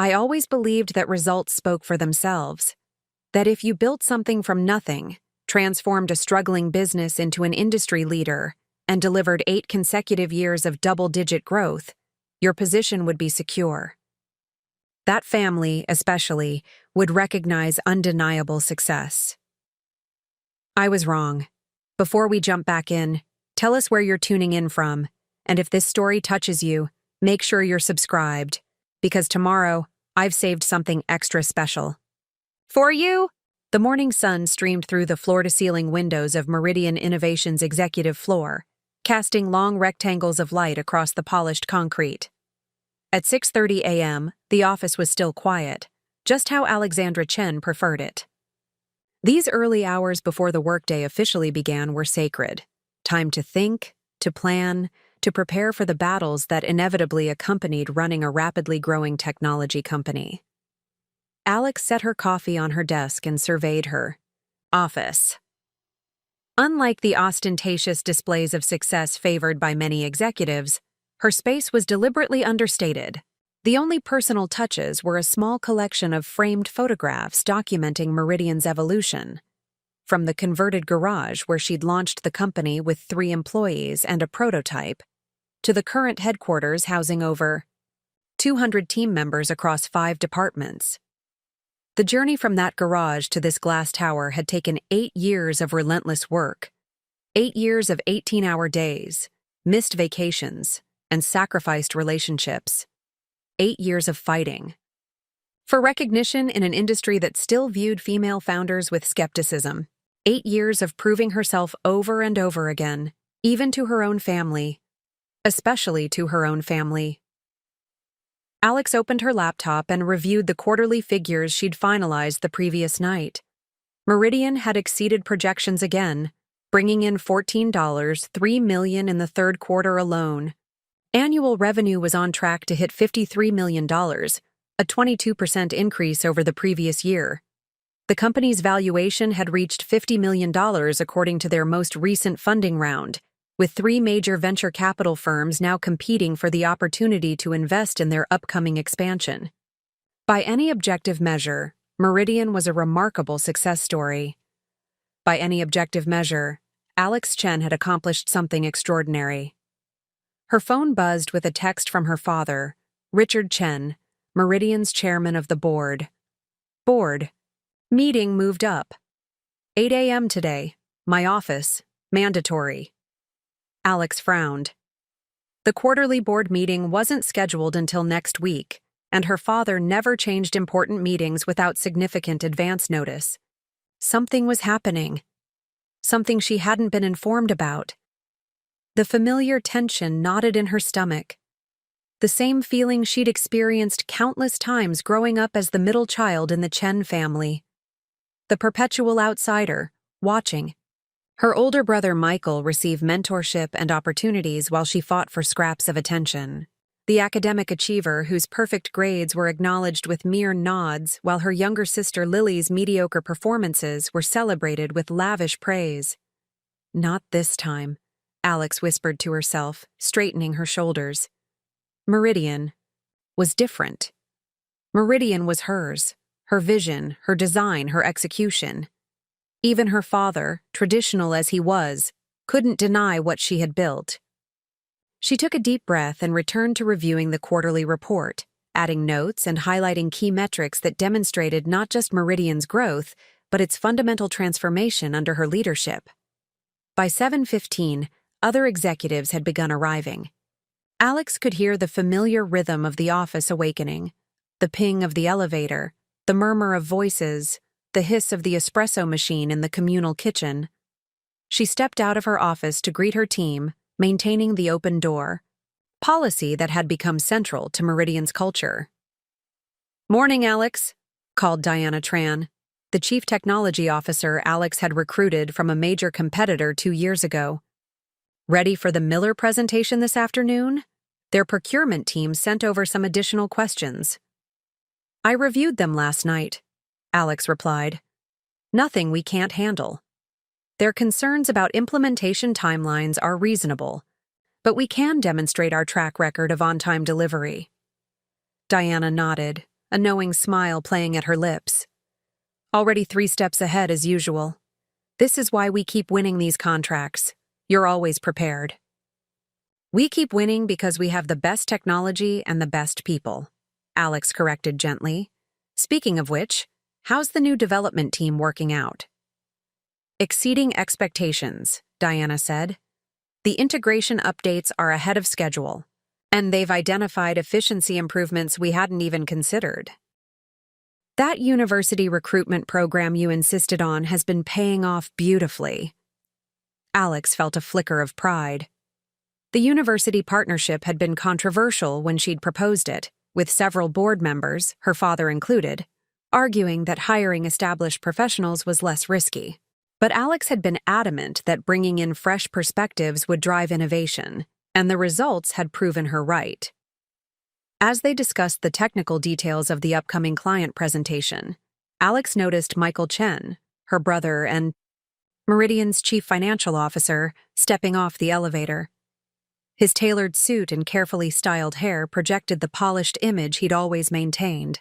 I always believed that results spoke for themselves, that if you built something from nothing, transformed a struggling business into an industry leader, and delivered 8 consecutive years of double-digit growth, your position would be secure. That family, especially, would recognize undeniable success. I was wrong. Before we jump back in, tell us where you're tuning in from, and if this story touches you, make sure you're subscribed, because tomorrow, I've saved something extra special. For you! The morning sun streamed through the floor-to-ceiling windows of Meridian Innovations' executive floor, casting long rectangles of light across the polished concrete. At 6:30 a.m., the office was still quiet, just how Alexandra Chen preferred it. These early hours before the workday officially began were sacred. Time to think, to plan, to prepare for the battles that inevitably accompanied running a rapidly growing technology company. Alex set her coffee on her desk and surveyed her office. Unlike the ostentatious displays of success favored by many executives, her space was deliberately understated. The only personal touches were a small collection of framed photographs documenting Meridian's evolution. From the converted garage where she'd launched the company with 3 employees and a prototype, to the current headquarters housing over 200 team members across 5 departments. The journey from that garage to this glass tower had taken 8 years of relentless work, 8 years of 18-hour days, missed vacations, and sacrificed relationships. 8 years of fighting. For recognition in an industry that still viewed female founders with skepticism. 8 years of proving herself over and over again, even to her own family. Especially to her own family. Alex opened her laptop and reviewed the quarterly figures she'd finalized the previous night. Meridian had exceeded projections again, bringing in $14.3 million in the third quarter alone. Annual revenue was on track to hit $53 million, a 22% increase over the previous year. The company's valuation had reached $50 million according to their most recent funding round, with 3 major venture capital firms now competing for the opportunity to invest in their upcoming expansion. By any objective measure, Meridian was a remarkable success story. By any objective measure, Alex Chen had accomplished something extraordinary. Her phone buzzed with a text from her father, Richard Chen, Meridian's chairman of the board. Board. Meeting moved up. 8 a.m. today. My office. Mandatory. Alex frowned. The quarterly board meeting wasn't scheduled until next week, and her father never changed important meetings without significant advance notice. Something was happening. Something she hadn't been informed about. The familiar tension knotted in her stomach. The same feeling she'd experienced countless times growing up as the middle child in the Chen family. The perpetual outsider, watching. Her older brother Michael received mentorship and opportunities while she fought for scraps of attention. The academic achiever whose perfect grades were acknowledged with mere nods while her younger sister Lily's mediocre performances were celebrated with lavish praise. Not this time, Alex whispered to herself, straightening her shoulders. Meridian was different. Meridian was hers, her vision, her design, her execution. Even her father, traditional as he was, couldn't deny what she had built. She took a deep breath and returned to reviewing the quarterly report, adding notes and highlighting key metrics that demonstrated not just Meridian's growth, but its fundamental transformation under her leadership. By 7:15, other executives had begun arriving. Alex could hear the familiar rhythm of the office awakening, the ping of the elevator, the murmur of voices, the hiss of the espresso machine in the communal kitchen. She stepped out of her office to greet her team, maintaining the open door, policy that had become central to Meridian's culture. "Morning, Alex," called Diana Tran, the chief technology officer Alex had recruited from a major competitor 2 years ago. "Ready for the Miller presentation this afternoon? Their procurement team sent over some additional questions." "I reviewed them last night," Alex replied. "Nothing we can't handle. Their concerns about implementation timelines are reasonable, but we can demonstrate our track record of on-time delivery." Diana nodded, a knowing smile playing at her lips. Already 3 steps ahead as usual. This is why we keep winning these contracts. You're always prepared. We keep winning because we have the best technology and the best people, Alex corrected gently. Speaking of which, how's the new development team working out? Exceeding expectations, Diana said. The integration updates are ahead of schedule, and they've identified efficiency improvements we hadn't even considered. That university recruitment program you insisted on has been paying off beautifully. Alex felt a flicker of pride. The university partnership had been controversial when she'd proposed it, with several board members, her father included, arguing that hiring established professionals was less risky. But Alex had been adamant that bringing in fresh perspectives would drive innovation, and the results had proven her right. As they discussed the technical details of the upcoming client presentation, Alex noticed Michael Chen, her brother and Meridian's chief financial officer, stepping off the elevator. His tailored suit and carefully styled hair projected the polished image he'd always maintained.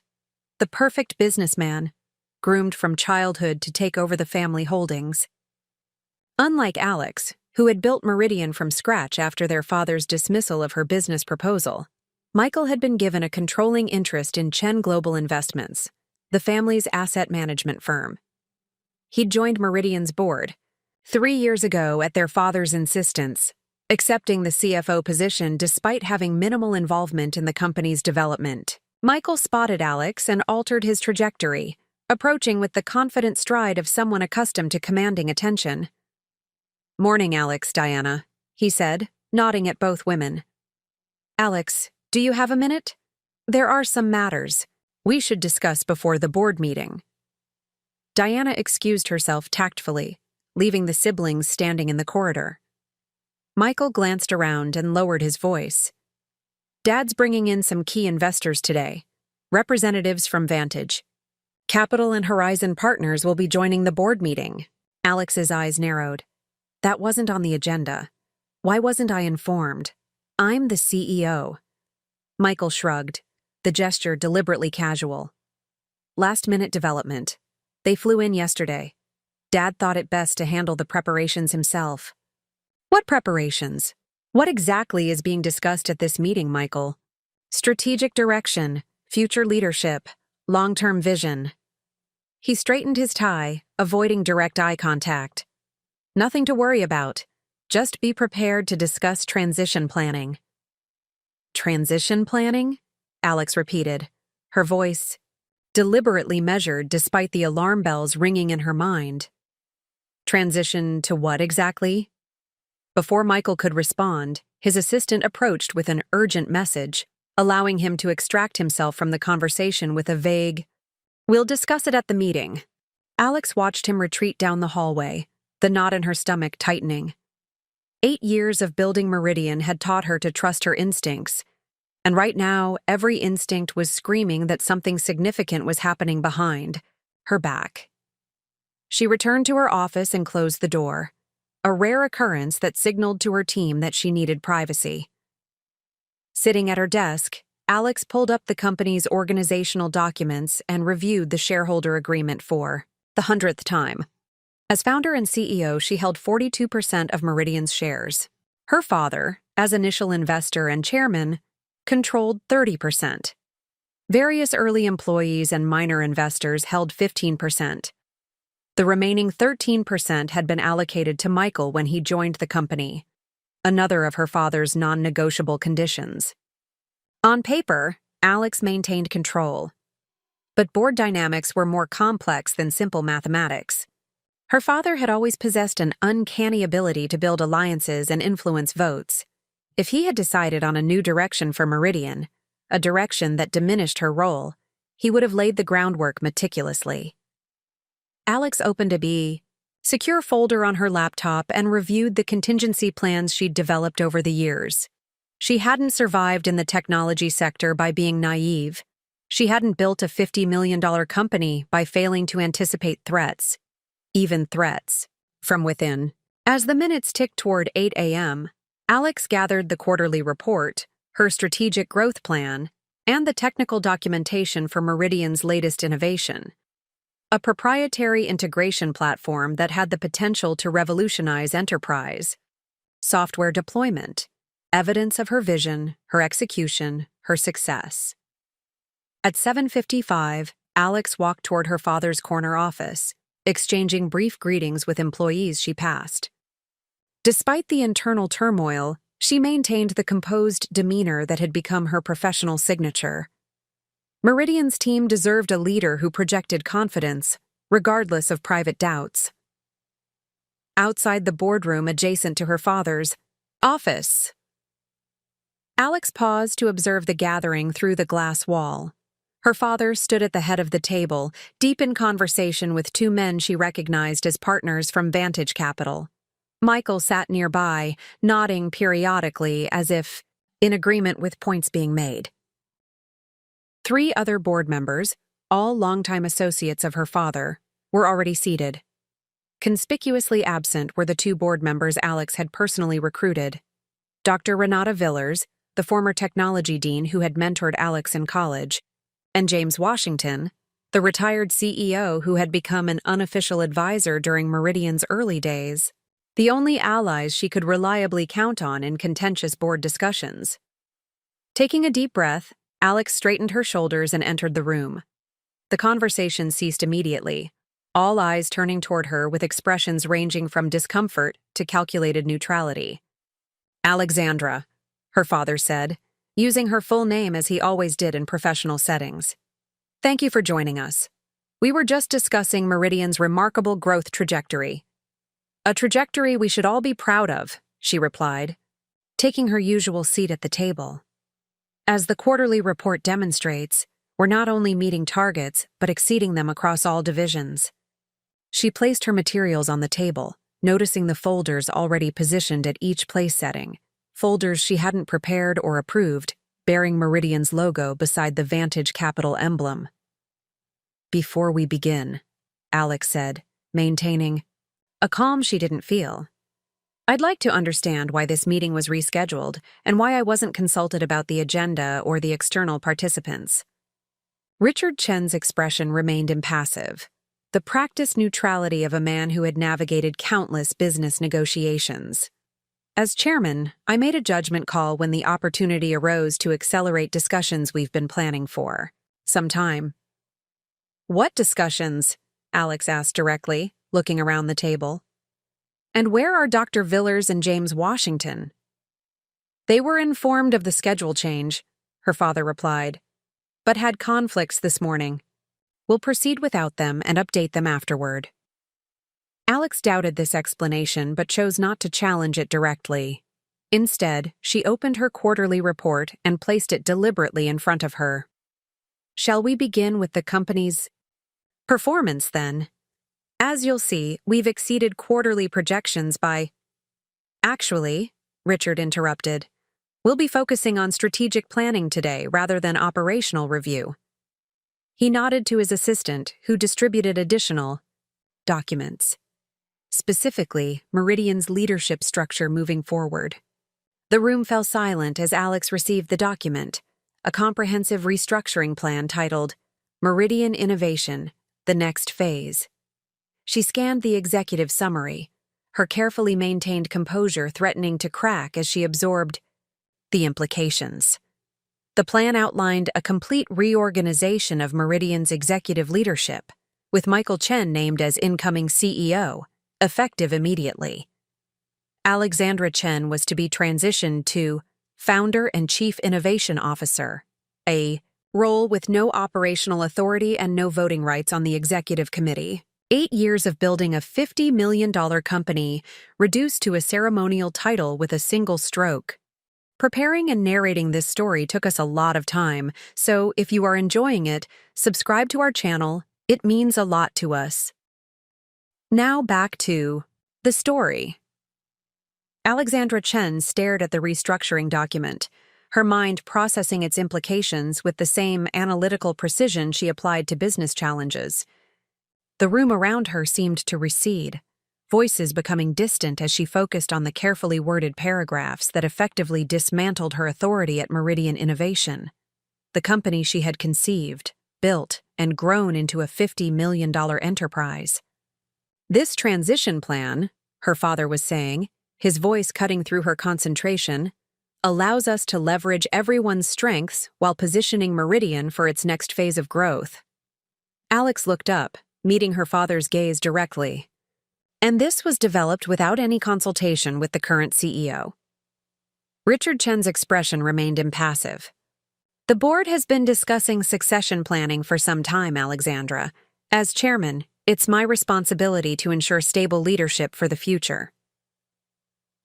The perfect businessman, groomed from childhood to take over the family holdings. Unlike Alex, who had built Meridian from scratch after their father's dismissal of her business proposal, Michael had been given a controlling interest in Chen Global Investments, the family's asset management firm. He'd joined Meridian's board 3 years ago at their father's insistence, accepting the CFO position despite having minimal involvement in the company's development. Michael spotted Alex and altered his trajectory, approaching with the confident stride of someone accustomed to commanding attention. "Morning, Alex, Diana," he said, nodding at both women. "Alex, do you have a minute? There are some matters we should discuss before the board meeting." Diana excused herself tactfully, leaving the siblings standing in the corridor. Michael glanced around and lowered his voice. "Dad's bringing in some key investors today, representatives from Vantage. Capital and Horizon Partners will be joining the board meeting." Alex's eyes narrowed. "That wasn't on the agenda. Why wasn't I informed? I'm the CEO." Michael shrugged, the gesture deliberately casual. "Last-minute development. They flew in yesterday. Dad thought it best to handle the preparations himself." "What preparations? What exactly is being discussed at this meeting, Michael?" "Strategic direction, future leadership, long-term vision." He straightened his tie, avoiding direct eye contact. "Nothing to worry about. Just be prepared to discuss transition planning." "Transition planning?" Alex repeated, her voice deliberately measured despite the alarm bells ringing in her mind. "Transition to what exactly?" Before Michael could respond, his assistant approached with an urgent message, allowing him to extract himself from the conversation with a vague, "We'll discuss it at the meeting." Alex watched him retreat down the hallway, the knot in her stomach tightening. 8 years of building Meridian had taught her to trust her instincts, and right now every instinct was screaming that something significant was happening behind her back. She returned to her office and closed the door, a rare occurrence that signaled to her team that she needed privacy. Sitting at her desk, Alex pulled up the company's organizational documents and reviewed the shareholder agreement for the 100th time. As founder and CEO, she held 42% of Meridian's shares. Her father, as initial investor and chairman, controlled 30%. Various early employees and minor investors held 15%. The remaining 13% had been allocated to Michael when he joined the company, another of her father's non-negotiable conditions. On paper, Alex maintained control, but board dynamics were more complex than simple mathematics. Her father had always possessed an uncanny ability to build alliances and influence votes. If he had decided on a new direction for Meridian, a direction that diminished her role, he would have laid the groundwork meticulously. Alex opened a secure folder on her laptop and reviewed the contingency plans she'd developed over the years. She hadn't survived in the technology sector by being naive. She hadn't built a $50 million company by failing to anticipate threats, even threats, from within. As the minutes ticked toward 8 a.m., Alex gathered the quarterly report, her strategic growth plan, and the technical documentation for Meridian's latest innovation, a proprietary integration platform that had the potential to revolutionize enterprise software deployment, evidence of her vision, her execution, her success. At 7:55, Alex walked toward her father's corner office, exchanging brief greetings with employees she passed. Despite the internal turmoil, she maintained the composed demeanor that had become her professional signature. Meridian's team deserved a leader who projected confidence, regardless of private doubts. Outside the boardroom adjacent to her father's office, Alex paused to observe the gathering through the glass wall. Her father stood at the head of the table, deep in conversation with two men she recognized as partners from Vantage Capital. Michael sat nearby, nodding periodically as if in agreement with points being made. 3 other board members, all longtime associates of her father, were already seated. Conspicuously absent were the 2 board members Alex had personally recruited. Dr. Renata Villers, the former technology dean who had mentored Alex in college, and James Washington, the retired CEO who had become an unofficial advisor during Meridian's early days, the only allies she could reliably count on in contentious board discussions. Taking a deep breath, Alex straightened her shoulders and entered the room. The conversation ceased immediately, all eyes turning toward her with expressions ranging from discomfort to calculated neutrality. "Alexandra," her father said, using her full name as he always did in professional settings. "Thank you for joining us. We were just discussing Meridian's remarkable growth trajectory." "A trajectory we should all be proud of," she replied, taking her usual seat at the table. "As the quarterly report demonstrates, we're not only meeting targets, but exceeding them across all divisions." She placed her materials on the table, noticing the folders already positioned at each place setting, folders she hadn't prepared or approved, bearing Meridian's logo beside the Vantage Capital emblem. "Before we begin," Alex said, maintaining a calm she didn't feel, "I'd like to understand why this meeting was rescheduled and why I wasn't consulted about the agenda or the external participants." Richard Chen's expression remained impassive, the practiced neutrality of a man who had navigated countless business negotiations. "As chairman, I made a judgment call when the opportunity arose to accelerate discussions we've been planning for some time." "What discussions?" Alex asked directly, looking around the table. "And where are Dr. Villers and James Washington?" "They were informed of the schedule change," her father replied, "but had conflicts this morning. We'll proceed without them and update them afterward." Alex doubted this explanation but chose not to challenge it directly. Instead, she opened her quarterly report and placed it deliberately in front of her. "Shall we begin with the company's performance, then? As you'll see, we've exceeded quarterly projections by—" "Actually," Richard interrupted, "we'll be focusing on strategic planning today rather than operational review." He nodded to his assistant, who distributed additional documents, specifically Meridian's leadership structure moving forward. The room fell silent as Alex received the document, a comprehensive restructuring plan titled Meridian Innovation, the Next Phase. She scanned the executive summary, her carefully maintained composure threatening to crack as she absorbed the implications. The plan outlined a complete reorganization of Meridian's executive leadership, with Michael Chen named as incoming CEO, effective immediately. Alexandra Chen was to be transitioned to Founder and Chief Innovation Officer, a role with no operational authority and no voting rights on the executive committee. 8 years of building a $50 million company reduced to a ceremonial title with a single stroke. Preparing and narrating this story took us a lot of time, so if you are enjoying it, subscribe to our channel. It means a lot to us. Now back to the story. Alexandra Chen stared at the restructuring document, her mind processing its implications with the same analytical precision she applied to business challenges. The room around her seemed to recede, voices becoming distant as she focused on the carefully worded paragraphs that effectively dismantled her authority at Meridian Innovation. the company she had conceived, built, and grown into a $50 million enterprise. This transition plan, her father was saying, his voice cutting through her concentration, allows us to leverage everyone's strengths while positioning Meridian for its next phase of growth. Alex looked up, meeting her father's gaze directly. And this was developed without any consultation with the current CEO. Richard Chen's expression remained impassive. The board has been discussing succession planning for some time, Alexandra. As chairman, it's my responsibility to ensure stable leadership for the future.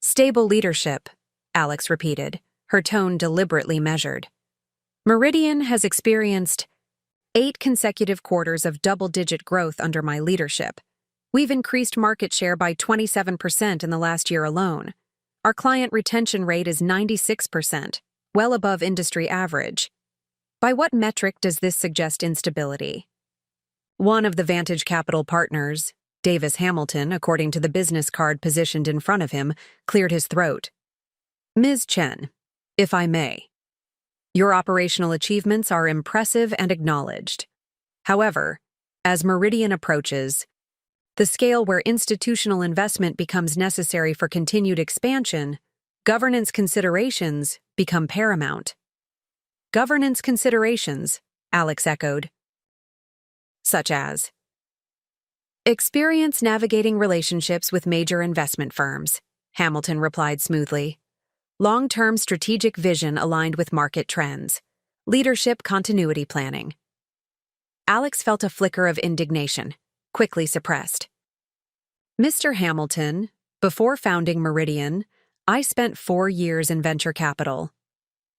Stable leadership, Alex repeated, her tone deliberately measured. Meridian has experienced 8 consecutive quarters of double-digit growth under my leadership. We've increased market share by 27% in the last year alone. Our client retention rate is 96%, well above industry average. By what metric does this suggest instability? One of the Vantage Capital partners, Davis Hamilton, according to the business card positioned in front of him, cleared his throat. Ms. Chen, if I may. Your operational achievements are impressive and acknowledged. However, as Meridian approaches the scale where institutional investment becomes necessary for continued expansion, governance considerations become paramount. Governance considerations, Alex echoed. Such as experience navigating relationships with major investment firms, Hamilton replied smoothly. Long-term strategic vision aligned with market trends. Leadership continuity planning. Alex felt a flicker of indignation, quickly suppressed. Mr. Hamilton, before founding Meridian, I spent 4 years in venture capital.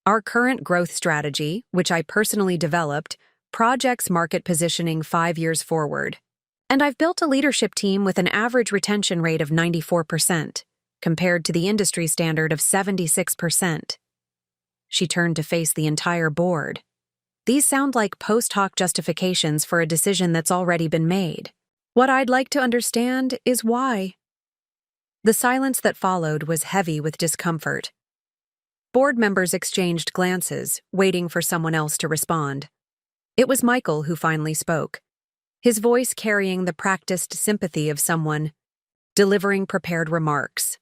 Our current growth strategy, which I personally developed, projects market positioning 5 years forward. And I've built a leadership team with an average retention rate of 94%, compared to the industry standard of 76%. She turned to face the entire board. These sound like post hoc justifications for a decision that's already been made. What I'd like to understand is why. The silence that followed was heavy with discomfort. Board members exchanged glances, waiting for someone else to respond. It was Michael who finally spoke, his voice carrying the practiced sympathy of someone delivering prepared remarks.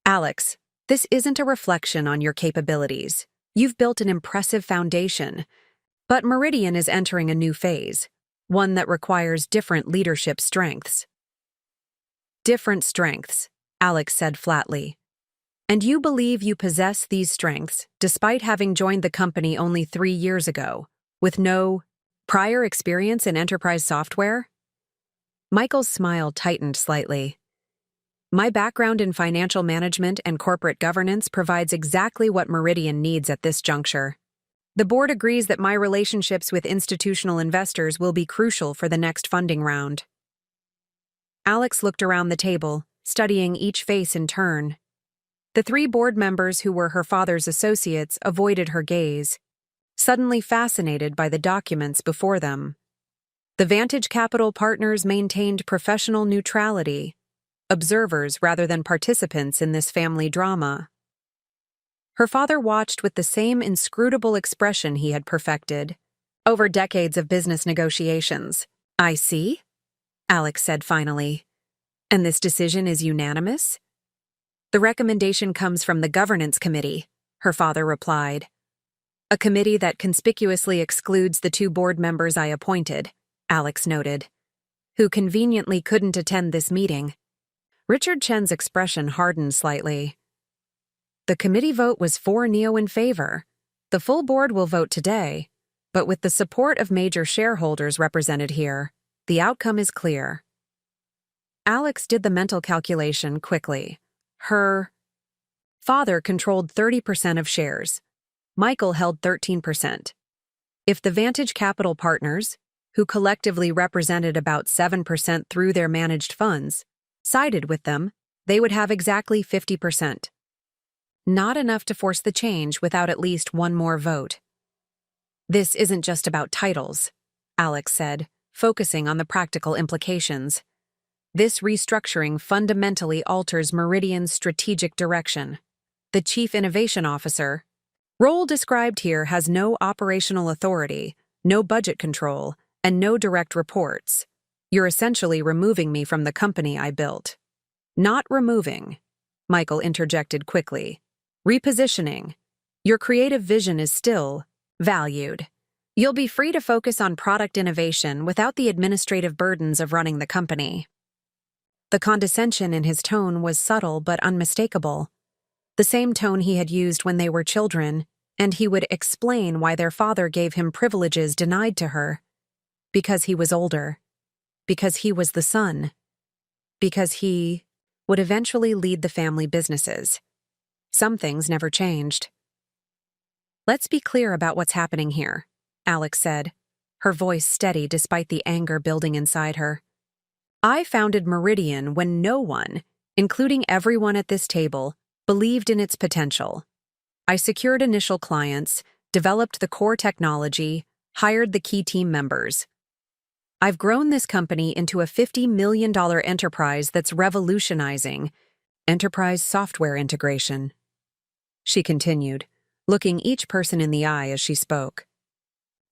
Alex, this isn't a reflection on your capabilities. You've built an impressive foundation, but Meridian is entering a new phase, one that requires different leadership strengths. Different strengths, Alex said flatly. And you believe you possess these strengths despite having joined the company only 3 years ago, with no prior experience in enterprise software? Michael's smile tightened slightly. My background in financial management and corporate governance provides exactly what Meridian needs at this juncture. The board agrees that my relationships with institutional investors will be crucial for the next funding round. Alex looked around the table, studying each face in turn. The 3 board members who were her father's associates avoided her gaze, suddenly fascinated by the documents before them. The Vantage Capital partners maintained professional neutrality, observers rather than participants in this family drama. Her father watched with the same inscrutable expression he had perfected over decades of business negotiations. I see, Alex said finally. And this decision is unanimous? The recommendation comes from the governance committee, her father replied. A committee that conspicuously excludes the 2 board members I appointed, Alex noted, who conveniently couldn't attend this meeting. Richard Chen's expression hardened slightly. The committee vote was 4 Neo in favor. The full board will vote today, but with the support of major shareholders represented here, the outcome is clear. Alex did the mental calculation quickly. Her father controlled 30% of shares. Michael held 13%. If the Vantage Capital partners, who collectively represented about 7% through their managed funds, sided with them, they would have exactly 50%. Not enough to force the change without at least one more vote. This isn't just about titles, Alex said, focusing on the practical implications. This restructuring fundamentally alters Meridian's strategic direction. The Chief Innovation Officer, Role described here has no operational authority, no budget control, and no direct reports. You're essentially removing me from the company I built. Not removing, Michael interjected quickly. Repositioning. Your creative vision is still valued. You'll be free to focus on product innovation without the administrative burdens of running the company. The condescension in his tone was subtle but unmistakable. The same tone he had used when they were children, and he would explain why their father gave him privileges denied to her. Because he was older. Because he was the son. Because he would eventually lead the family businesses. Some things never changed. Let's be clear about what's happening here, Alex said, her voice steady despite the anger building inside her. I founded Meridian when no one, including everyone at this table, believed in its potential. I secured initial clients, developed the core technology, hired the key team members. I've grown this company into a $50 million enterprise that's revolutionizing enterprise software integration. She continued, looking each person in the eye as she spoke.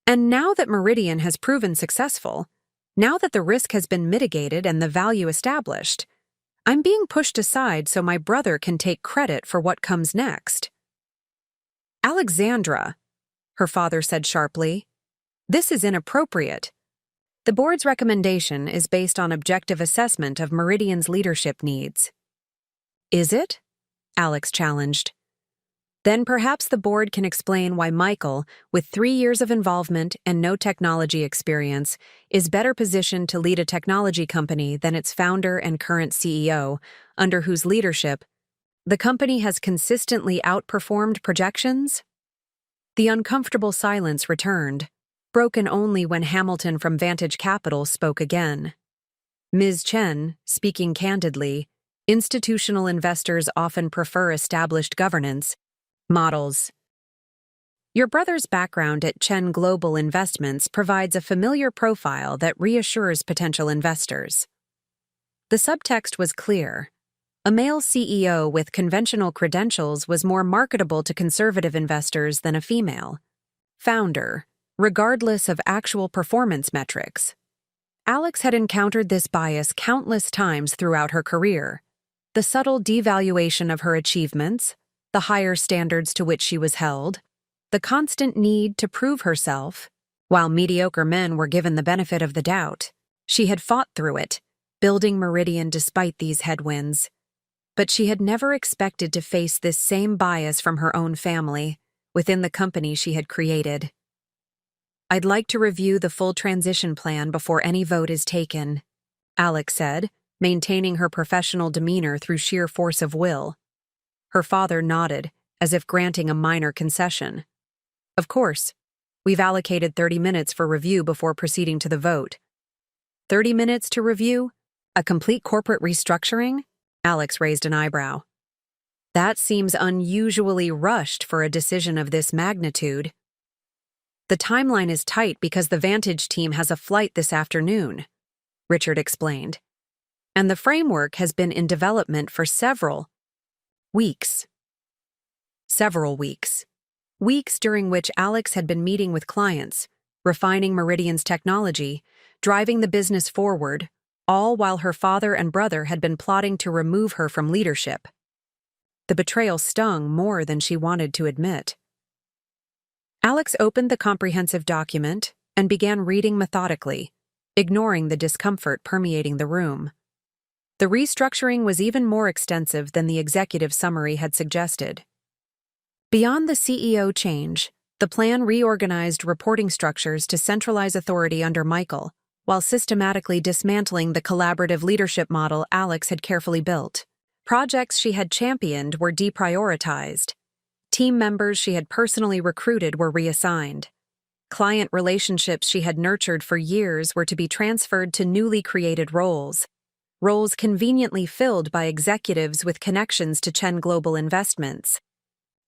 And now that Meridian has proven successful, now that the risk has been mitigated and the value established, I'm being pushed aside so my brother can take credit for what comes next. Alexandra, her father said sharply, this is inappropriate. The board's recommendation is based on objective assessment of Meridian's leadership needs. Is it? Alex challenged. Then perhaps the board can explain why Michael, with 3 years of involvement and no technology experience, is better positioned to lead a technology company than its founder and current CEO, under whose leadership the company has consistently outperformed projections? The uncomfortable silence returned, broken only when Hamilton from Vantage Capital spoke again. Ms. Chen, speaking candidly, institutional investors often prefer established governance models. Your brother's background at Chen Global Investments provides a familiar profile that reassures potential investors. The subtext was clear. A male CEO with conventional credentials was more marketable to conservative investors than a female founder, regardless of actual performance metrics. Alex had encountered this bias countless times throughout her career. The subtle devaluation of her achievements, the higher standards to which she was held, the constant need to prove herself. While mediocre men were given the benefit of the doubt, she had fought through it, building Meridian despite these headwinds. But she had never expected to face this same bias from her own family, within the company she had created. I'd like to review the full transition plan before any vote is taken, Alex said, maintaining her professional demeanor through sheer force of will. Her father nodded, as if granting a minor concession. Of course. We've allocated 30 minutes for review before proceeding to the vote. 30 minutes to review? A complete corporate restructuring? Alex raised an eyebrow. That seems unusually rushed for a decision of this magnitude. The timeline is tight because the Vantage team has a flight this afternoon, Richard explained. And the framework has been in development for several weeks. Several weeks. Weeks during which Alex had been meeting with clients, refining Meridian's technology, driving the business forward, all while her father and brother had been plotting to remove her from leadership. The betrayal stung more than she wanted to admit. Alex opened the comprehensive document and began reading methodically, ignoring the discomfort permeating the room. The restructuring was even more extensive than the executive summary had suggested. Beyond the CEO change, the plan reorganized reporting structures to centralize authority under Michael, while systematically dismantling the collaborative leadership model Alex had carefully built. Projects she had championed were deprioritized. Team members she had personally recruited were reassigned. Client relationships she had nurtured for years were to be transferred to newly created roles conveniently filled by executives with connections to Chen Global Investments.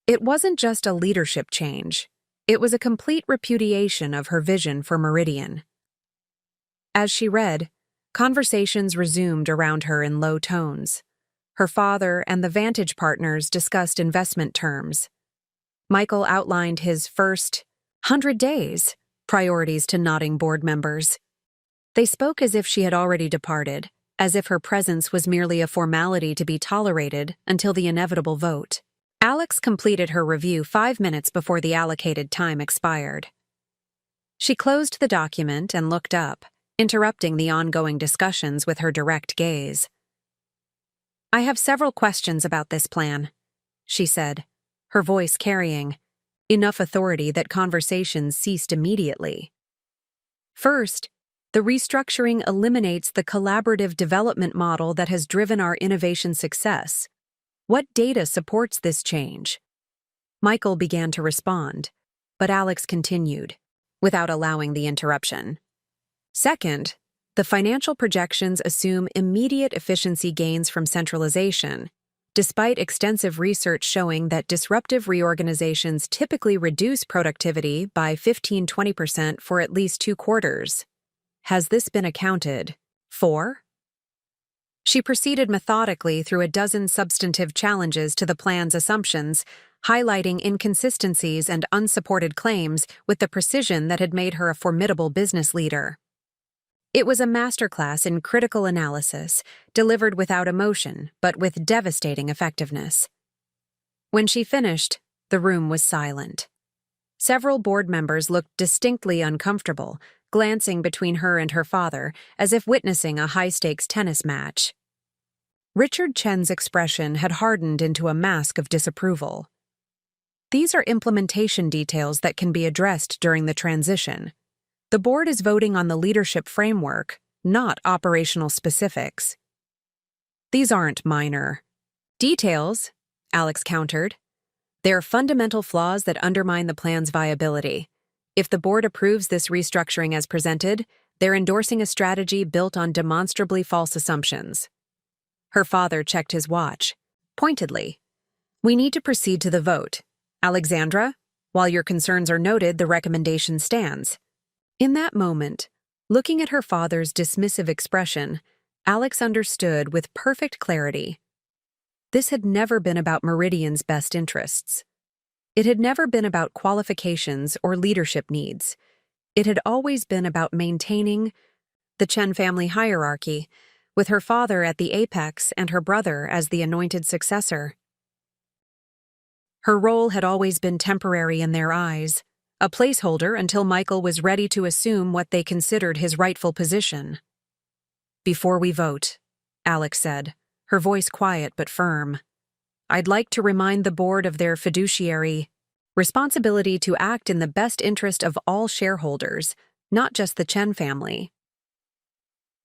It wasn't just a leadership change. It was a complete repudiation of her vision for Meridian. As she read, conversations resumed around her in low tones. Her father and the Vantage partners discussed investment terms. Michael outlined his first 100 days priorities to nodding board members. They spoke as if she had already departed, as if her presence was merely a formality to be tolerated until the inevitable vote. Alex completed her review 5 minutes before the allocated time expired. She closed the document and looked up, interrupting the ongoing discussions with her direct gaze. "I have several questions about this plan," she said, her voice carrying enough authority that conversations ceased immediately. "First, the restructuring eliminates the collaborative development model that has driven our innovation success. What data supports this change?" Michael began to respond, but Alex continued, without allowing the interruption. "Second, the financial projections assume immediate efficiency gains from centralization, despite extensive research showing that disruptive reorganizations typically reduce productivity by 15–20% for at least 2 quarters. Has this been accounted for?" She proceeded methodically through a dozen substantive challenges to the plan's assumptions, highlighting inconsistencies and unsupported claims with the precision that had made her a formidable business leader. It was a masterclass in critical analysis, delivered without emotion, but with devastating effectiveness. When she finished, the room was silent. Several board members looked distinctly uncomfortable, glancing between her and her father, as if witnessing a high-stakes tennis match. Richard Chen's expression had hardened into a mask of disapproval. "These are implementation details that can be addressed during the transition. The board is voting on the leadership framework, not operational specifics." "These aren't minor details," Alex countered. "They're fundamental flaws that undermine the plan's viability. If the board approves this restructuring as presented, they're endorsing a strategy built on demonstrably false assumptions." Her father checked his watch, pointedly. "We need to proceed to the vote. Alexandra, while your concerns are noted, the recommendation stands." In that moment, looking at her father's dismissive expression, Alex understood with perfect clarity. This had never been about Meridian's best interests. It had never been about qualifications or leadership needs. It had always been about maintaining the Chen family hierarchy, with her father at the apex and her brother as the anointed successor. Her role had always been temporary in their eyes, a placeholder until Michael was ready to assume what they considered his rightful position. "Before we vote," Alex said, her voice quiet but firm, "I'd like to remind the board of their fiduciary responsibility to act in the best interest of all shareholders, not just the Chen family.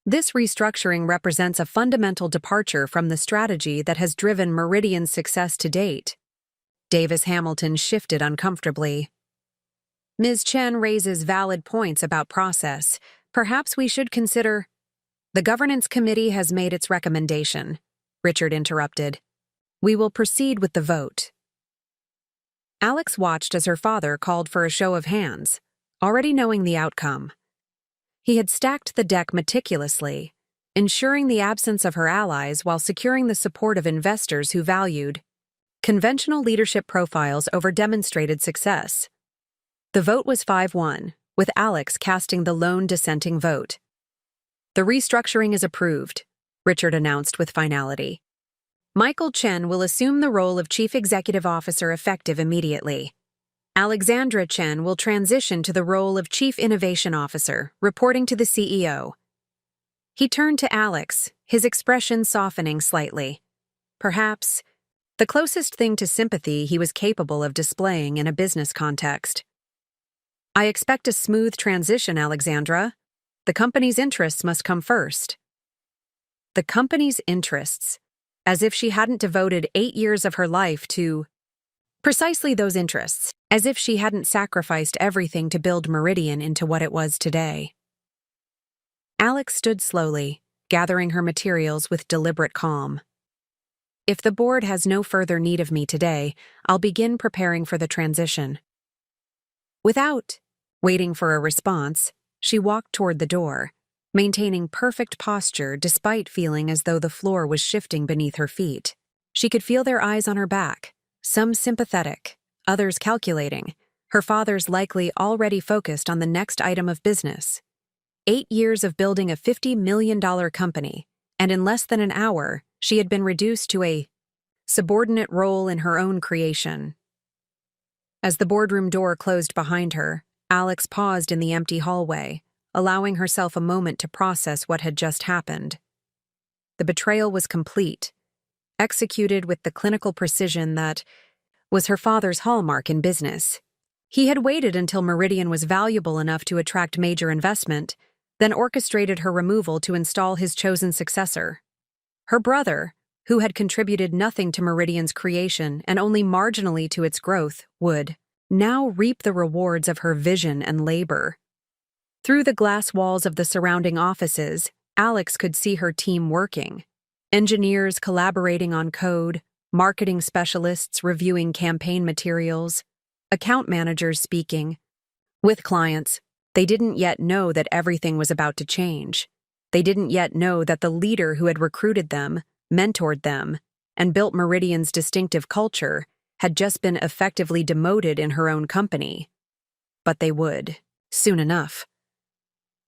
This restructuring represents a fundamental departure from the strategy that has driven Meridian's success to date." Davis Hamilton shifted uncomfortably. "Ms. Chen raises valid points about process. Perhaps we should consider—" "The governance committee has made its recommendation," Richard interrupted. "We will proceed with the vote." Alex watched as her father called for a show of hands, already knowing the outcome. He had stacked the deck meticulously, ensuring the absence of her allies while securing the support of investors who valued conventional leadership profiles over demonstrated success. The vote was 5-1, with Alex casting the lone dissenting vote. "The restructuring is approved," Richard announced with finality. "Michael Chen will assume the role of Chief Executive Officer effective immediately. Alexandra Chen will transition to the role of Chief Innovation Officer, reporting to the CEO." He turned to Alex, his expression softening slightly. Perhaps the closest thing to sympathy he was capable of displaying in a business context. "I expect a smooth transition, Alexandra. The company's interests must come first." The company's interests, as if she hadn't devoted 8 years of her life to precisely those interests, as if she hadn't sacrificed everything to build Meridian into what it was today. Alex stood slowly, gathering her materials with deliberate calm. "If the board has no further need of me today, I'll begin preparing for the transition." Without waiting for a response, she walked toward the door, maintaining perfect posture despite feeling as though the floor was shifting beneath her feet. She could feel their eyes on her back, some sympathetic, others calculating, her father's likely already focused on the next item of business. 8 years of building a $50 million company, and in less than an hour, she had been reduced to a subordinate role in her own creation. As the boardroom door closed behind her, Alex paused in the empty hallway, allowing herself a moment to process what had just happened. The betrayal was complete, executed with the clinical precision that was her father's hallmark in business. He had waited until Meridian was valuable enough to attract major investment, then orchestrated her removal to install his chosen successor. Her brother, who had contributed nothing to Meridian's creation and only marginally to its growth, would now reap the rewards of her vision and labor. Through the glass walls of the surrounding offices, Alex could see her team working. Engineers collaborating on code, marketing specialists reviewing campaign materials, account managers speaking with clients. They didn't yet know that everything was about to change. They didn't yet know that the leader who had recruited them, mentored them, and built Meridian's distinctive culture had just been effectively demoted in her own company. But they would, soon enough.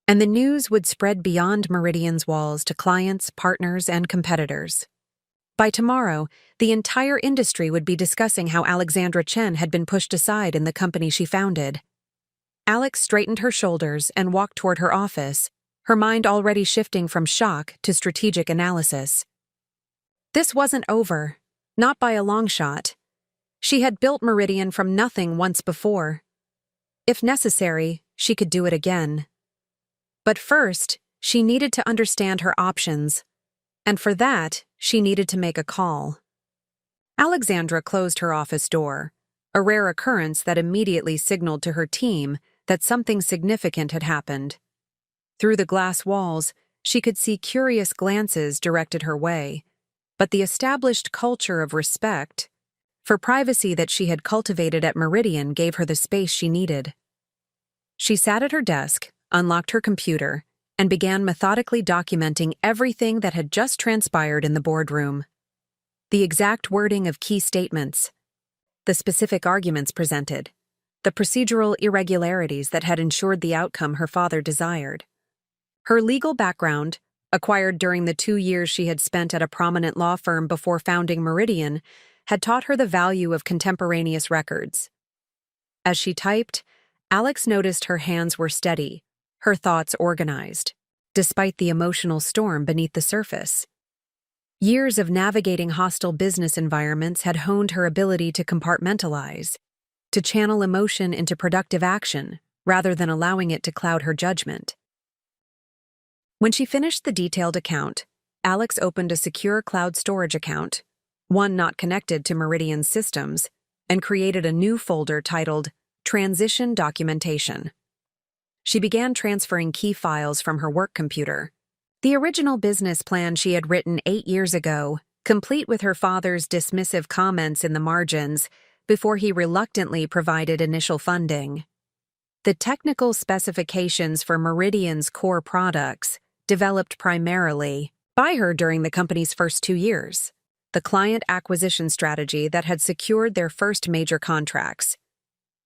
And the news would spread beyond Meridian's walls to clients, partners, and competitors. By tomorrow, the entire industry would be discussing how Alexandra Chen had been pushed aside in the company she founded. Alex straightened her shoulders and walked toward her office, her mind already shifting from shock to strategic analysis. This wasn't over, not by a long shot. She had built Meridian from nothing once before. If necessary, she could do it again. But first, she needed to understand her options, and for that, she needed to make a call. Alexandra closed her office door, a rare occurrence that immediately signaled to her team that something significant had happened. Through the glass walls, she could see curious glances directed her way, but the established culture of respect for privacy that she had cultivated at Meridian gave her the space she needed. She sat at her desk, unlocked her computer, and began methodically documenting everything that had just transpired in the boardroom. The exact wording of key statements, the specific arguments presented, the procedural irregularities that had ensured the outcome her father desired. Her legal background, acquired during the 2 years she had spent at a prominent law firm before founding Meridian, had taught her the value of contemporaneous records. As she typed, Alex noticed her hands were steady, her thoughts organized, despite the emotional storm beneath the surface. Years of navigating hostile business environments had honed her ability to compartmentalize, to channel emotion into productive action, rather than allowing it to cloud her judgment. When she finished the detailed account, Alex opened a secure cloud storage account, one not connected to Meridian's systems, and created a new folder titled Transition Documentation. She began transferring key files from her work computer. The original business plan she had written 8 years ago, complete with her father's dismissive comments in the margins, before he reluctantly provided initial funding. The technical specifications for Meridian's core products, developed primarily by her during the company's first 2 years. The client acquisition strategy that had secured their first major contracts.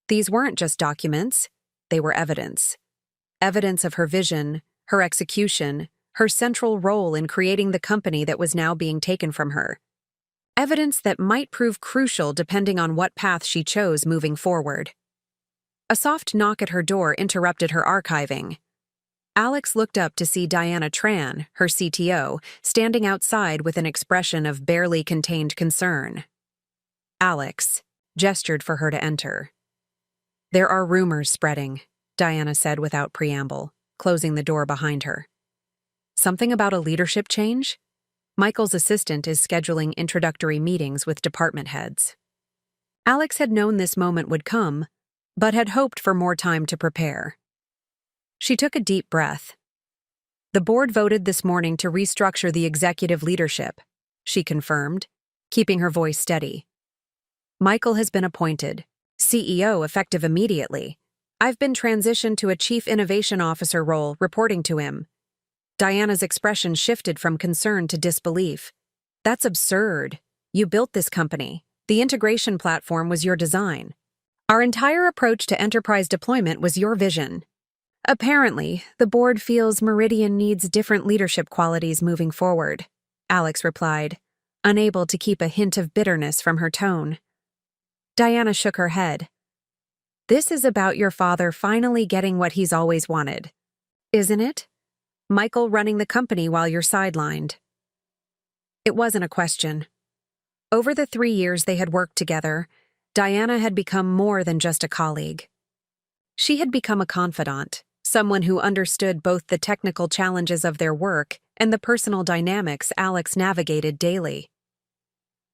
These weren't just documents, they were evidence. Evidence of her vision, her execution, her central role in creating the company that was now being taken from her. Evidence that might prove crucial depending on what path she chose moving forward. A soft knock at her door interrupted her archiving. Alex looked up to see Diana Tran, her CTO, standing outside with an expression of barely contained concern. Alex gestured for her to enter. "There are rumors spreading," Diana said without preamble, closing the door behind her. "Something about a leadership change? Michael's assistant is scheduling introductory meetings with department heads." Alex had known this moment would come, but had hoped for more time to prepare. She took a deep breath. "The board voted this morning to restructure the executive leadership," she confirmed, keeping her voice steady. "Michael has been appointed CEO effective immediately. I've been transitioned to a Chief Innovation Officer role, reporting to him." Diana's expression shifted from concern to disbelief. "That's absurd. You built this company. The integration platform was your design. Our entire approach to enterprise deployment was your vision. Apparently, the board feels Meridian needs different leadership qualities moving forward, Alex replied, unable to keep a hint of bitterness from her tone. Diana shook her head. This is about your father finally getting what he's always wanted, isn't it? Michael running the company while you're sidelined. It wasn't a question. Over the 3 years they had worked together, Diana had become more than just a colleague. She had become a confidant, someone who understood both the technical challenges of their work and the personal dynamics Alex navigated daily.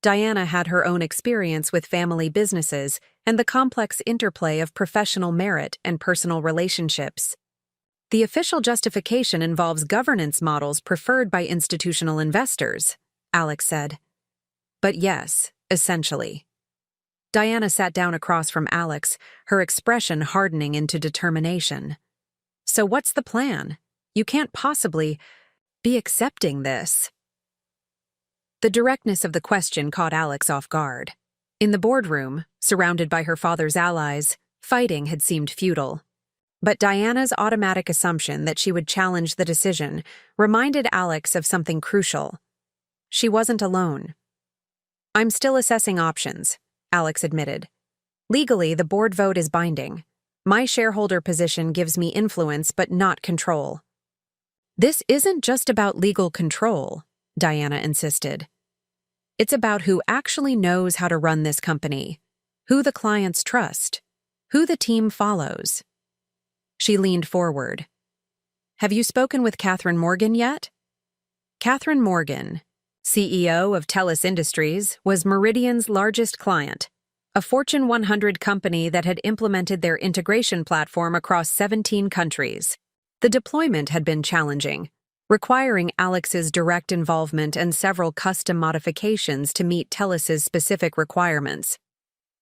Diana had her own experience with family businesses and the complex interplay of professional merit and personal relationships. The official justification involves governance models preferred by institutional investors, Alex said. But yes, essentially. Diana sat down across from Alex, her expression hardening into determination. So what's the plan? You can't possibly be accepting this. The directness of the question caught Alex off guard. In the boardroom, surrounded by her father's allies, fighting had seemed futile. But Diana's automatic assumption that she would challenge the decision reminded Alex of something crucial. She wasn't alone. I'm still assessing options, Alex admitted. Legally, the board vote is binding. My shareholder position gives me influence but not control. This isn't just about legal control, Diana insisted. It's about who actually knows how to run this company, who the clients trust, who the team follows. She leaned forward. Have you spoken with Catherine Morgan yet? Catherine Morgan, CEO of TELUS Industries, was Meridian's largest client, a Fortune 100 company that had implemented their integration platform across 17 countries. The deployment had been challenging, requiring Alex's direct involvement and several custom modifications to meet TELUS's specific requirements.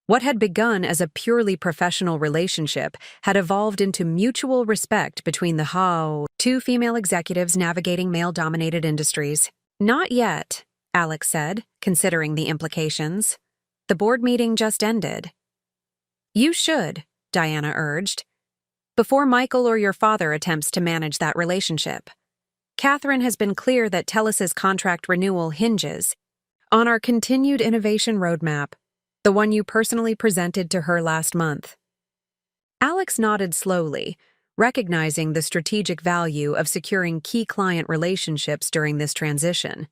What had begun as a purely professional relationship had evolved into mutual respect between the two female executives navigating male-dominated industries. Not yet, Alex said, considering the implications. The board meeting just ended. You should, Diana urged, before Michael or your father attempts to manage that relationship. Catherine has been clear that TELUS's contract renewal hinges on our continued innovation roadmap, the one you personally presented to her last month. Alex nodded slowly, recognizing the strategic value of securing key client relationships during this transition.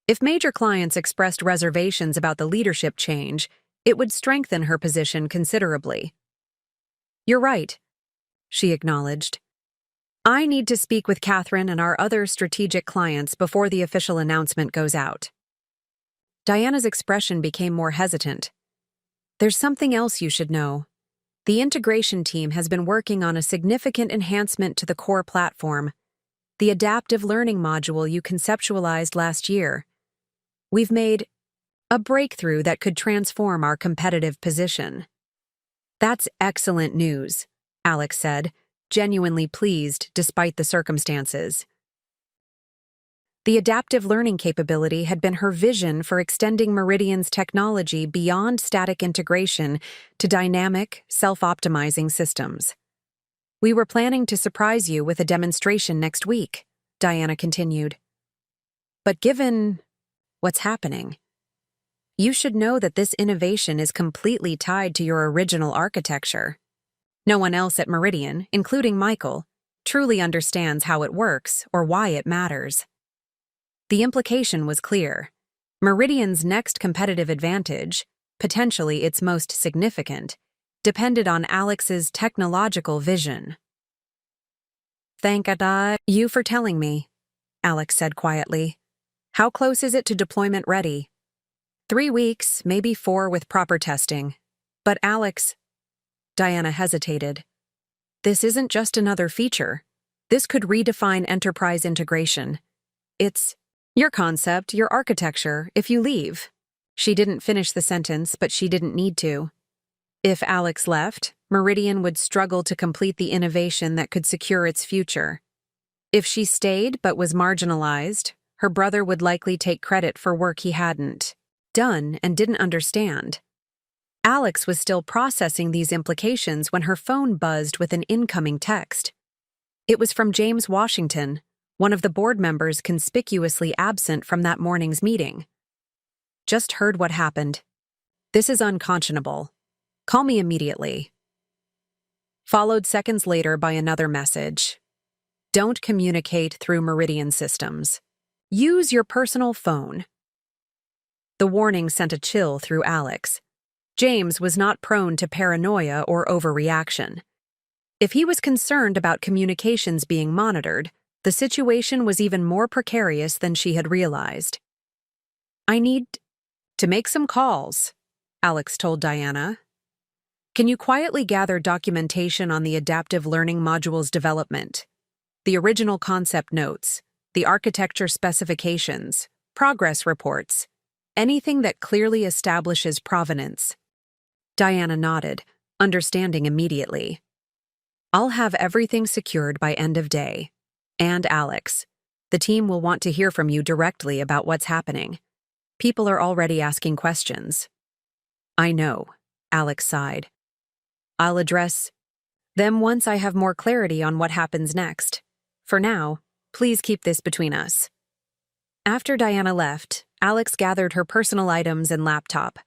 If major clients expressed reservations about the leadership change, it would strengthen her position considerably. You're right, she acknowledged. I need to speak with Catherine and our other strategic clients before the official announcement goes out. Diana's expression became more hesitant. There's something else you should know. The integration team has been working on a significant enhancement to the core platform, the adaptive learning module you conceptualized last year. We've made a breakthrough that could transform our competitive position. That's excellent news, Alex said, genuinely pleased despite the circumstances. The adaptive learning capability had been her vision for extending Meridian's technology beyond static integration to dynamic, self-optimizing systems. We were planning to surprise you with a demonstration next week, Diana continued. But given what's happening, you should know that this innovation is completely tied to your original architecture. No one else at Meridian, including Michael, truly understands how it works or why it matters. The implication was clear. Meridian's next competitive advantage, potentially its most significant, depended on Alex's technological vision. Thank you for telling me, Alex said quietly. How close is it to deployment ready? 3 weeks, maybe 4 with proper testing. But Alex, Diana hesitated. This isn't just another feature. This could redefine enterprise integration. It's your concept, your architecture, if you leave. She didn't finish the sentence, but she didn't need to. If Alex left, Meridian would struggle to complete the innovation that could secure its future. If she stayed but was marginalized, her brother would likely take credit for work he hadn't done and didn't understand. Alex was still processing these implications when her phone buzzed with an incoming text. It was from James Washington, one of the board members conspicuously absent from that morning's meeting. "Just heard what happened. This is unconscionable. Call me immediately." Followed seconds later by another message. "Don't communicate through Meridian systems. Use your personal phone." The warning sent a chill through Alex. James was not prone to paranoia or overreaction. If he was concerned about communications being monitored, the situation was even more precarious than she had realized. "I need to make some calls," Alex told Diana. "Can you quietly gather documentation on the adaptive learning module's development? The original concept notes, the architecture specifications, progress reports, anything that clearly establishes provenance." Diana nodded, understanding immediately. "I'll have everything secured by end of day. And Alex, the team will want to hear from you directly about what's happening. People are already asking questions." "I know," Alex sighed. "I'll address them once I have more clarity on what happens next. For now, please keep this between us." After Diana left, Alex gathered her personal items and laptop.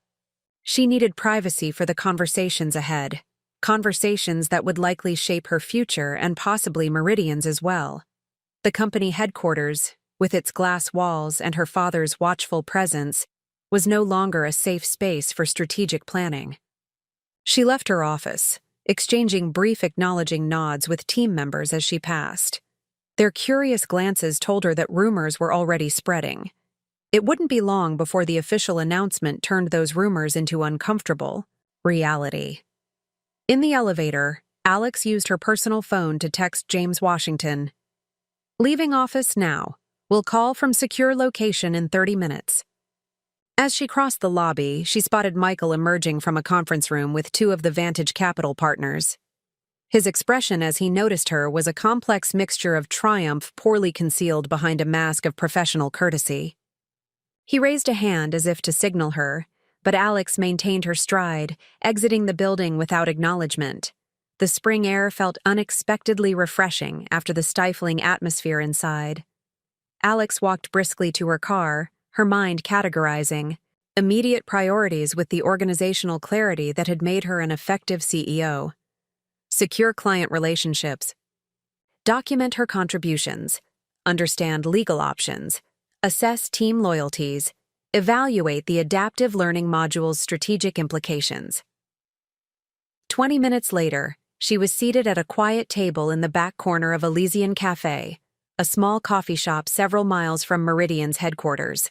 She needed privacy for the conversations ahead, conversations that would likely shape her future and possibly Meridian's as well. The company headquarters, with its glass walls and her father's watchful presence, was no longer a safe space for strategic planning. She left her office, exchanging brief acknowledging nods with team members as she passed. Their curious glances told her that rumors were already spreading. It wouldn't be long before the official announcement turned those rumors into uncomfortable reality. In the elevator, Alex used her personal phone to text James Washington. "Leaving office now. Will call from secure location in 30 minutes. As she crossed the lobby, she spotted Michael emerging from a conference room with two of the Vantage Capital partners. His expression as he noticed her was a complex mixture of triumph poorly concealed behind a mask of professional courtesy. He raised a hand as if to signal her, but Alex maintained her stride, exiting the building without acknowledgement. The spring air felt unexpectedly refreshing after the stifling atmosphere inside. Alex walked briskly to her car, her mind categorizing immediate priorities with the organizational clarity that had made her an effective CEO. Secure client relationships. Document her contributions. Understand legal options. Assess team loyalties. Evaluate the adaptive learning module's strategic implications. 20 minutes later, she was seated at a quiet table in the back corner of Elysian Cafe, a small coffee shop several miles from Meridian's headquarters.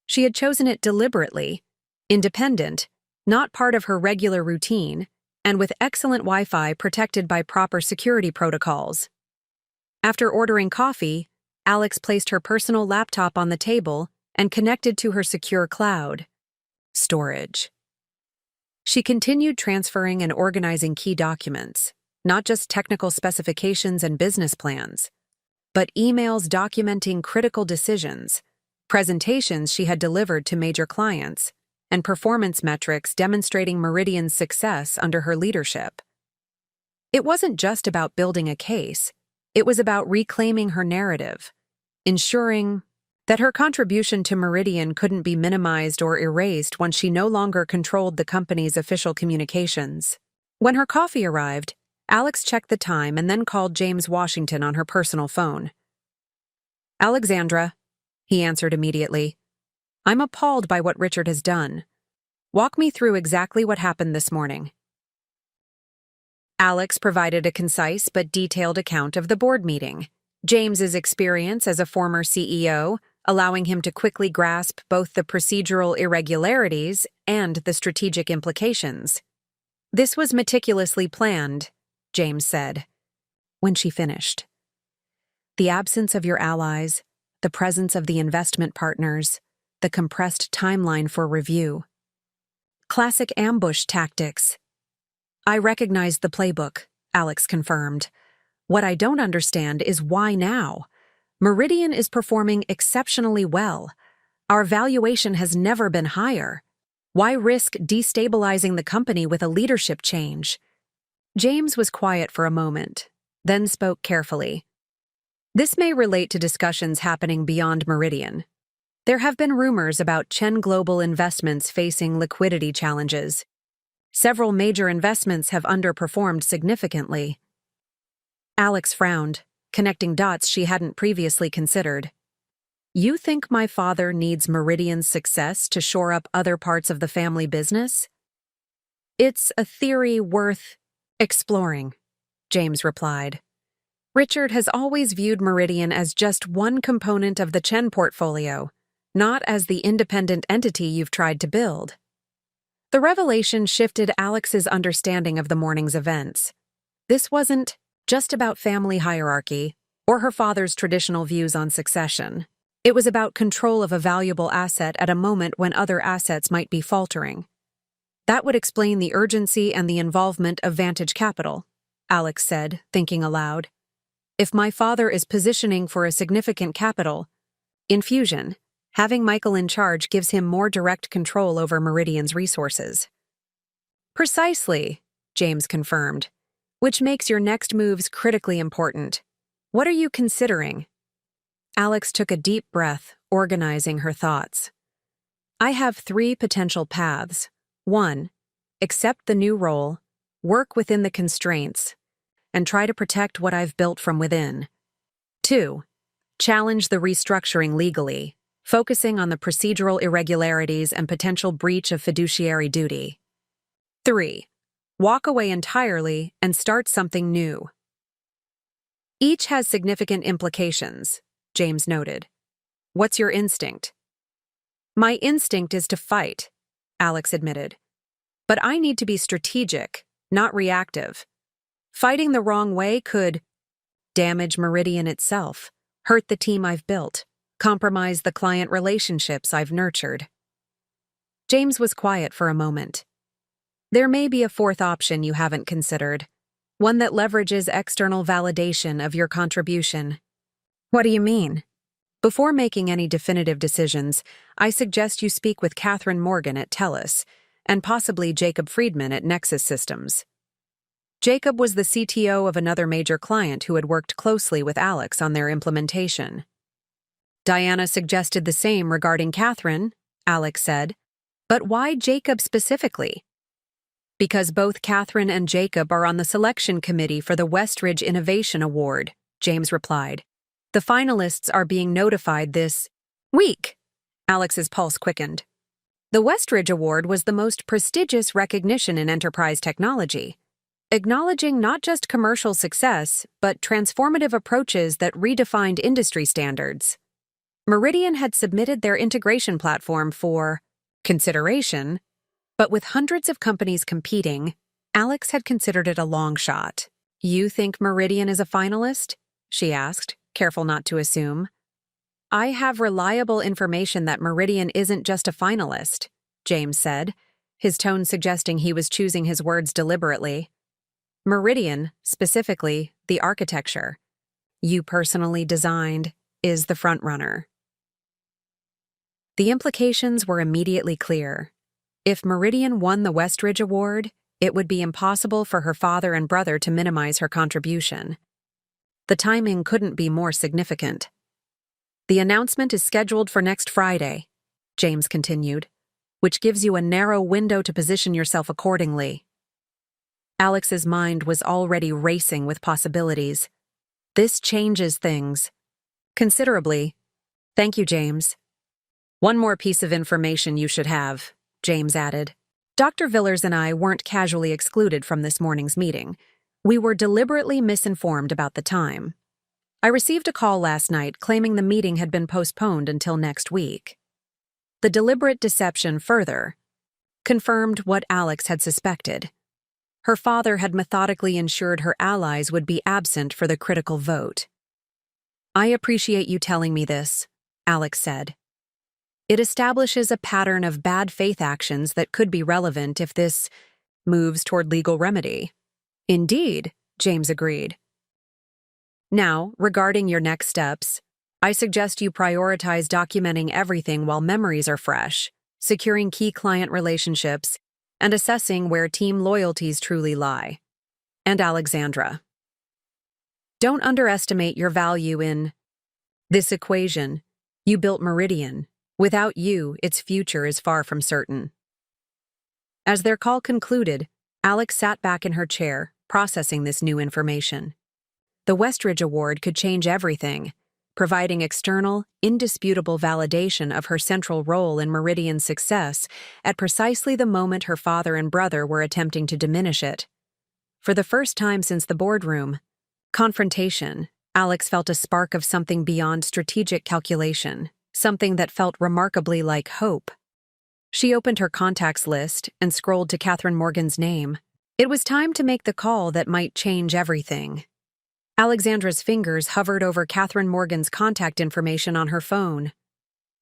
She had chosen it deliberately, independent, not part of her regular routine, and with excellent Wi-Fi protected by proper security protocols. After ordering coffee, Alex placed her personal laptop on the table and connected to her secure cloud storage. She continued transferring and organizing key documents, not just technical specifications and business plans, but emails documenting critical decisions, presentations she had delivered to major clients, and performance metrics demonstrating Meridian's success under her leadership. It wasn't just about building a case, it was about reclaiming her narrative, ensuring that her contribution to Meridian couldn't be minimized or erased once she no longer controlled the company's official communications. When her coffee arrived, Alex checked the time and then called James Washington on her personal phone. "Alexandra," he answered immediately. "I'm appalled by what Richard has done. Walk me through exactly what happened this morning." Alex provided a concise but detailed account of the board meeting, James's experience as a former CEO, allowing him to quickly grasp both the procedural irregularities and the strategic implications. "This was meticulously planned," James said, when she finished. "The absence of your allies, the presence of the investment partners, the compressed timeline for review. Classic ambush tactics." "I recognize the playbook," Alex confirmed. "What I don't understand is why now? Meridian is performing exceptionally well. Our valuation has never been higher. Why risk destabilizing the company with a leadership change? James was quiet for a moment, then spoke carefully. This may relate to discussions happening beyond Meridian. There have been rumors about Chen Global Investments facing liquidity challenges. Several major investments have underperformed significantly. Alex frowned, connecting dots she hadn't previously considered. You think my father needs Meridian's success to shore up other parts of the family business? It's a theory worth exploring, James replied. Richard has always viewed Meridian as just one component of the Chen portfolio, not as the independent entity you've tried to build. The revelation shifted Alex's understanding of the morning's events. This wasn't just about family hierarchy or her father's traditional views on succession. It was about control of a valuable asset at a moment when other assets might be faltering. That would explain the urgency and the involvement of Vantage Capital, Alex said, thinking aloud. If my father is positioning for a significant capital infusion, having Michael in charge gives him more direct control over Meridian's resources. Precisely, James confirmed, which makes your next moves critically important. What are you considering? Alex took a deep breath, organizing her thoughts. I have 3 potential paths. 1. Accept the new role, work within the constraints, and try to protect what I've built from within. 2. Challenge the restructuring legally, focusing on the procedural irregularities and potential breach of fiduciary duty. 3. Walk away entirely and start something new. Each has significant implications, James noted. What's your instinct? My instinct is to fight, Alex admitted. But I need to be strategic, not reactive. Fighting the wrong way could damage Meridian itself, hurt the team I've built, compromise the client relationships I've nurtured. James was quiet for a moment. There may be a 4th option you haven't considered, one that leverages external validation of your contribution. What do you mean? Before making any definitive decisions, I suggest you speak with Catherine Morgan at TELUS and possibly Jacob Friedman at Nexus Systems. Jacob was the CTO of another major client who had worked closely with Alex on their implementation. Diana suggested the same regarding Catherine, Alex said. But why Jacob specifically? Because both Catherine and Jacob are on the selection committee for the Westridge Innovation Award, James replied. The finalists are being notified this week. Alex's pulse quickened. The Westridge Award was the most prestigious recognition in enterprise technology, acknowledging not just commercial success, but transformative approaches that redefined industry standards. Meridian had submitted their integration platform for consideration, but with hundreds of companies competing, Alex had considered it a long shot. You think Meridian is a finalist? She asked, careful not to assume. I have reliable information that Meridian isn't just a finalist, James said, his tone suggesting he was choosing his words deliberately. Meridian, specifically the architecture you personally designed, is the frontrunner. The implications were immediately clear. If Meridian won the Westridge Award, it would be impossible for her father and brother to minimize her contribution. The timing couldn't be more significant. The announcement is scheduled for next Friday, James continued, which gives you a narrow window to position yourself accordingly. Alex's mind was already racing with possibilities. This changes things considerably. Thank you, James. One more piece of information you should have, James added. Dr. Villers and I weren't casually excluded from this morning's meeting. We were deliberately misinformed about the time. I received a call last night claiming the meeting had been postponed until next week. The deliberate deception further confirmed what Alex had suspected. Her father had methodically ensured her allies would be absent for the critical vote. I appreciate you telling me this, Alex said. It establishes a pattern of bad faith actions that could be relevant if this moves toward legal remedy. Indeed, James agreed. Now, regarding your next steps, I suggest you prioritize documenting everything while memories are fresh, securing key client relationships, and assessing where team loyalties truly lie. And Alexandra. Don't underestimate your value in this equation. You built Meridian. Without you, its future is far from certain. As their call concluded, Alex sat back in her chair, processing this new information. The Westridge Award could change everything, providing external, indisputable validation of her central role in Meridian's success at precisely the moment her father and brother were attempting to diminish it. For the first time since the boardroom confrontation, Alex felt a spark of something beyond strategic calculation, something that felt remarkably like hope. She opened her contacts list and scrolled to Catherine Morgan's name. It was time to make the call that might change everything. Alexandra's fingers hovered over Catherine Morgan's contact information on her phone.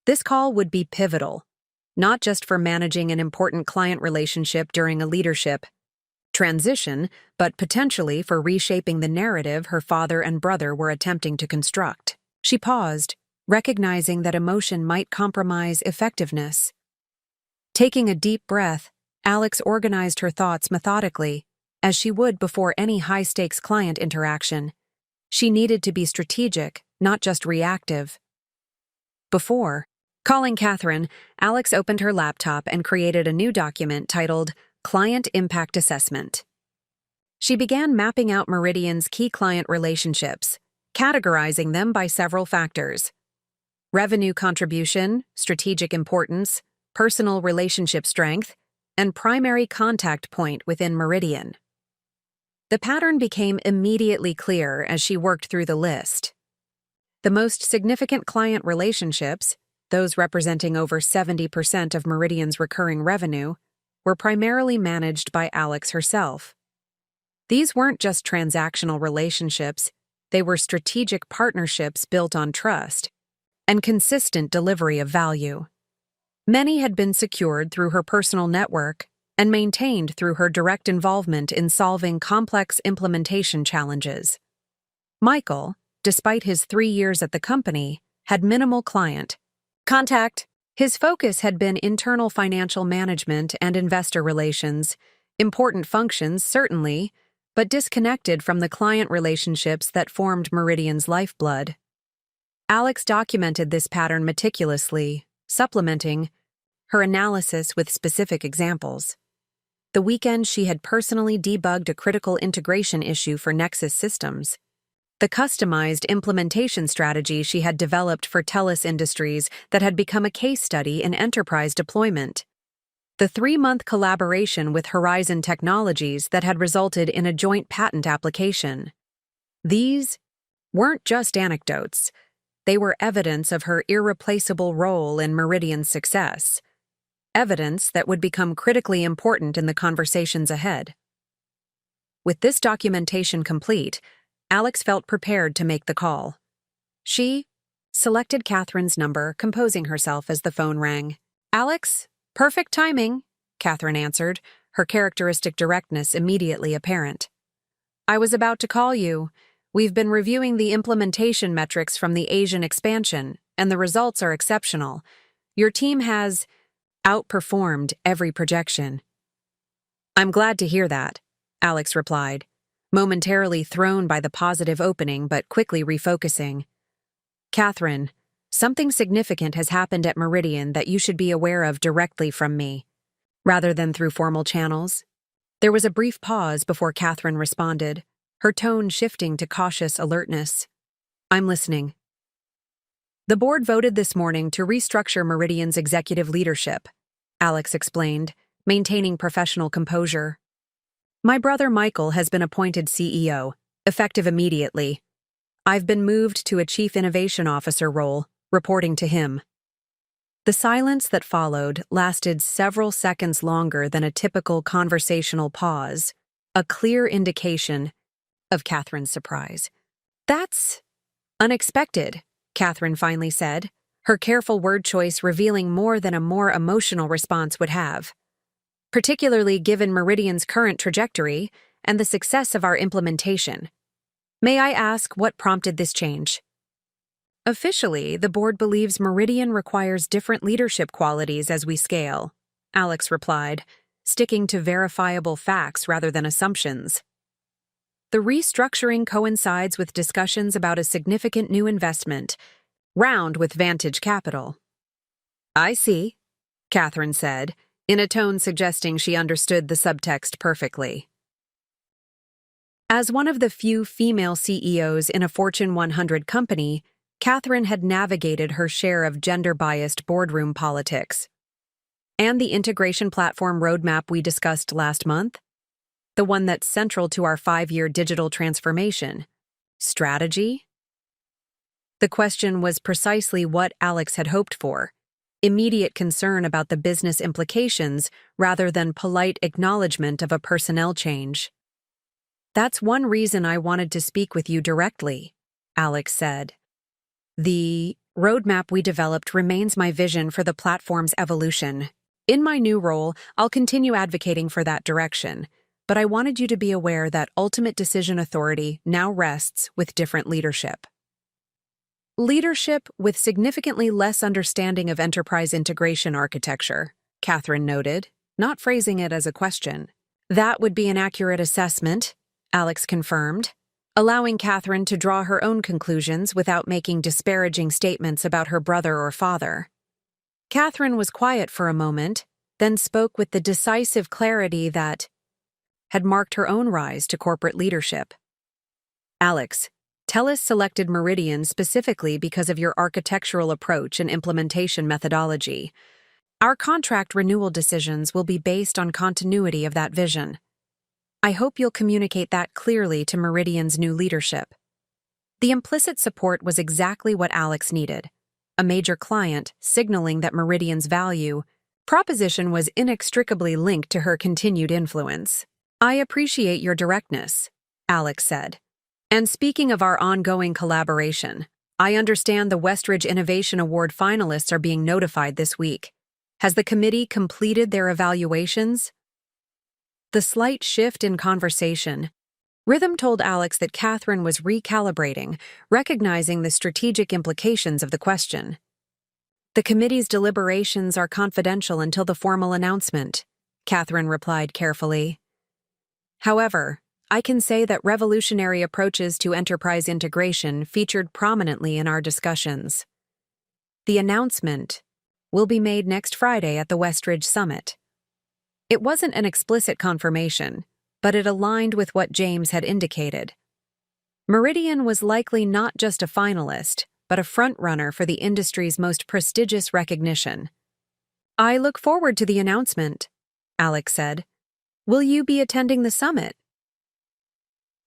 This call would be pivotal, not just for managing an important client relationship during a leadership transition, but potentially for reshaping the narrative her father and brother were attempting to construct. She paused, recognizing that emotion might compromise effectiveness. Taking a deep breath, Alex organized her thoughts methodically, as she would before any high-stakes client interaction. She needed to be strategic, not just reactive. Before calling Catherine, Alex opened her laptop and created a new document titled Client Impact Assessment. She began mapping out Meridian's key client relationships, categorizing them by several factors: revenue contribution, strategic importance, personal relationship strength, and primary contact point within Meridian. The pattern became immediately clear as she worked through the list. The most significant client relationships, those representing over 70% of Meridian's recurring revenue, were primarily managed by Alex herself. These weren't just transactional relationships, they were strategic partnerships built on trust and consistent delivery of value. Many had been secured through her personal network and maintained through her direct involvement in solving complex implementation challenges. Michael, despite his 3 years at the company, had minimal client contact. His focus had been internal financial management and investor relations, important functions certainly, but disconnected from the client relationships that formed Meridian's lifeblood. Alex documented this pattern meticulously, supplementing her analysis with specific examples. The weekend she had personally debugged a critical integration issue for Nexus Systems. The customized implementation strategy she had developed for TELUS Industries that had become a case study in enterprise deployment. The 3-month collaboration with Horizon Technologies that had resulted in a joint patent application. These weren't just anecdotes. They were evidence of her irreplaceable role in Meridian's success. Evidence that would become critically important in the conversations ahead. With this documentation complete, Alex felt prepared to make the call. She selected Catherine's number, composing herself as the phone rang. "Alex, perfect timing," Catherine answered, her characteristic directness immediately apparent. "I was about to call you. We've been reviewing the implementation metrics from the Asian expansion, and the results are exceptional. Your team has outperformed every projection." "I'm glad to hear that," Alex replied, momentarily thrown by the positive opening but quickly refocusing. "Catherine, something significant has happened at Meridian that you should be aware of directly from me, rather than through formal channels." There was a brief pause before Catherine responded, her tone shifting to cautious alertness. "I'm listening." "The board voted this morning to restructure Meridian's executive leadership," Alex explained, maintaining professional composure. "My brother Michael has been appointed CEO, effective immediately. I've been moved to a Chief Innovation Officer role, reporting to him." The silence that followed lasted several seconds longer than a typical conversational pause, a clear indication of Catherine's surprise. "That's unexpected," Catherine finally said, her careful word choice revealing more than a more emotional response would have. "Particularly given Meridian's current trajectory and the success of our implementation. May I ask what prompted this change?" Officially, the board believes Meridian requires different leadership qualities as we scale, Alex replied, sticking to verifiable facts rather than assumptions. The restructuring coincides with discussions about a significant new investment round with Vantage Capital. I see, Catherine said, in a tone suggesting she understood the subtext perfectly. As one of the few female CEOs in a Fortune 100 company, Catherine had navigated her share of gender-biased boardroom politics. And the integration platform roadmap we discussed last month? The one that's central to our 5-year digital transformation. Strategy? The question was precisely what Alex had hoped for. Immediate concern about the business implications rather than polite acknowledgement of a personnel change. That's one reason I wanted to speak with you directly, Alex said. The roadmap we developed remains my vision for the platform's evolution. In my new role, I'll continue advocating for that direction, but I wanted you to be aware that ultimate decision authority now rests with different leadership. Leadership with significantly less understanding of enterprise integration architecture, Catherine noted, not phrasing it as a question. That would be an accurate assessment, Alex confirmed, allowing Catherine to draw her own conclusions without making disparaging statements about her brother or father. Catherine was quiet for a moment, then spoke with the decisive clarity that had marked her own rise to corporate leadership. Alex, TELUS selected Meridian specifically because of your architectural approach and implementation methodology. Our contract renewal decisions will be based on continuity of that vision. I hope you'll communicate that clearly to Meridian's new leadership. The implicit support was exactly what Alex needed. A major client signaling that Meridian's value proposition was inextricably linked to her continued influence. I appreciate your directness, Alex said. And speaking of our ongoing collaboration, I understand the Westridge Innovation Award finalists are being notified this week. Has the committee completed their evaluations? The slight shift in conversation. Rhythm told Alex that Catherine was recalibrating, recognizing the strategic implications of the question. The committee's deliberations are confidential until the formal announcement, Catherine replied carefully. However, I can say that revolutionary approaches to enterprise integration featured prominently in our discussions. The announcement will be made next Friday at the Westridge Summit. It wasn't an explicit confirmation, but it aligned with what James had indicated. Meridian was likely not just a finalist, but a frontrunner for the industry's most prestigious recognition. I look forward to the announcement, Alex said. Will you be attending the summit?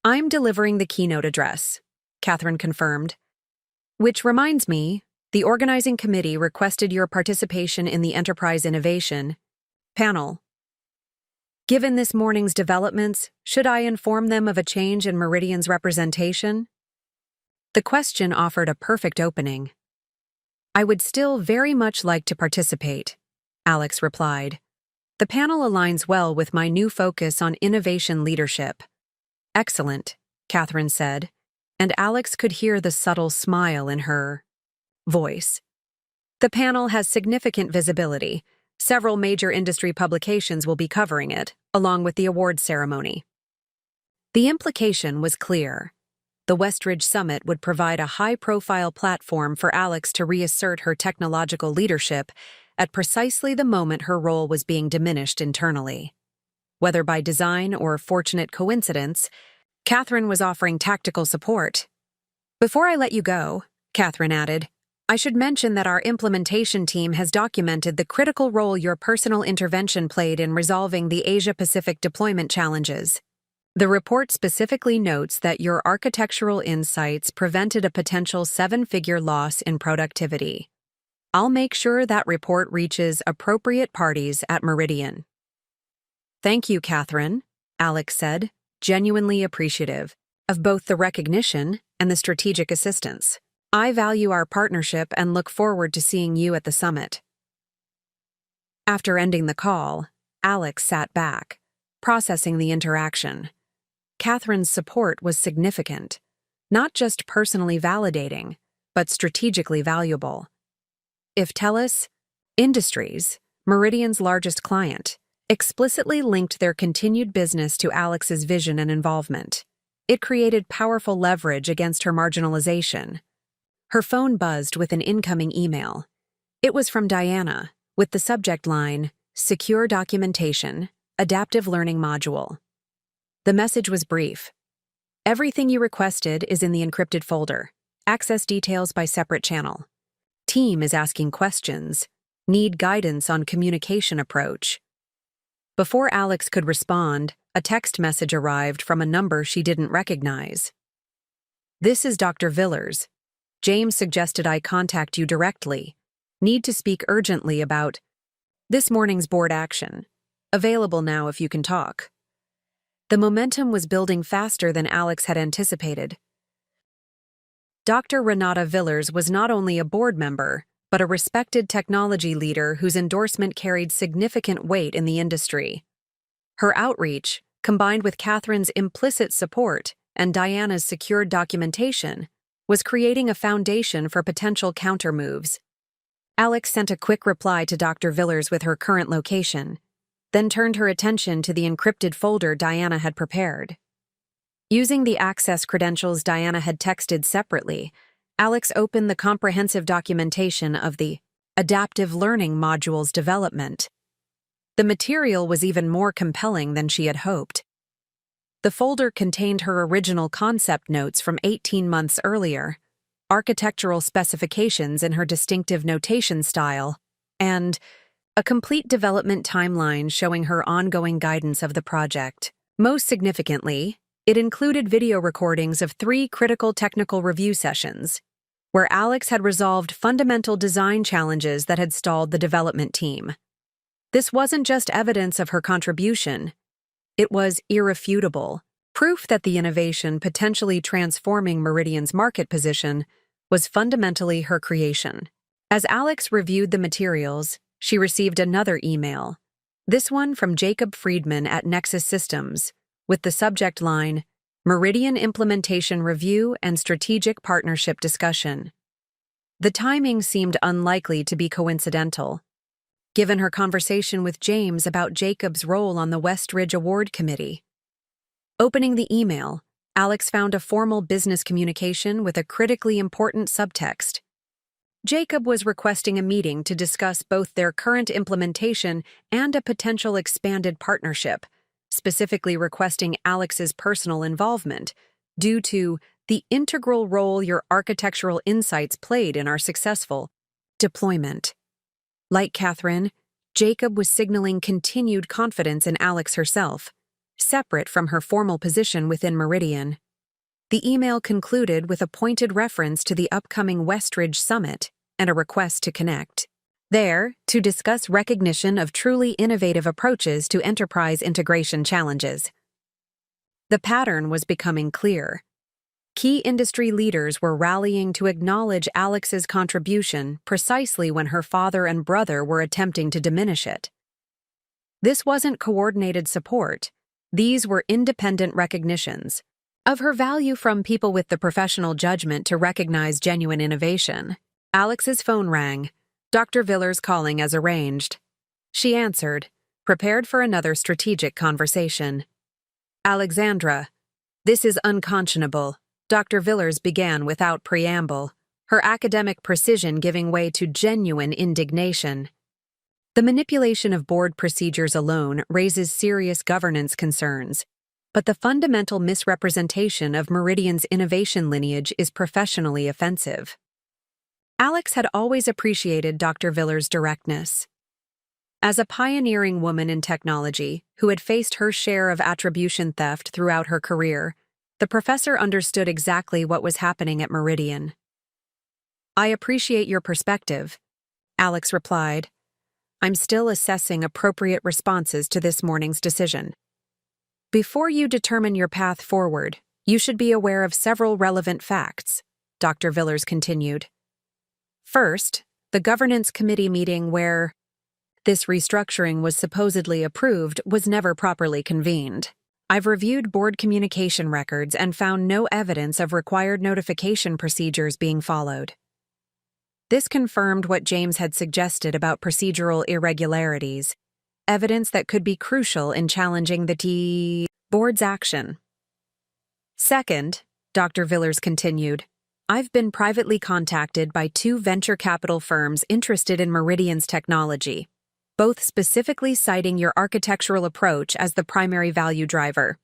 I'm delivering the keynote address, Catherine confirmed. Which reminds me, the organizing committee requested your participation in the Enterprise Innovation panel. Given this morning's developments, should I inform them of a change in Meridian's representation? The question offered a perfect opening. I would still very much like to participate, Alex replied. The panel aligns well with my new focus on innovation leadership. Excellent, Catherine said, and Alex could hear the subtle smile in her voice. The panel has significant visibility. Several major industry publications will be covering it, along with the awards ceremony. The implication was clear. The Westridge Summit would provide a high-profile platform for Alex to reassert her technological leadership at precisely the moment her role was being diminished internally. Whether by design or fortunate coincidence, Catherine was offering tactical support. Before I let you go, Catherine added, I should mention that our implementation team has documented the critical role your personal intervention played in resolving the Asia-Pacific deployment challenges. The report specifically notes that your architectural insights prevented a potential 7-figure loss in productivity. I'll make sure that report reaches appropriate parties at Meridian. Thank you, Catherine, Alex said, genuinely appreciative of both the recognition and the strategic assistance. I value our partnership and look forward to seeing you at the summit. After ending the call, Alex sat back, processing the interaction. Catherine's support was significant, not just personally validating, but strategically valuable. If TELUS Industries, Meridian's largest client, explicitly linked their continued business to Alex's vision and involvement, it created powerful leverage against her marginalization. Her phone buzzed with an incoming email. It was from Diana, with the subject line, Secure Documentation, Adaptive Learning Module. The message was brief. Everything you requested is in the encrypted folder. Access details by separate channel. Team is asking questions. Need guidance on communication approach. Before Alex could respond, a text message arrived from a number she didn't recognize. This is Dr. Villers. James suggested I contact you directly. Need to speak urgently about this morning's board action. Available now if you can talk. The momentum was building faster than Alex had anticipated. Dr. Renata Villers was not only a board member, but a respected technology leader whose endorsement carried significant weight in the industry. Her outreach, combined with Catherine's implicit support and Diana's secured documentation, was creating a foundation for potential countermoves. Alex sent a quick reply to Dr. Villers with her current location, then turned her attention to the encrypted folder Diana had prepared. Using the access credentials Diana had texted separately, Alex opened the comprehensive documentation of the adaptive learning module's development. The material was even more compelling than she had hoped. The folder contained her original concept notes from 18 months earlier, architectural specifications in her distinctive notation style, and a complete development timeline showing her ongoing guidance of the project. Most significantly, it included video recordings of 3 critical technical review sessions, where Alex had resolved fundamental design challenges that had stalled the development team. This wasn't just evidence of her contribution, it was irrefutable, proof that the innovation potentially transforming Meridian's market position was fundamentally her creation. As Alex reviewed the materials, she received another email, this one from Jacob Friedman at Nexus Systems, with the subject line, Meridian Implementation Review and Strategic Partnership Discussion. The timing seemed unlikely to be coincidental, given her conversation with James about Jacob's role on the Westridge Award Committee. Opening the email, Alex found a formal business communication with a critically important subtext. Jacob was requesting a meeting to discuss both their current implementation and a potential expanded partnership, specifically requesting Alex's personal involvement, due to the integral role your architectural insights played in our successful deployment. Like Catherine, Jacob was signaling continued confidence in Alex herself, separate from her formal position within Meridian. The email concluded with a pointed reference to the upcoming Westridge Summit and a request to connect there to discuss recognition of truly innovative approaches to enterprise integration challenges. The pattern was becoming clear. Key industry leaders were rallying to acknowledge Alex's contribution precisely when her father and brother were attempting to diminish it. This wasn't coordinated support. These were independent recognitions of her value from people with the professional judgment to recognize genuine innovation. Alex's phone rang, Dr. Villers calling as arranged. She answered, prepared for another strategic conversation. Alexandra, this is unconscionable, Dr. Villers began without preamble, her academic precision giving way to genuine indignation. The manipulation of board procedures alone raises serious governance concerns, but the fundamental misrepresentation of Meridian's innovation lineage is professionally offensive. Alex had always appreciated Dr. Villers' directness. As a pioneering woman in technology who had faced her share of attribution theft throughout her career, the professor understood exactly what was happening at Meridian. I appreciate your perspective, Alex replied. I'm still assessing appropriate responses to this morning's decision. Before you determine your path forward, you should be aware of several relevant facts, Dr. Villers continued. First, the governance committee meeting where this restructuring was supposedly approved was never properly convened. I've reviewed board communication records and found no evidence of required notification procedures being followed. This confirmed what James had suggested about procedural irregularities, evidence that could be crucial in challenging the board's action. Second, Dr. Villers continued, I've been privately contacted by 2 venture capital firms interested in Meridian's technology, both specifically citing your architectural approach as the primary value driver.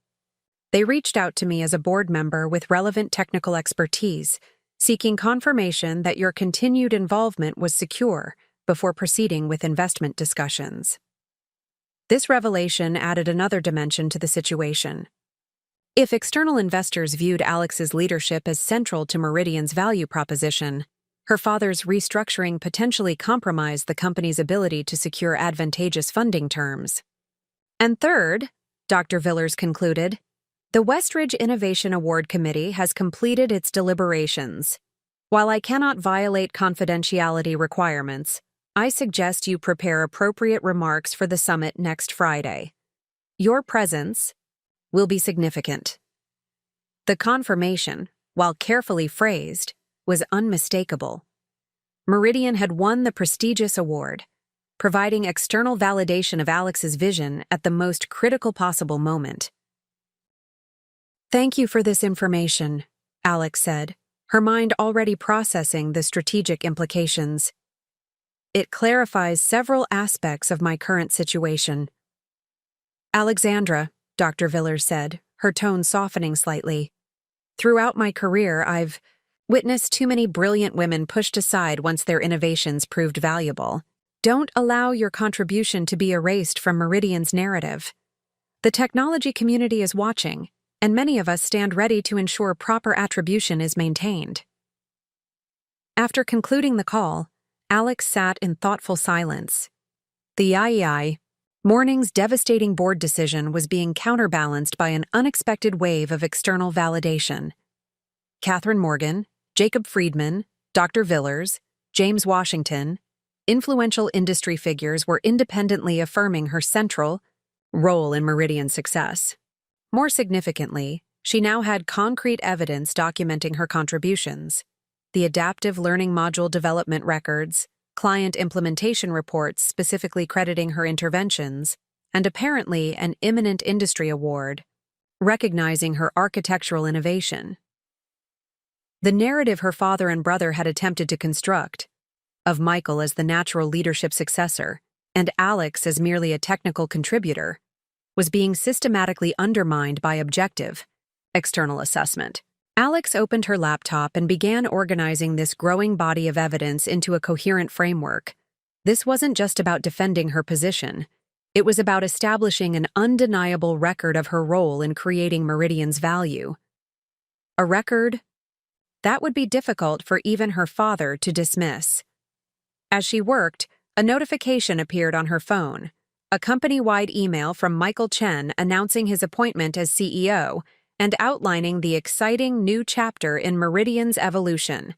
They reached out to me as a board member with relevant technical expertise, seeking confirmation that your continued involvement was secure before proceeding with investment discussions. This revelation added another dimension to the situation. If external investors viewed Alex's leadership as central to Meridian's value proposition, her father's restructuring potentially compromised the company's ability to secure advantageous funding terms. And third, Dr. Villers concluded, the Westridge Innovation Award Committee has completed its deliberations. While I cannot violate confidentiality requirements, I suggest you prepare appropriate remarks for the summit next Friday. Your presence will be significant. The confirmation, while carefully phrased, was unmistakable. Meridian had won the prestigious award, providing external validation of Alex's vision at the most critical possible moment. Thank you for this information, Alex said, her mind already processing the strategic implications. It clarifies several aspects of my current situation. Alexandra, Dr. Villers said, her tone softening slightly. Throughout my career, I've witnessed too many brilliant women pushed aside once their innovations proved valuable. Don't allow your contribution to be erased from Meridian's narrative. The technology community is watching, and many of us stand ready to ensure proper attribution is maintained. After concluding the call, Alex sat in thoughtful silence. The IEI morning's devastating board decision was being counterbalanced by an unexpected wave of external validation. Catherine Morgan, Jacob Friedman, Dr. Villers, James Washington, influential industry figures were independently affirming her central role in Meridian's success. More significantly, she now had concrete evidence documenting her contributions. The adaptive learning module development records, client implementation reports specifically crediting her interventions, and apparently an imminent industry award, recognizing her architectural innovation. The narrative her father and brother had attempted to construct, of Michael as the natural leadership successor and Alex as merely a technical contributor, was being systematically undermined by objective, external assessment. Alex opened her laptop and began organizing this growing body of evidence into a coherent framework. This wasn't just about defending her position. It was about establishing an undeniable record of her role in creating Meridian's value. A record that would be difficult for even her father to dismiss. As she worked, a notification appeared on her phone, a company-wide email from Michael Chen announcing his appointment as CEO and outlining the exciting new chapter in Meridian's evolution.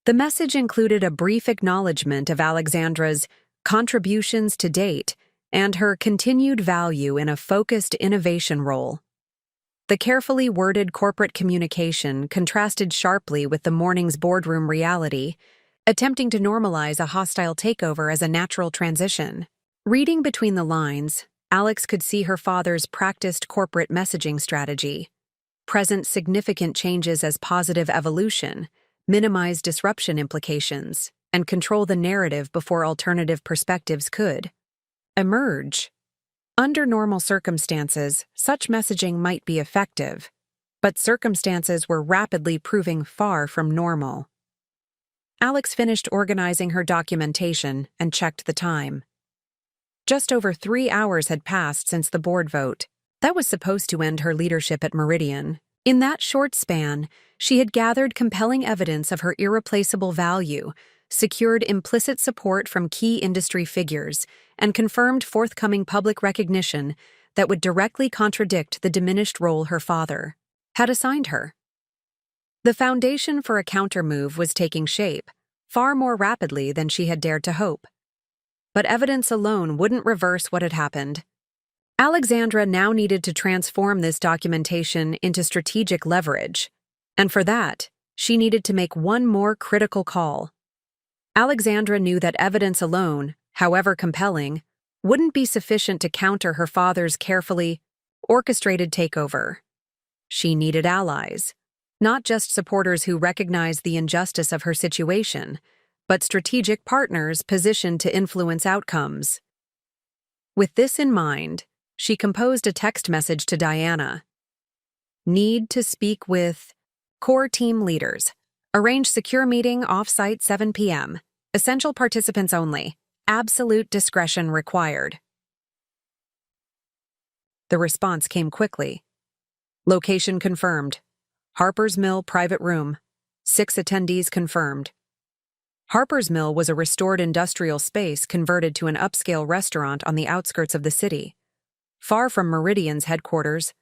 The message included a brief acknowledgement of Alexandra's contributions to date and her continued value in a focused innovation role. The carefully worded corporate communication contrasted sharply with the morning's boardroom reality, attempting to normalize a hostile takeover as a natural transition. Reading between the lines, Alex could see her father's practiced corporate messaging strategy: present significant changes as positive evolution, minimize disruption implications, and control the narrative before alternative perspectives could emerge. Under normal circumstances, such messaging might be effective, but circumstances were rapidly proving far from normal. Alex finished organizing her documentation and checked the time. Just over 3 hours had passed since the board vote. That was supposed to end her leadership at Meridian. In that short span, she had gathered compelling evidence of her irreplaceable value, secured implicit support from key industry figures, and confirmed forthcoming public recognition that would directly contradict the diminished role her father had assigned her. The foundation for a countermove was taking shape, far more rapidly than she had dared to hope. But evidence alone wouldn't reverse what had happened. Alexandra now needed to transform this documentation into strategic leverage, and for that, she needed to make one more critical call. Alexandra knew that evidence alone, however compelling, wouldn't be sufficient to counter her father's carefully orchestrated takeover. She needed allies, not just supporters who recognized the injustice of her situation, but strategic partners positioned to influence outcomes. With this in mind, she composed a text message to Diana. Need to speak with core team leaders. Arrange secure meeting off-site 7 p.m. Essential participants only. Absolute discretion required. The response came quickly. Location confirmed. Harper's Mill private room. 6 attendees confirmed. Harper's Mill was a restored industrial space converted to an upscale restaurant on the outskirts of the city, far from Meridian's headquarters,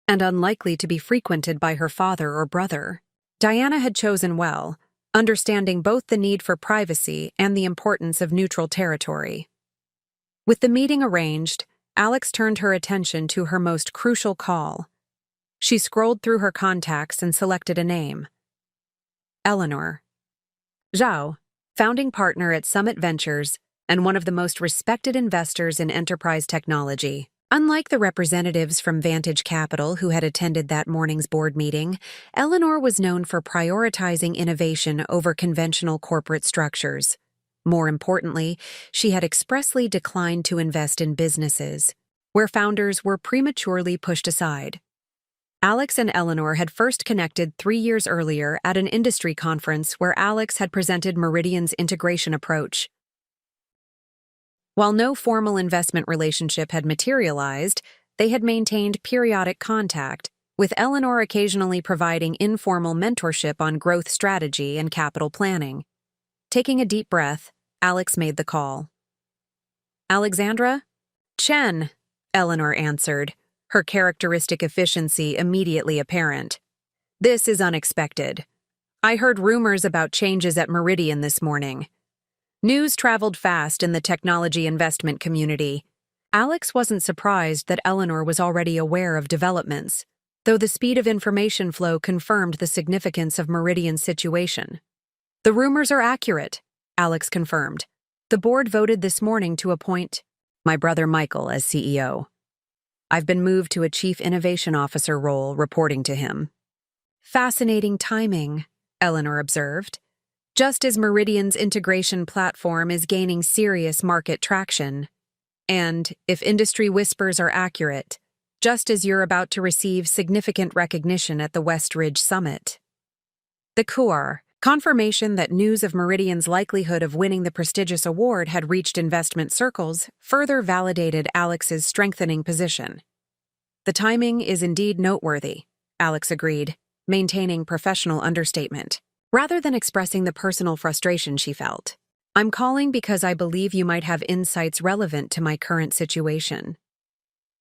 and unlikely to be frequented by her father or brother. Diana had chosen well, understanding both the need for privacy and the importance of neutral territory. With the meeting arranged, Alex turned her attention to her most crucial call. She scrolled through her contacts and selected a name. Eleanor Zhao, founding partner at Summit Ventures and one of the most respected investors in enterprise technology. Unlike the representatives from Vantage Capital who had attended that morning's board meeting, Eleanor was known for prioritizing innovation over conventional corporate structures. More importantly, she had expressly declined to invest in businesses where founders were prematurely pushed aside. Alex and Eleanor had first connected 3 years earlier at an industry conference where Alex had presented Meridian's integration approach. While no formal investment relationship had materialized, they had maintained periodic contact, with Eleanor occasionally providing informal mentorship on growth strategy and capital planning. Taking a deep breath, Alex made the call. Alexandra? Chen, Eleanor answered, her characteristic efficiency immediately apparent. This is unexpected. I heard rumors about changes at Meridian this morning. News traveled fast in the technology investment community. Alex wasn't surprised that Eleanor was already aware of developments, though the speed of information flow confirmed the significance of Meridian's situation. The rumors are accurate, Alex confirmed. The board voted this morning to appoint my brother Michael as CEO. I've been moved to a Chief Innovation Officer role, reporting to him. Fascinating timing, Eleanor observed. Just as Meridian's integration platform is gaining serious market traction. And, if industry whispers are accurate, just as you're about to receive significant recognition at the West Ridge Summit. The CUR, confirmation that news of Meridian's likelihood of winning the prestigious award had reached investment circles, further validated Alex's strengthening position. The timing is indeed noteworthy, Alex agreed, maintaining professional understatement. Rather than expressing the personal frustration she felt, I'm calling because I believe you might have insights relevant to my current situation.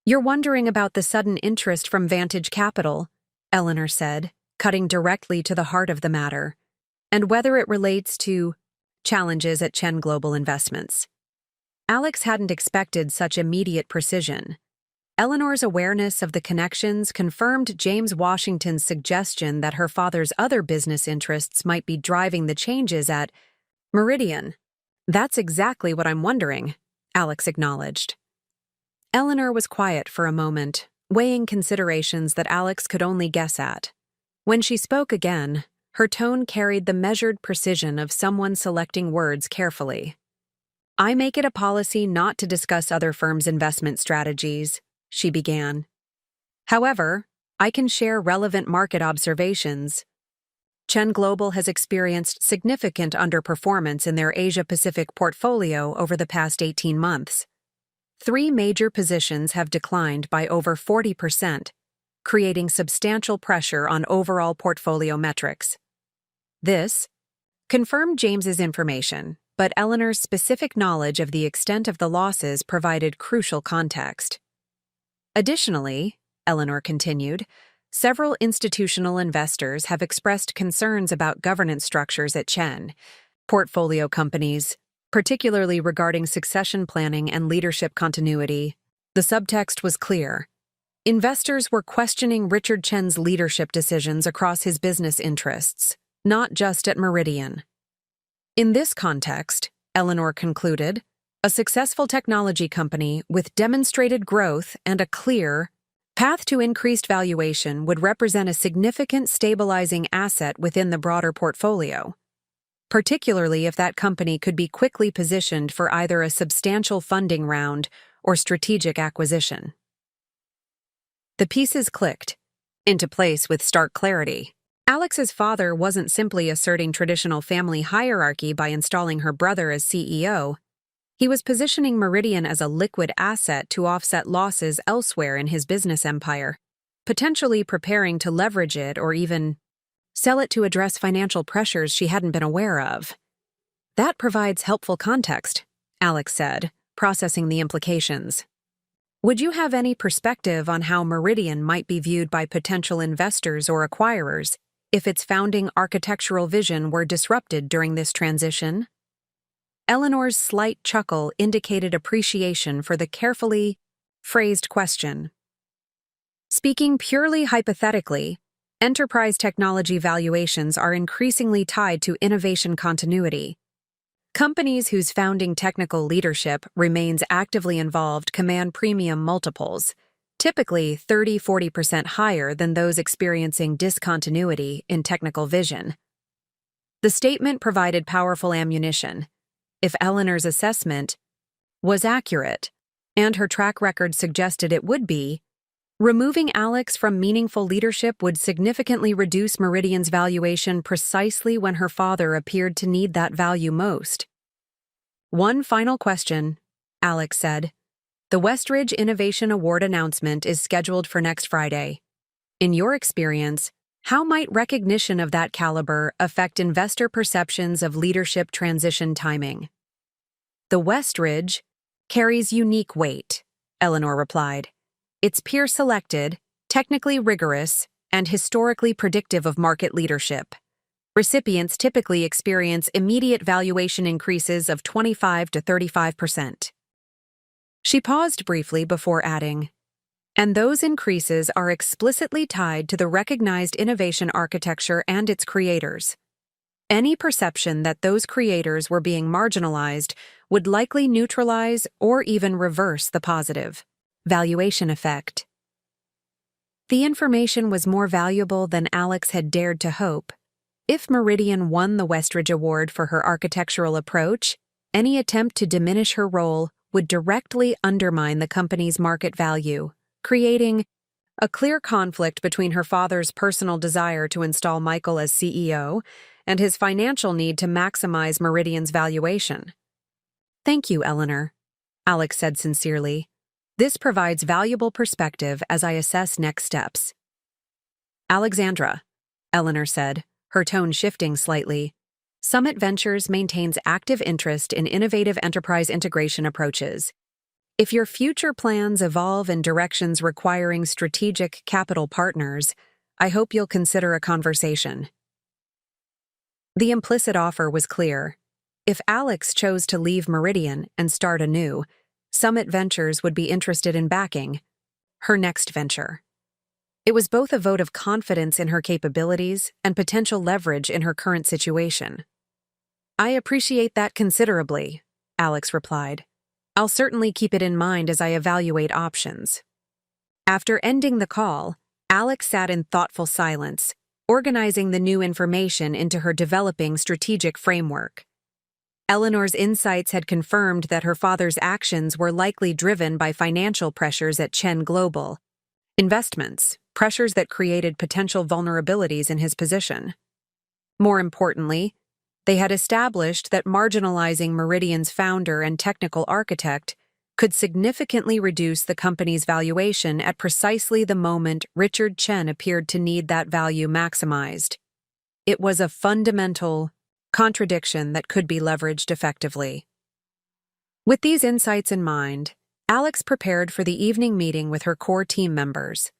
You're wondering about the sudden interest from Vantage Capital, Eleanor said, cutting directly to the heart of the matter, and whether it relates to challenges at Chen Global Investments. Alex hadn't expected such immediate precision. Eleanor's awareness of the connections confirmed James Washington's suggestion that her father's other business interests might be driving the changes at Meridian. That's exactly what I'm wondering, Alex acknowledged. Eleanor was quiet for a moment, weighing considerations that Alex could only guess at. When she spoke again, her tone carried the measured precision of someone selecting words carefully. I make it a policy not to discuss other firms' investment strategies, she began. However, I can share relevant market observations. Chen Global has experienced significant underperformance in their Asia-Pacific portfolio over the past 18 months. 3 major positions have declined by over 40%, creating substantial pressure on overall portfolio metrics. This confirmed James's information, but Eleanor's specific knowledge of the extent of the losses provided crucial context. Additionally, Eleanor continued, several institutional investors have expressed concerns about governance structures at Chen, portfolio companies, particularly regarding succession planning and leadership continuity. The subtext was clear. Investors were questioning Richard Chen's leadership decisions across his business interests, not just at Meridian. In this context, Eleanor concluded, a successful technology company with demonstrated growth and a clear path to increased valuation would represent a significant stabilizing asset within the broader portfolio, particularly if that company could be quickly positioned for either a substantial funding round or strategic acquisition. The pieces clicked into place with stark clarity. Alex's father wasn't simply asserting traditional family hierarchy by installing her brother as CEO. He was positioning Meridian as a liquid asset to offset losses elsewhere in his business empire, potentially preparing to leverage it or even sell it to address financial pressures she hadn't been aware of. That provides helpful context, Alex said, processing the implications. Would you have any perspective on how Meridian might be viewed by potential investors or acquirers if its founding architectural vision were disrupted during this transition? Eleanor's slight chuckle indicated appreciation for the carefully phrased question. Speaking purely hypothetically, enterprise technology valuations are increasingly tied to innovation continuity. Companies whose founding technical leadership remains actively involved command premium multiples, typically 30–40% higher than those experiencing discontinuity in technical vision. The statement provided powerful ammunition. If Eleanor's assessment was accurate, and her track record suggested it would be, removing Alex from meaningful leadership would significantly reduce Meridian's valuation precisely when her father appeared to need that value most. One final question, Alex said. The Westridge Innovation Award announcement is scheduled for next Friday. In your experience, how might recognition of that caliber affect investor perceptions of leadership transition timing? The Westridge carries unique weight, Eleanor replied. It's peer-selected, technically rigorous, and historically predictive of market leadership. Recipients typically experience immediate valuation increases of 25 to 35%. She paused briefly before adding, and those increases are explicitly tied to the recognized innovation architecture and its creators. Any perception that those creators were being marginalized would likely neutralize or even reverse the positive valuation effect. The information was more valuable than Alex had dared to hope. If Meridian won the Westridge Award for her architectural approach, any attempt to diminish her role would directly undermine the company's market value, creating a clear conflict between her father's personal desire to install Michael as CEO and his financial need to maximize Meridian's valuation. Thank you, Eleanor, Alex said sincerely. This provides valuable perspective as I assess next steps. Alexandra, Eleanor said, her tone shifting slightly. Summit Ventures maintains active interest in innovative enterprise integration approaches. If your future plans evolve in directions requiring strategic capital partners, I hope you'll consider a conversation. The implicit offer was clear. If Alex chose to leave Meridian and start anew, Summit Ventures would be interested in backing her next venture. It was both a vote of confidence in her capabilities and potential leverage in her current situation. I appreciate that considerably, Alex replied. I'll certainly keep it in mind as I evaluate options. After ending the call, Alex sat in thoughtful silence, organizing the new information into her developing strategic framework. Eleanor's insights had confirmed that her father's actions were likely driven by financial pressures at Chen Global Investments, pressures that created potential vulnerabilities in his position. More importantly, they had established that marginalizing Meridian's founder and technical architect could significantly reduce the company's valuation at precisely the moment Richard Chen appeared to need that value maximized. It was a fundamental contradiction that could be leveraged effectively. With these insights in mind, Alex prepared for the evening meeting with her core team members.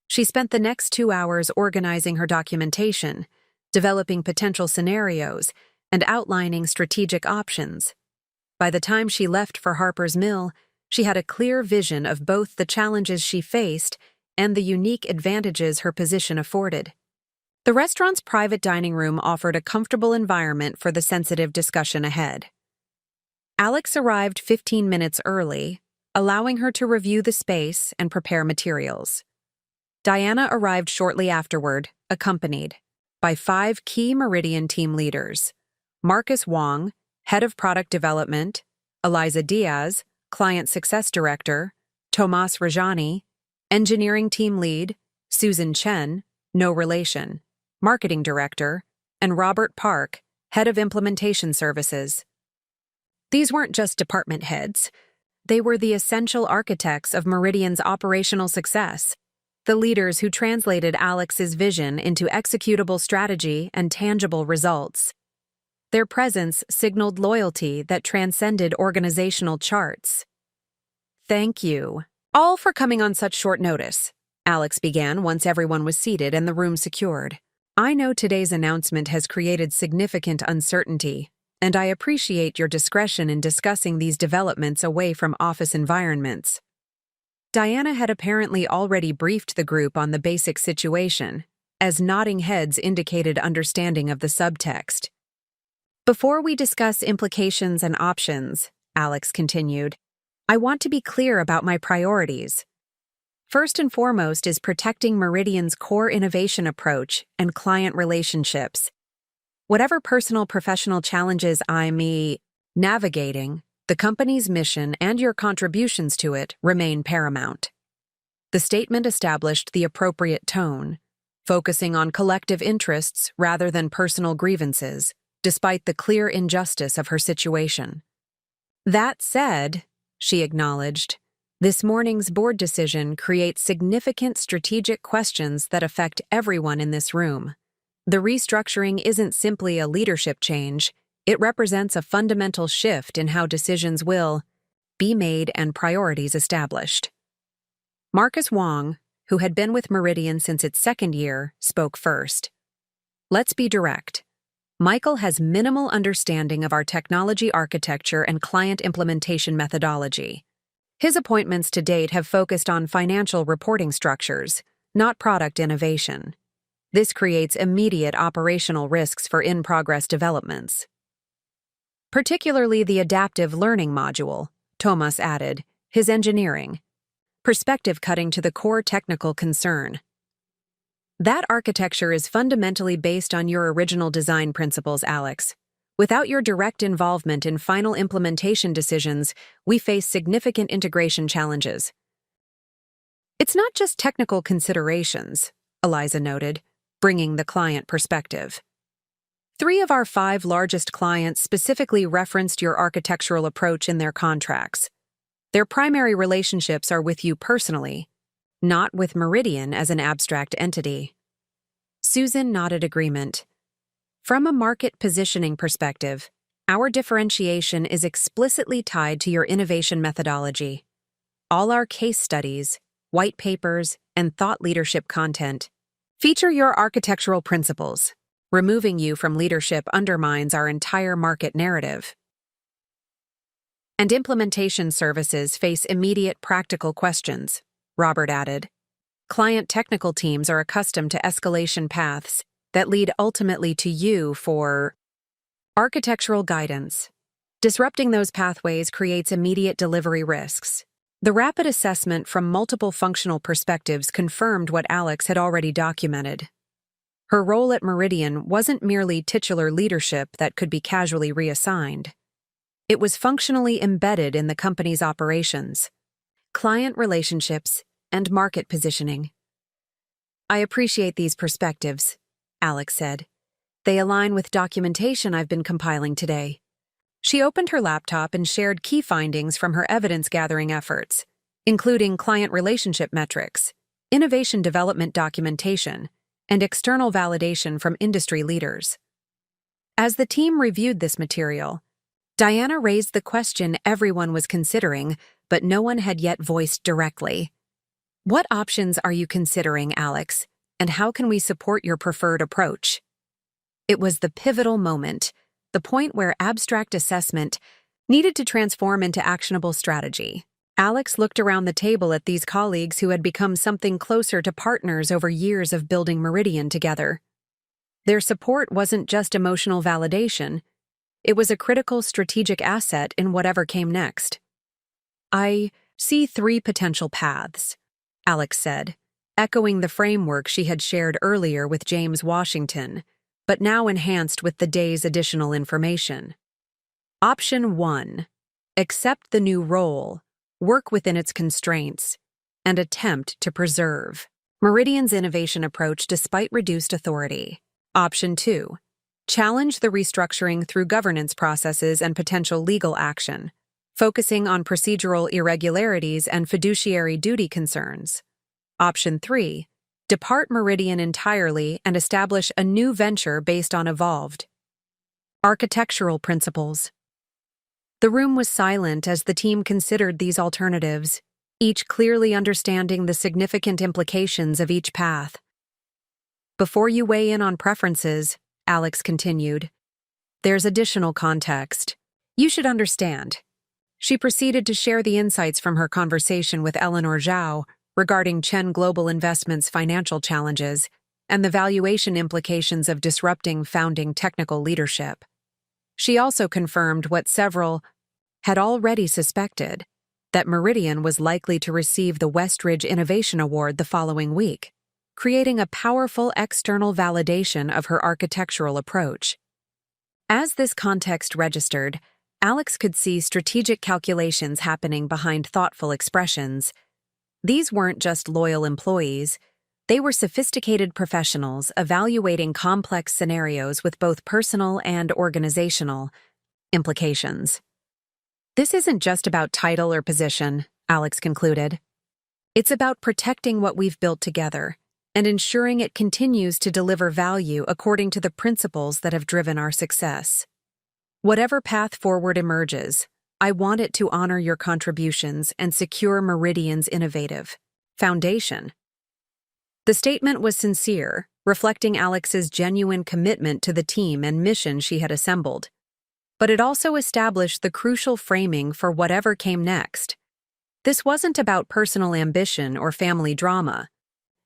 She spent the next 2 hours organizing her documentation, developing potential scenarios, and outlining strategic options. By the time she left for Harper's Mill, she had a clear vision of both the challenges she faced and the unique advantages her position afforded. The restaurant's private dining room offered a comfortable environment for the sensitive discussion ahead. Alex arrived 15 minutes early, allowing her to review the space and prepare materials. Diana arrived shortly afterward, accompanied by 5 key Meridian team leaders: Marcus Wong, Head of Product Development; Eliza Diaz, Client Success Director; Tomas Rajani, Engineering Team Lead; Susan Chen, no relation, Marketing Director; and Robert Park, Head of Implementation Services. These weren't just department heads. They were the essential architects of Meridian's operational success, the leaders who translated Alex's vision into executable strategy and tangible results. Their presence signaled loyalty that transcended organizational charts. "Thank you all for coming on such short notice," Alex began once everyone was seated and the room secured. "I know today's announcement has created significant uncertainty, and I appreciate your discretion in discussing these developments away from office environments." Diana had apparently already briefed the group on the basic situation, as nodding heads indicated understanding of the subtext. "Before we discuss implications and options," Alex continued, "I want to be clear about my priorities. First and foremost is protecting Meridian's core innovation approach and client relationships. Whatever personal professional challenges I'm navigating, the company's mission and your contributions to it remain paramount." The statement established the appropriate tone, focusing on collective interests rather than personal grievances, despite the clear injustice of her situation. "That said," she acknowledged, "this morning's board decision creates significant strategic questions that affect everyone in this room. The restructuring isn't simply a leadership change. It represents a fundamental shift in how decisions will be made and priorities established." Marcus Wong, who had been with Meridian since its second year, spoke first. "Let's be direct. Michael has minimal understanding of our technology architecture and client implementation methodology. His appointments to date have focused on financial reporting structures, not product innovation. This creates immediate operational risks for in-progress developments. Particularly the adaptive learning module," Tomas added, his engineering perspective cutting to the core technical concern. "That architecture is fundamentally based on your original design principles, Alex. Without your direct involvement in final implementation decisions, we face significant integration challenges." "It's not just technical considerations," Eliza noted, bringing the client perspective. 3 of our 5 largest clients specifically referenced your architectural approach in their contracts. Their primary relationships are with you personally, not with Meridian as an abstract entity. Susan nodded agreement. "From a market positioning perspective, our differentiation is explicitly tied to your innovation methodology. All our case studies, white papers, and thought leadership content feature your architectural principles. Removing you from leadership undermines our entire market narrative. And implementation services face immediate practical questions," Robert added. "Client technical teams are accustomed to escalation paths that lead ultimately to you for architectural guidance. Disrupting those pathways creates immediate delivery risks." The rapid assessment from multiple functional perspectives confirmed what Alex had already documented. Her role at Meridian wasn't merely titular leadership that could be casually reassigned. It was functionally embedded in the company's operations, client relationships, and market positioning. "I appreciate these perspectives," Alex said. "They align with documentation I've been compiling today." She opened her laptop and shared key findings from her evidence-gathering efforts, including client relationship metrics, innovation development documentation, and external validation from industry leaders. As the team reviewed this material, Diana raised the question everyone was considering, but no one had yet voiced directly. "What options are you considering, Alex, and how can we support your preferred approach?" It was the pivotal moment, the point where abstract assessment needed to transform into actionable strategy. Alex looked around the table at these colleagues who had become something closer to partners over years of building Meridian together. Their support wasn't just emotional validation, it was a critical strategic asset in whatever came next. "I see three potential paths," Alex said, echoing the framework she had shared earlier with James Washington, but now enhanced with the day's additional information. Option 1. Accept the new role, work within its constraints, and attempt to preserve Meridian's innovation approach despite reduced authority. Option 2. Challenge the restructuring through governance processes and potential legal action, focusing on procedural irregularities and fiduciary duty concerns. Option 3. Depart Meridian entirely and establish a new venture based on evolved architectural principles. The room was silent as the team considered these alternatives, each clearly understanding the significant implications of each path. "Before you weigh in on preferences," Alex continued, "there's additional context. You should understand." She proceeded to share the insights from her conversation with Eleanor Zhao regarding Chen Global Investments' financial challenges and the valuation implications of disrupting founding technical leadership. She also confirmed what several had already suspected, that Meridian was likely to receive the Westridge Innovation Award the following week, creating a powerful external validation of her architectural approach. As this context registered, Alex could see strategic calculations happening behind thoughtful expressions. These weren't just loyal employees, they were sophisticated professionals evaluating complex scenarios with both personal and organizational implications. "This isn't just about title or position," Alex concluded. "It's about protecting what we've built together and ensuring it continues to deliver value according to the principles that have driven our success. Whatever path forward emerges, I want it to honor your contributions and secure Meridian's innovative foundation." The statement was sincere, reflecting Alex's genuine commitment to the team and mission she had assembled. But it also established the crucial framing for whatever came next. This wasn't about personal ambition or family drama.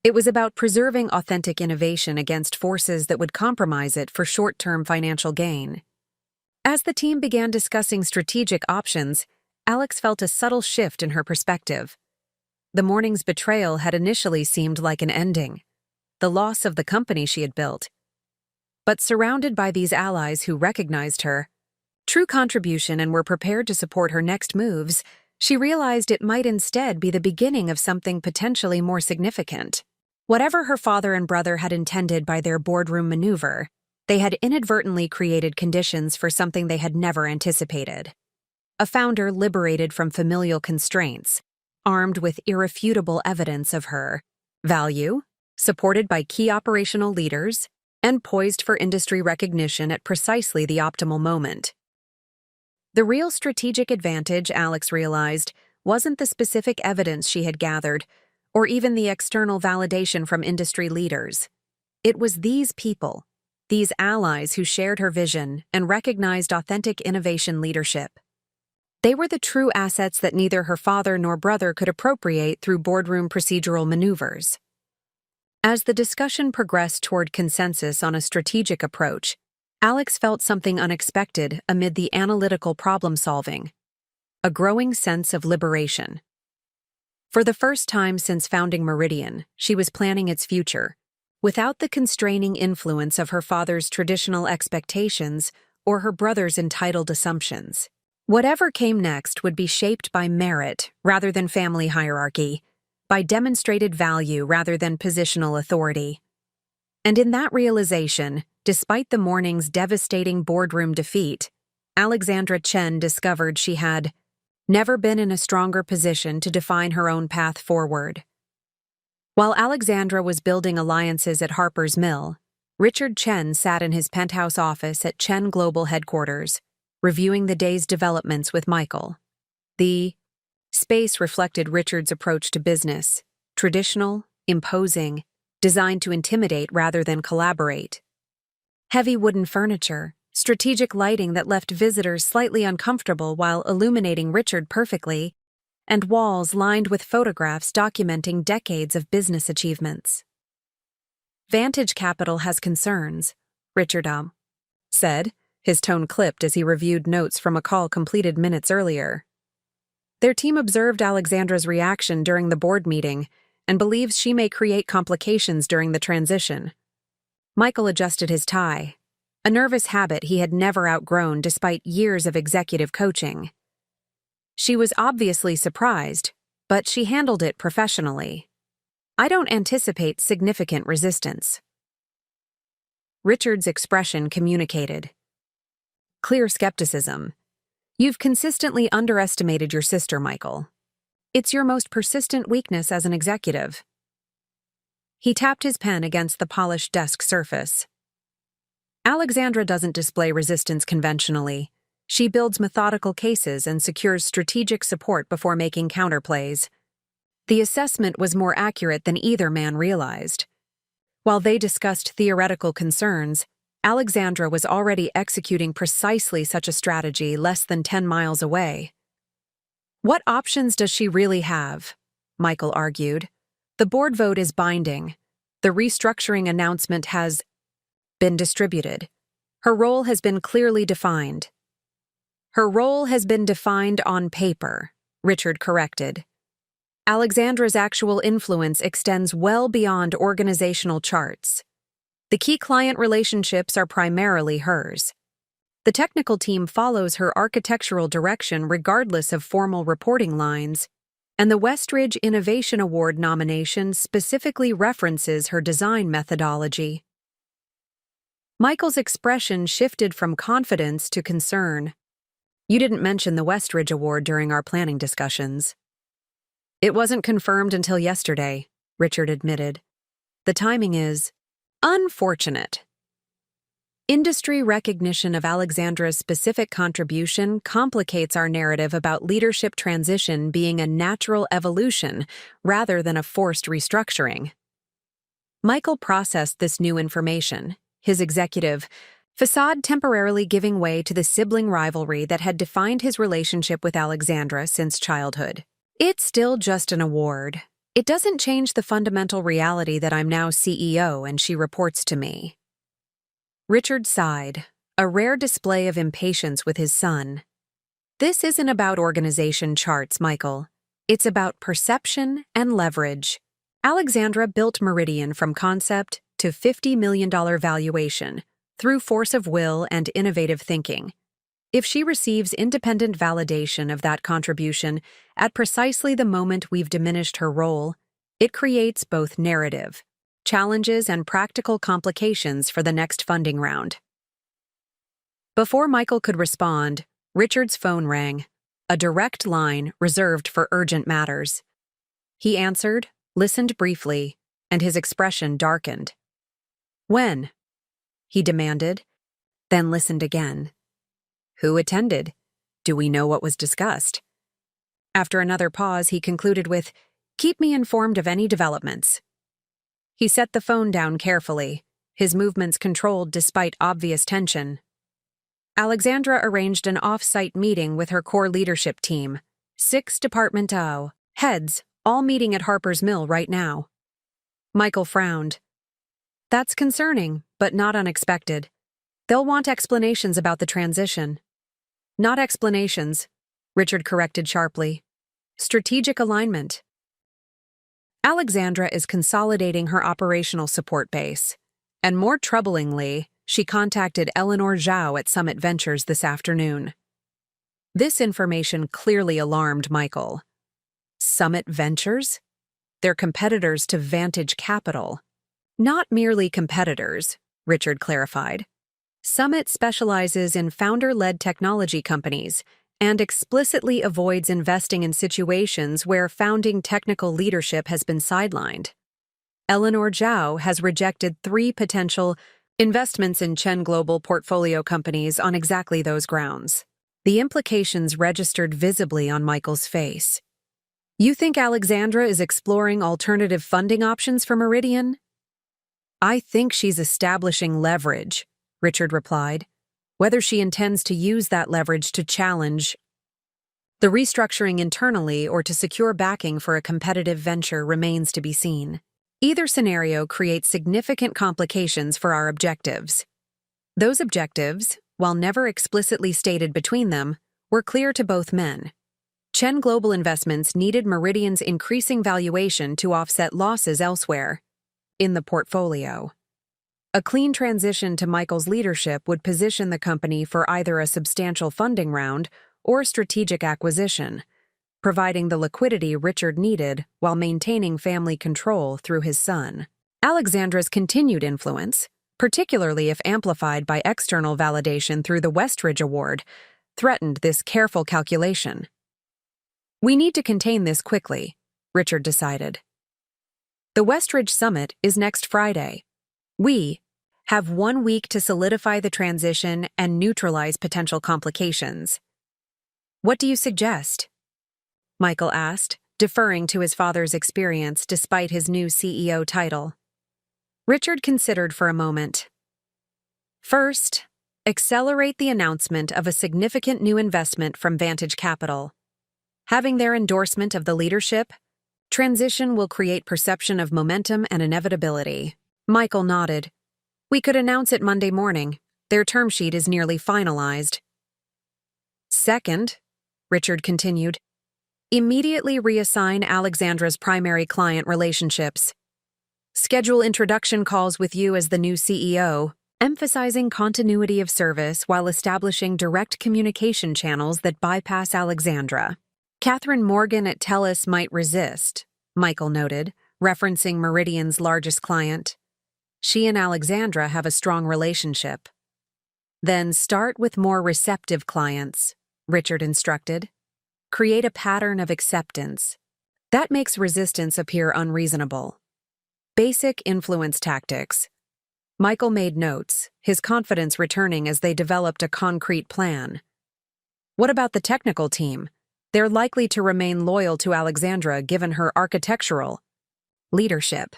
It was about preserving authentic innovation against forces that would compromise it for short-term financial gain. As the team began discussing strategic options, Alex felt a subtle shift in her perspective. The morning's betrayal had initially seemed like an ending, the loss of the company she had built. But surrounded by these allies who recognized her true contribution and were prepared to support her next moves, she realized it might instead be the beginning of something potentially more significant. Whatever her father and brother had intended by their boardroom maneuver, they had inadvertently created conditions for something they had never anticipated. A founder liberated from familial constraints, armed with irrefutable evidence of her value, supported by key operational leaders, and poised for industry recognition at precisely the optimal moment. The real strategic advantage, Alex realized, wasn't the specific evidence she had gathered, or even the external validation from industry leaders. It was these people, these allies who shared her vision and recognized authentic innovation leadership. They were the true assets that neither her father nor brother could appropriate through boardroom procedural maneuvers. As the discussion progressed toward consensus on a strategic approach, Alex felt something unexpected amid the analytical problem-solving: a growing sense of liberation. For the first time since founding Meridian, she was planning its future, without the constraining influence of her father's traditional expectations or her brother's entitled assumptions. Whatever came next would be shaped by merit rather than family hierarchy, by demonstrated value rather than positional authority. And in that realization, despite the morning's devastating boardroom defeat, Alexandra Chen discovered she had never been in a stronger position to define her own path forward. While Alexandra was building alliances at Harper's Mill, Richard Chen sat in his penthouse office at Chen Global headquarters, reviewing the day's developments with Michael. The space reflected Richard's approach to business: traditional, imposing, designed to intimidate rather than collaborate. Heavy wooden furniture, strategic lighting that left visitors slightly uncomfortable while illuminating Richard perfectly, and walls lined with photographs documenting decades of business achievements. Vantage Capital has concerns, Richard said, his tone clipped as he reviewed notes from a call completed minutes earlier. Their team observed Alexandra's reaction during the board meeting and believes she may create complications during the transition. Michael adjusted his tie, a nervous habit he had never outgrown despite years of executive coaching. She was obviously surprised, but she handled it professionally. I don't anticipate significant resistance. Richard's expression communicated clear skepticism. You've consistently underestimated your sister, Michael. It's your most persistent weakness as an executive. He tapped his pen against the polished desk surface. Alexandra doesn't display resistance conventionally. She builds methodical cases and secures strategic support before making counterplays. The assessment was more accurate than either man realized. While they discussed theoretical concerns, Alexandra was already executing precisely such a strategy less than 10 miles away. What options does she really have? Michael argued. The board vote is binding. The restructuring announcement has been distributed. Her role has been clearly defined. Her role has been defined on paper, Richard corrected. Alexandra's actual influence extends well beyond organizational charts. The key client relationships are primarily hers. The technical team follows her architectural direction regardless of formal reporting lines, and the Westridge Innovation Award nomination specifically references her design methodology. Michael's expression shifted from confidence to concern. You didn't mention the Westridge Award during our planning discussions. It wasn't confirmed until yesterday, Richard admitted. The timing is unfortunate. Industry recognition of Alexandra's specific contribution complicates our narrative about leadership transition being a natural evolution rather than a forced restructuring. Michael processed this new information, his executive facade temporarily giving way to the sibling rivalry that had defined his relationship with Alexandra since childhood. It's still just an award. It doesn't change the fundamental reality that I'm now CEO and she reports to me. Richard sighed, a rare display of impatience with his son. This isn't about organization charts, Michael. It's about perception and leverage. Alexandra built Meridian from concept to $50 million valuation through force of will and innovative thinking. If she receives independent validation of that contribution at precisely the moment we've diminished her role, it creates both narrative, challenges, and practical complications for the next funding round. Before Michael could respond, Richard's phone rang, a direct line reserved for urgent matters. He answered, listened briefly, and his expression darkened. When? He demanded, then listened again. Who attended? Do we know what was discussed? After another pause, he concluded with, keep me informed of any developments. He set the phone down carefully, his movements controlled despite obvious tension. Alexandra arranged an off-site meeting with her core leadership team, 6 departmental heads, all meeting at Harper's Mill right now. Michael frowned. That's concerning, but not unexpected. They'll want explanations about the transition. Not explanations, Richard corrected sharply. Strategic alignment. Alexandra is consolidating her operational support base, and more troublingly, she contacted Eleanor Zhao at Summit Ventures this afternoon. This information clearly alarmed Michael. Summit Ventures? They're competitors to Vantage Capital. Not merely competitors, Richard clarified. Summit specializes in founder-led technology companies and explicitly avoids investing in situations where founding technical leadership has been sidelined. Eleanor Zhao has rejected 3 potential investments in Chen Global portfolio companies on exactly those grounds. The implications registered visibly on Michael's face. You think Alexandra is exploring alternative funding options for Meridian? I think she's establishing leverage, Richard replied. Whether she intends to use that leverage to challenge the restructuring internally or to secure backing for a competitive venture remains to be seen. Either scenario creates significant complications for our objectives. Those objectives, while never explicitly stated between them, were clear to both men. Chen Global Investments needed Meridian's increasing valuation to offset losses elsewhere in the portfolio. A clean transition to Michael's leadership would position the company for either a substantial funding round or strategic acquisition, providing the liquidity Richard needed while maintaining family control through his son. Alexandra's continued influence, particularly if amplified by external validation through the Westridge Award, threatened this careful calculation. We need to contain this quickly, Richard decided. The Westridge Summit is next Friday. We have 1 week to solidify the transition and neutralize potential complications. What do you suggest? Michael asked, deferring to his father's experience despite his new CEO title. Richard considered for a moment. First, accelerate the announcement of a significant new investment from Vantage Capital. Having their endorsement of the leadership, transition will create perception of momentum and inevitability. Michael nodded. We could announce it Monday morning. Their term sheet is nearly finalized. Second, Richard continued, immediately reassign Alexandra's primary client relationships. Schedule introduction calls with you as the new CEO, emphasizing continuity of service while establishing direct communication channels that bypass Alexandra. Catherine Morgan at TELUS might resist, Michael noted, referencing Meridian's largest client. She and Alexandra have a strong relationship. Then start with more receptive clients, Richard instructed. Create a pattern of acceptance. That makes resistance appear unreasonable. Basic influence tactics. Michael made notes, his confidence returning as they developed a concrete plan. What about the technical team? They're likely to remain loyal to Alexandra given her architectural leadership.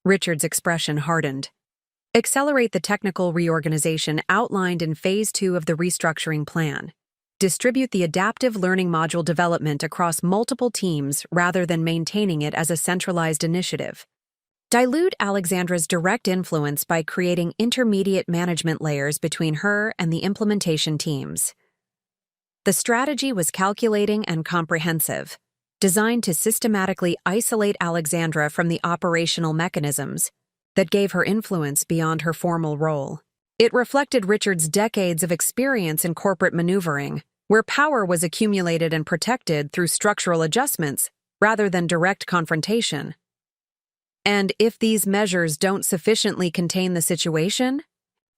Richard's expression hardened. Accelerate the technical reorganization outlined in Phase 2 of the restructuring plan. Distribute the adaptive learning module development across multiple teams rather than maintaining it as a centralized initiative. Dilute Alexandra's direct influence by creating intermediate management layers between her and the implementation teams. The strategy was calculating and comprehensive, designed to systematically isolate Alexandra from the operational mechanisms that gave her influence beyond her formal role. It reflected Richard's decades of experience in corporate maneuvering, where power was accumulated and protected through structural adjustments rather than direct confrontation. And if these measures don't sufficiently contain the situation?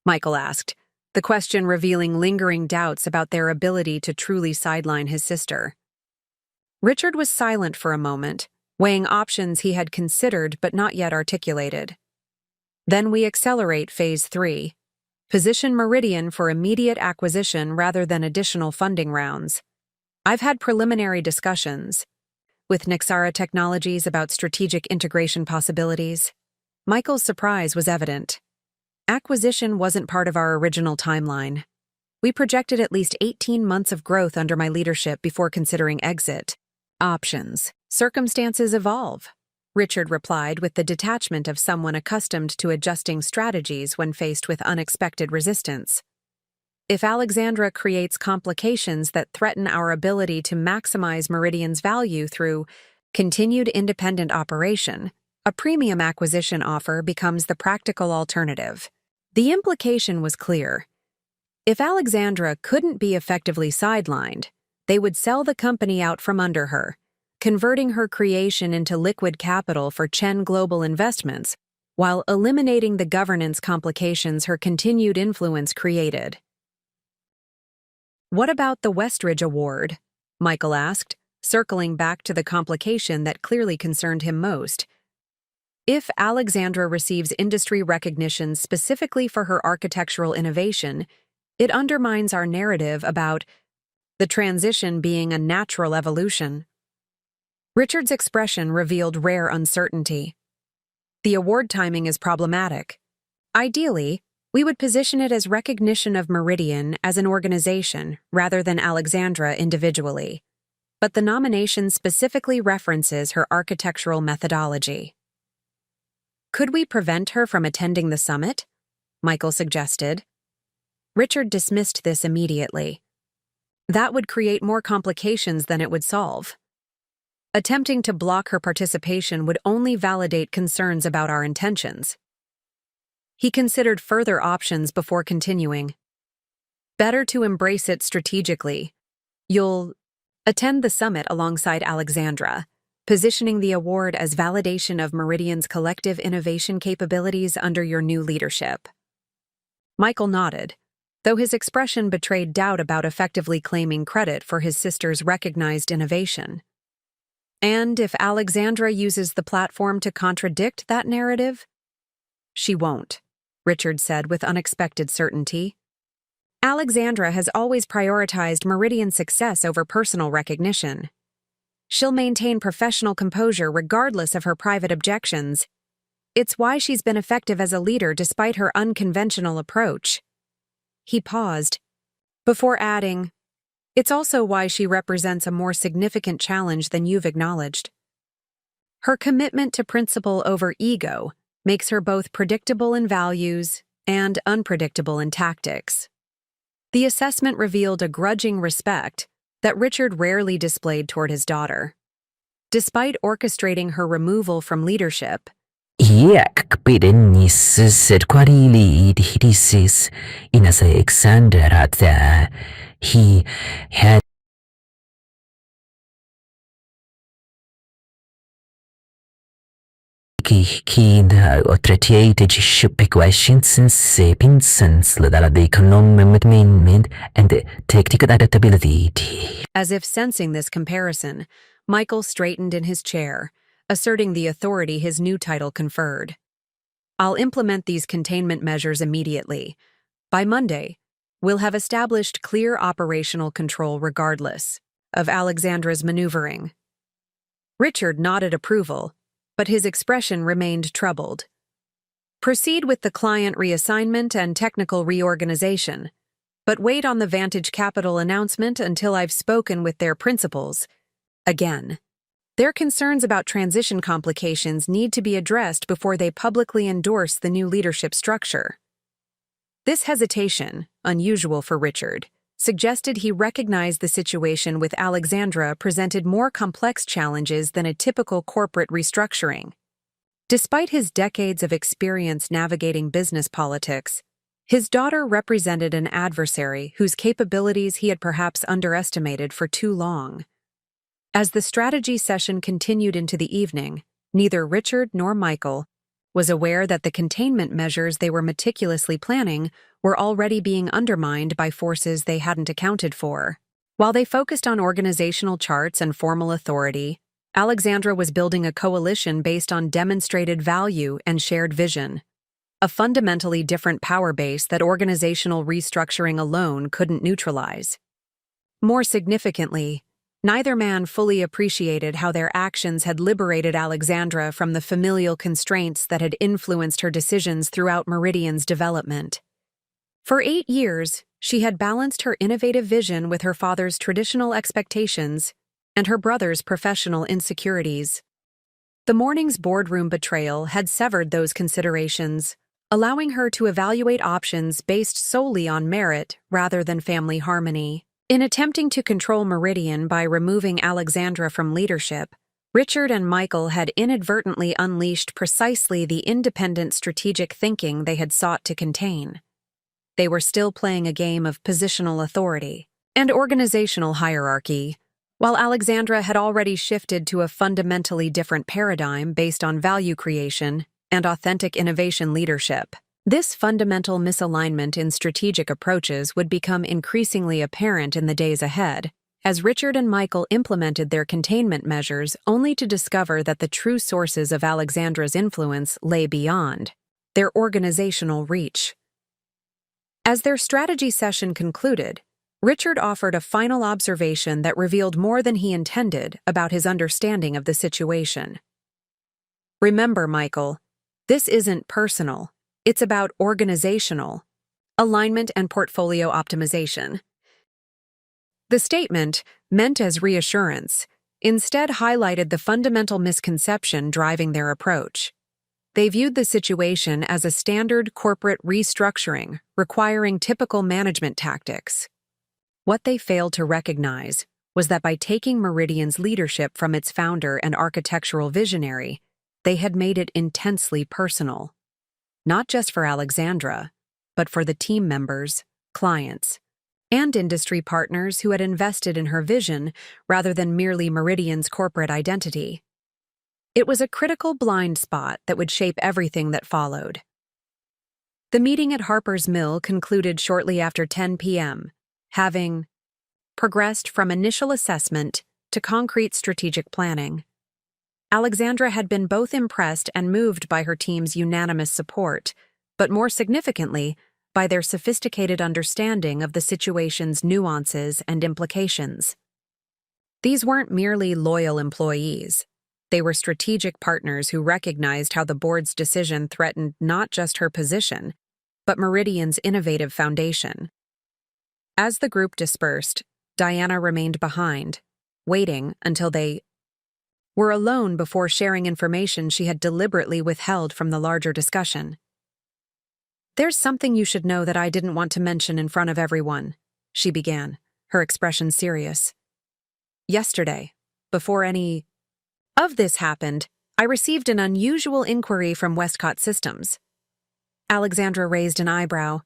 Michael asked, the question revealing lingering doubts about their ability to truly sideline his sister. Richard was silent for a moment, weighing options he had considered but not yet articulated. Then we accelerate Phase 3. Position Meridian for immediate acquisition rather than additional funding rounds. I've had preliminary discussions with Nexara Technologies about strategic integration possibilities. Michael's surprise was evident. Acquisition wasn't part of our original timeline. We projected at least 18 months of growth under my leadership before considering exit. Options. Circumstances evolve, Richard replied with the detachment of someone accustomed to adjusting strategies when faced with unexpected resistance. If Alexandra creates complications that threaten our ability to maximize Meridian's value through continued independent operation, a premium acquisition offer becomes the practical alternative. The implication was clear. If Alexandra couldn't be effectively sidelined, they would sell the company out from under her, converting her creation into liquid capital for Chen Global Investments, while eliminating the governance complications her continued influence created. What about the Westridge Award? Michael asked, circling back to the complication that clearly concerned him most. If Alexandra receives industry recognition specifically for her architectural innovation, it undermines our narrative about the transition being a natural evolution. Richard's expression revealed rare uncertainty. The award timing is problematic. Ideally, we would position it as recognition of Meridian as an organization rather than Alexandra individually. But the nomination specifically references her architectural methodology. Could we prevent her from attending the summit? Michael suggested. Richard dismissed this immediately. That would create more complications than it would solve. Attempting to block her participation would only validate concerns about our intentions. He considered further options before continuing. Better to embrace it strategically. You'll attend the summit alongside Alexandra, positioning the award as validation of Meridian's collective innovation capabilities under your new leadership. Michael nodded, though his expression betrayed doubt about effectively claiming credit for his sister's recognized innovation. And if Alexandra uses the platform to contradict that narrative? She won't, Richard said with unexpected certainty. Alexandra has always prioritized Meridian's success over personal recognition. She'll maintain professional composure regardless of her private objections. It's why she's been effective as a leader despite her unconventional approach. He paused, before adding, it's also why she represents a more significant challenge than you've acknowledged. Her commitment to principle over ego makes her both predictable in values and unpredictable in tactics. The assessment revealed a grudging respect that Richard rarely displayed toward his daughter. Despite orchestrating her removal from leadership, Jak Perennis said quality thesis in as Alexander that he had keen strategic questions and sapiens dalla economic and tactical adaptability. As if sensing this comparison, Michael straightened in his chair, asserting the authority his new title conferred. I'll implement these containment measures immediately. By Monday, we'll have established clear operational control regardless of Alexandra's maneuvering. Richard nodded approval, but his expression remained troubled. Proceed with the client reassignment and technical reorganization, but wait on the Vantage Capital announcement until I've spoken with their principals. Again, their concerns about transition complications need to be addressed before they publicly endorse the new leadership structure. This hesitation, unusual for Richard, suggested he recognized the situation with Alexandra presented more complex challenges than a typical corporate restructuring. Despite his decades of experience navigating business politics, his daughter represented an adversary whose capabilities he had perhaps underestimated for too long. As the strategy session continued into the evening, neither Richard nor Michael was aware that the containment measures they were meticulously planning were already being undermined by forces they hadn't accounted for. While they focused on organizational charts and formal authority, Alexandra was building a coalition based on demonstrated value and shared vision, a fundamentally different power base that organizational restructuring alone couldn't neutralize. More significantly, neither man fully appreciated how their actions had liberated Alexandra from the familial constraints that had influenced her decisions throughout Meridian's development. For 8 years, she had balanced her innovative vision with her father's traditional expectations and her brother's professional insecurities. The morning's boardroom betrayal had severed those considerations, allowing her to evaluate options based solely on merit rather than family harmony. In attempting to control Meridian by removing Alexandra from leadership, Richard and Michael had inadvertently unleashed precisely the independent strategic thinking they had sought to contain. They were still playing a game of positional authority and organizational hierarchy, while Alexandra had already shifted to a fundamentally different paradigm based on value creation and authentic innovation leadership. This fundamental misalignment in strategic approaches would become increasingly apparent in the days ahead, as Richard and Michael implemented their containment measures only to discover that the true sources of Alexandra's influence lay beyond their organizational reach. As their strategy session concluded, Richard offered a final observation that revealed more than he intended about his understanding of the situation. Remember, Michael, this isn't personal. It's about organizational alignment and portfolio optimization. The statement, meant as reassurance, instead highlighted the fundamental misconception driving their approach. They viewed the situation as a standard corporate restructuring requiring typical management tactics. What they failed to recognize was that by taking Meridian's leadership from its founder and architectural visionary, they had made it intensely personal. Not just for Alexandra, but for the team members, clients, and industry partners who had invested in her vision rather than merely Meridian's corporate identity. It was a critical blind spot that would shape everything that followed. The meeting at Harper's Mill concluded shortly after 10 p.m., having progressed from initial assessment to concrete strategic planning. Alexandra had been both impressed and moved by her team's unanimous support, but more significantly, by their sophisticated understanding of the situation's nuances and implications. These weren't merely loyal employees. They were strategic partners who recognized how the board's decision threatened not just her position, but Meridian's innovative foundation. As the group dispersed, Diana remained behind, waiting until they were alone before sharing information she had deliberately withheld from the larger discussion. "There's something you should know that I didn't want to mention in front of everyone," she began, her expression serious. "Yesterday, before any of this happened, I received an unusual inquiry from Westcott Systems." Alexandra raised an eyebrow.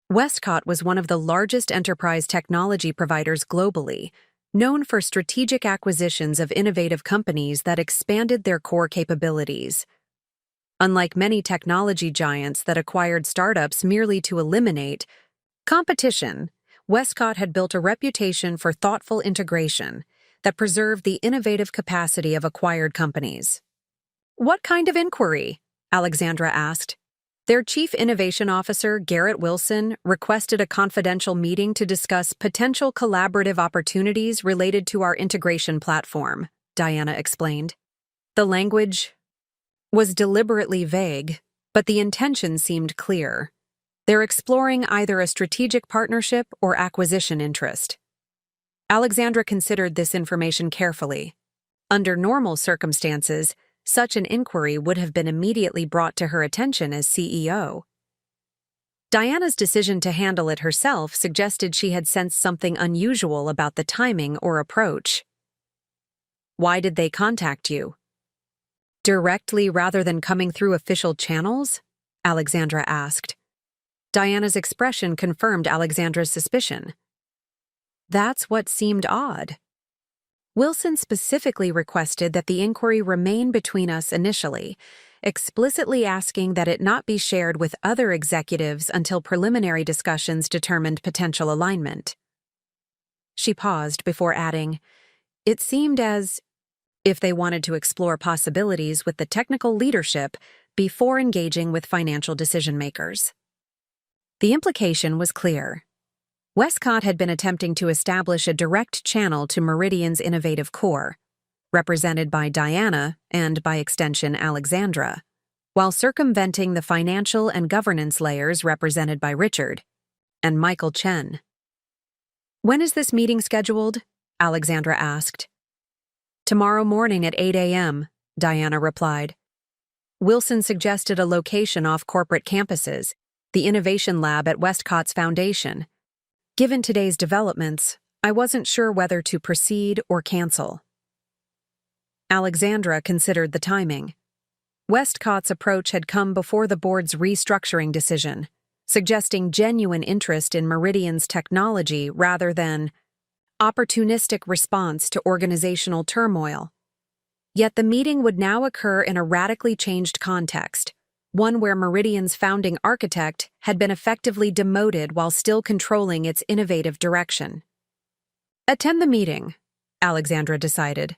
Westcott was one of the largest enterprise technology providers globally, known for strategic acquisitions of innovative companies that expanded their core capabilities. Unlike many technology giants that acquired startups merely to eliminate competition, Westcott had built a reputation for thoughtful integration that preserved the innovative capacity of acquired companies. "What kind of inquiry?" Alexandra asked. Their chief innovation officer, Garrett Wilson, requested a confidential meeting to discuss potential collaborative opportunities related to our integration platform, Diana explained. The language was deliberately vague, but the intention seemed clear. They're exploring either a strategic partnership or acquisition interest. Alexandra considered this information carefully. Under normal circumstances, such an inquiry would have been immediately brought to her attention as CEO. Diana's decision to handle it herself suggested she had sensed something unusual about the timing or approach. "Why did they contact you?" "Directly rather than coming through official channels?" Alexandra asked. Diana's expression confirmed Alexandra's suspicion. "That's what seemed odd. Wilson specifically requested that the inquiry remain between us initially, explicitly asking that it not be shared with other executives until preliminary discussions determined potential alignment." She paused before adding, "It seemed as if they wanted to explore possibilities with the technical leadership before engaging with financial decision-makers." The implication was clear. Westcott had been attempting to establish a direct channel to Meridian's innovative core, represented by Diana and, by extension, Alexandra, while circumventing the financial and governance layers represented by Richard and Michael Chen. "When is this meeting scheduled?" Alexandra asked. "Tomorrow morning at 8 a.m., Diana replied. Wilson suggested a location off corporate campuses, the Innovation Lab at Westcott's Foundation. Given today's developments, I wasn't sure whether to proceed or cancel. Alexandra considered the timing. Westcott's approach had come before the board's restructuring decision, suggesting genuine interest in Meridian's technology rather than opportunistic response to organizational turmoil. Yet the meeting would now occur in a radically changed context, one where Meridian's founding architect had been effectively demoted while still controlling its innovative direction. "Attend the meeting," Alexandra decided.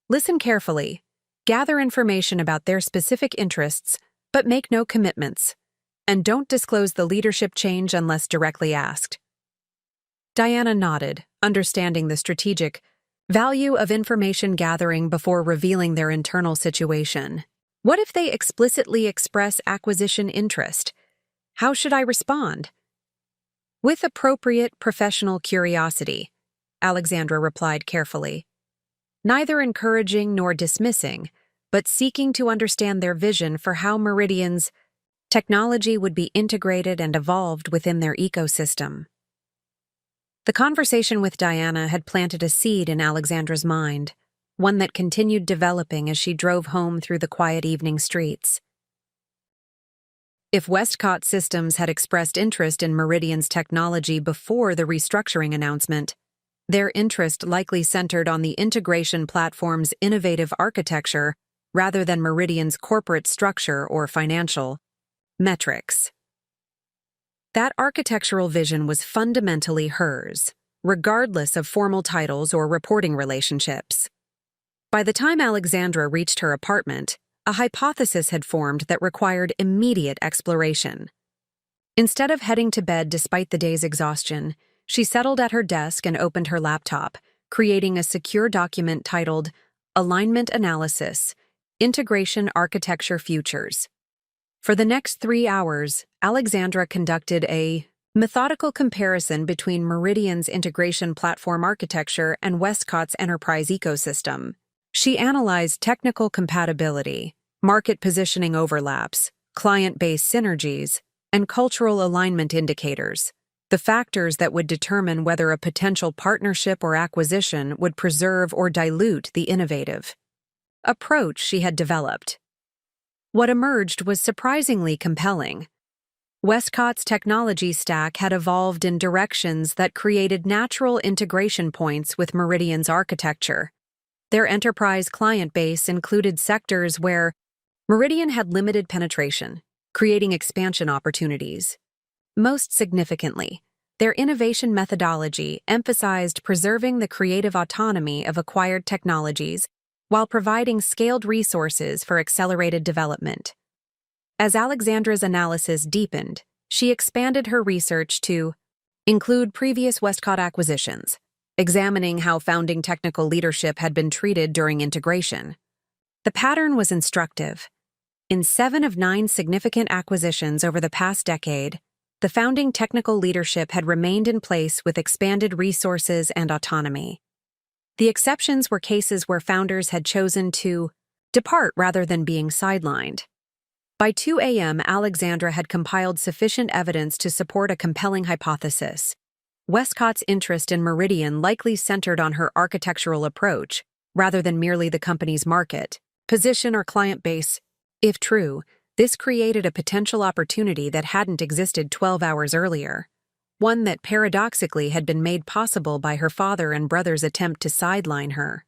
"Listen carefully, gather information about their specific interests, but make no commitments, and don't disclose the leadership change unless directly asked." Diana nodded, understanding the strategic value of information gathering before revealing their internal situation. What if they explicitly express acquisition interest? How should I respond? "With appropriate professional curiosity," Alexandra replied carefully. "Neither encouraging nor dismissing, but seeking to understand their vision for how Meridian's technology would be integrated and evolved within their ecosystem. The conversation with Diana had planted a seed in Alexandra's mind, one that continued developing as she drove home through the quiet evening streets. If Westcott Systems had expressed interest in Meridian's technology before the restructuring announcement, their interest likely centered on the integration platform's innovative architecture rather than Meridian's corporate structure or financial metrics. That architectural vision was fundamentally hers, regardless of formal titles or reporting relationships. By the time Alexandra reached her apartment, a hypothesis had formed that required immediate exploration. Instead of heading to bed despite the day's exhaustion, she settled at her desk and opened her laptop, creating a secure document titled Alignment Analysis, Integration Architecture Futures. For the next 3 hours, Alexandra conducted a methodical comparison between Meridian's integration platform architecture and Westcott's enterprise ecosystem. She analyzed technical compatibility, market positioning overlaps, client-based synergies, and cultural alignment indicators, the factors that would determine whether a potential partnership or acquisition would preserve or dilute the innovative approach she had developed. What emerged was surprisingly compelling. Westcott's technology stack had evolved in directions that created natural integration points with Meridian's architecture. Their enterprise client base included sectors where Meridian had limited penetration, creating expansion opportunities. Most significantly, their innovation methodology emphasized preserving the creative autonomy of acquired technologies while providing scaled resources for accelerated development. As Alexandra's analysis deepened, she expanded her research to include previous Westcott acquisitions, examining how founding technical leadership had been treated during integration. The pattern was instructive. In 7 of 9 significant acquisitions over the past decade, the founding technical leadership had remained in place with expanded resources and autonomy. The exceptions were cases where founders had chosen to depart rather than being sidelined. By 2 a.m., Alexandra had compiled sufficient evidence to support a compelling hypothesis. Westcott's interest in Meridian likely centered on her architectural approach, rather than merely the company's market, position, or client base. If true, this created a potential opportunity that hadn't existed 12 hours earlier, one that paradoxically had been made possible by her father and brother's attempt to sideline her.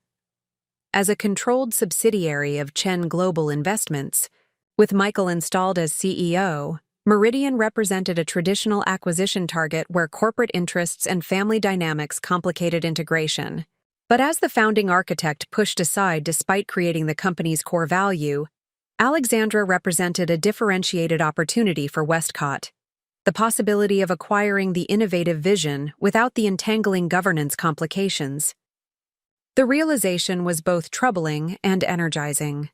As a controlled subsidiary of Chen Global Investments, with Michael installed as CEO, Meridian represented a traditional acquisition target where corporate interests and family dynamics complicated integration. But as the founding architect pushed aside despite creating the company's core value, Alexandra represented a differentiated opportunity for Westcott, the possibility of acquiring the innovative vision without the entangling governance complications. The realization was both troubling and energizing.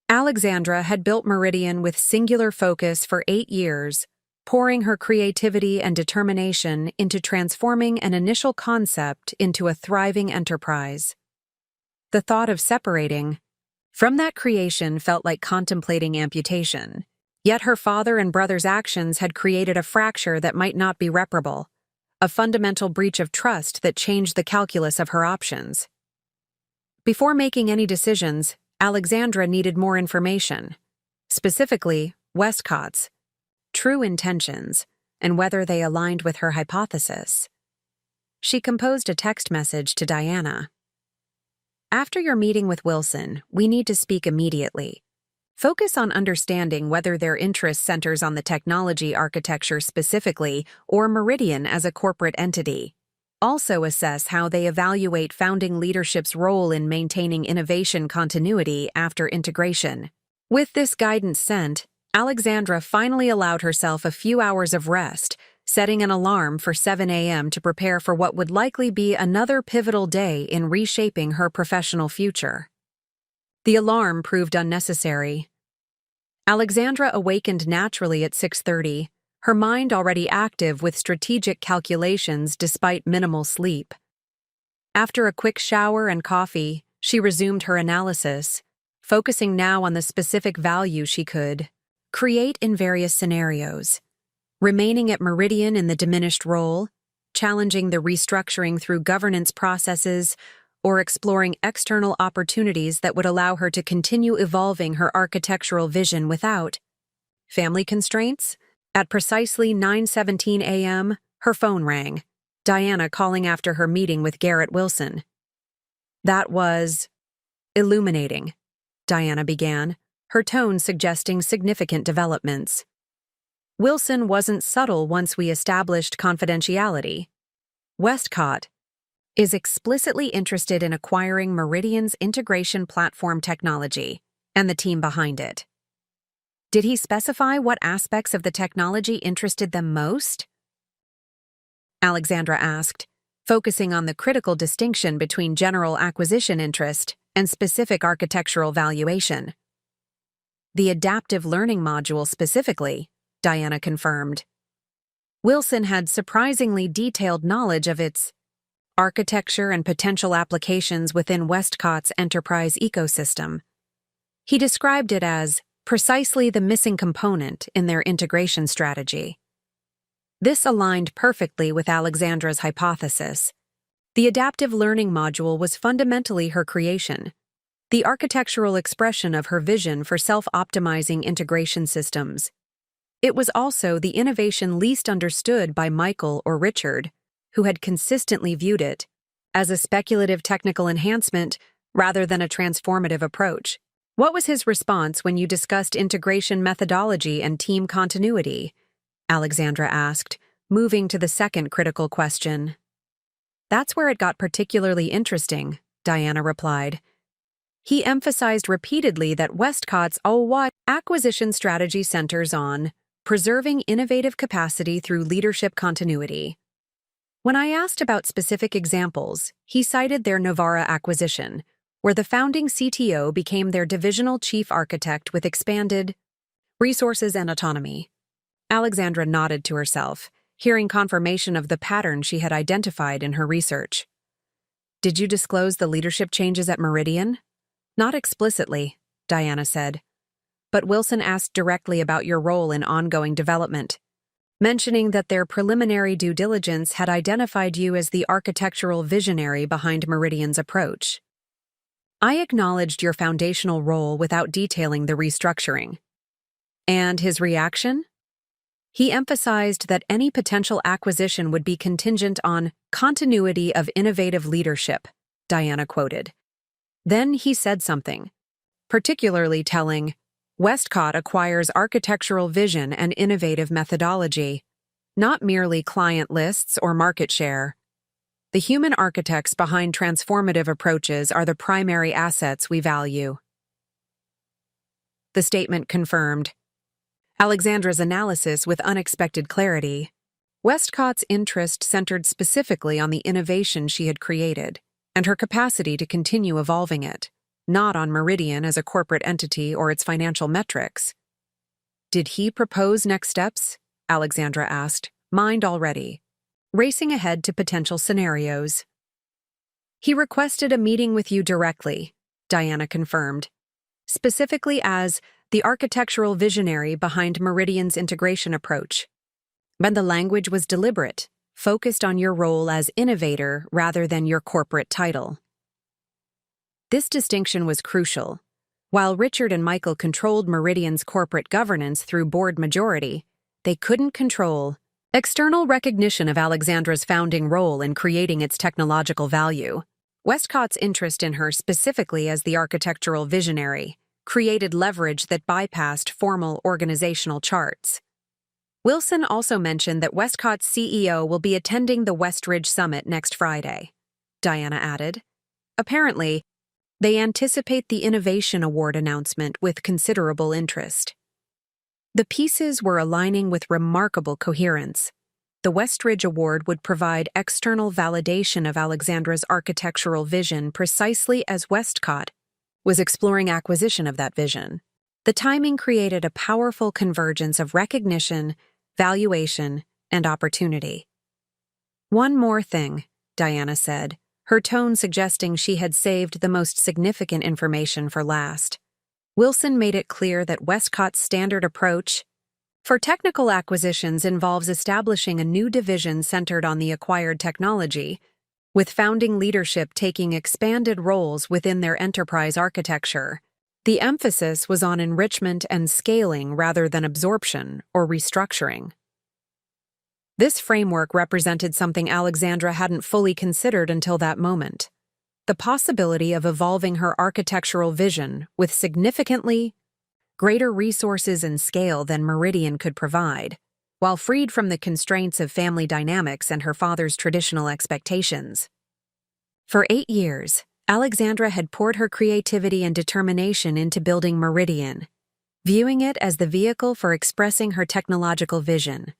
Alexandra had built Meridian with singular focus for 8 years, pouring her creativity and determination into transforming an initial concept into a thriving enterprise. The thought of separating from that creation felt like contemplating amputation, yet her father and brother's actions had created a fracture that might not be reparable, a fundamental breach of trust that changed the calculus of her options. Before making any decisions, Alexandra needed more information, specifically Westcott's true intentions and whether they aligned with her hypothesis. She composed a text message to Diana. After your meeting with Wilson, we need to speak immediately. Focus on understanding whether their interest centers on the technology architecture specifically or Meridian as a corporate entity. Also assess how they evaluate founding leadership's role in maintaining innovation continuity after integration. With this guidance sent, Alexandra finally allowed herself a few hours of rest, setting an alarm for 7 a.m. to prepare for what would likely be another pivotal day in reshaping her professional future. The alarm proved unnecessary. Alexandra awakened naturally at 6:30, her mind already active with strategic calculations despite minimal sleep. After a quick shower and coffee, she resumed her analysis, focusing now on the specific value she could create in various scenarios, remaining at Meridian in the diminished role, challenging the restructuring through governance processes, or exploring external opportunities that would allow her to continue evolving her architectural vision without family constraints. At precisely 9:17 a.m., her phone rang, Diana calling after her meeting with Garrett Wilson. "That was illuminating," Diana began, her tone suggesting significant developments. "Wilson wasn't subtle once we established confidentiality. Westcott is explicitly interested in acquiring Meridian's integration platform technology and the team behind it. Did he specify what aspects of the technology interested them most?" Alexandra asked, focusing on the critical distinction between general acquisition interest and specific architectural valuation. "The adaptive learning module specifically," Diana confirmed. Wilson had surprisingly detailed knowledge of its architecture and potential applications within Westcott's enterprise ecosystem. He described it as precisely the missing component in their integration strategy. This aligned perfectly with Alexandra's hypothesis. The adaptive learning module was fundamentally her creation, the architectural expression of her vision for self-optimizing integration systems. It was also the innovation least understood by Michael or Richard, who had consistently viewed it as a speculative technical enhancement rather than a transformative approach. "What was his response when you discussed integration methodology and team continuity?" Alexandra asked, moving to the second critical question. "That's where it got particularly interesting," Diana replied. "He emphasized repeatedly that Westcott's acquisition strategy centers on preserving innovative capacity through leadership continuity. When I asked about specific examples, he cited their Novara acquisition, where the founding CTO became their divisional chief architect with expanded resources and autonomy." Alexandra nodded to herself, hearing confirmation of the pattern she had identified in her research. "Did you disclose the leadership changes at Meridian?" "Not explicitly," Diana said. "But Wilson asked directly about your role in ongoing development, mentioning that their preliminary due diligence had identified you as the architectural visionary behind Meridian's approach. I acknowledged your foundational role without detailing the restructuring." "And his reaction?" "He emphasized that any potential acquisition would be contingent on continuity of innovative leadership," Diana quoted. Then he said something, particularly telling, "Westcott acquires architectural vision and innovative methodology, not merely client lists or market share. The human architects behind transformative approaches are the primary assets we value." The statement confirmed Alexandra's analysis with unexpected clarity. Westcott's interest centered specifically on the innovation she had created and her capacity to continue evolving it, not on Meridian as a corporate entity or its financial metrics. "Did he propose next steps?" Alexandra asked, mind already racing ahead to potential scenarios. "He requested a meeting with you directly," Diana confirmed, "specifically as the architectural visionary behind Meridian's integration approach. But the language was deliberate, focused on your role as innovator rather than your corporate title." This distinction was crucial. While Richard and Michael controlled Meridian's corporate governance through board majority, they couldn't control external recognition of Alexandra's founding role in creating its technological value. Westcott's interest in her specifically as the architectural visionary created leverage that bypassed formal organizational charts. Wilson also mentioned that Westcott's CEO will be attending the Westridge Summit next Friday, Diana added. Apparently, they anticipate the Innovation Award announcement with considerable interest. The pieces were aligning with remarkable coherence. The Westridge Award would provide external validation of Alexandra's architectural vision precisely as Westcott was exploring acquisition of that vision. The timing created a powerful convergence of recognition, valuation, and opportunity. "One more thing," Diana said, her tone suggesting she had saved the most significant information for last. Wilson made it clear that Westcott's standard approach for technical acquisitions involves establishing a new division centered on the acquired technology, with founding leadership taking expanded roles within their enterprise architecture. The emphasis was on enrichment and scaling rather than absorption or restructuring. This framework represented something Alexandra hadn't fully considered until that moment: the possibility of evolving her architectural vision with significantly greater resources and scale than Meridian could provide, while freed from the constraints of family dynamics and her father's traditional expectations. For 8 years, Alexandra had poured her creativity and determination into building Meridian, viewing it as the vehicle for expressing her technological vision.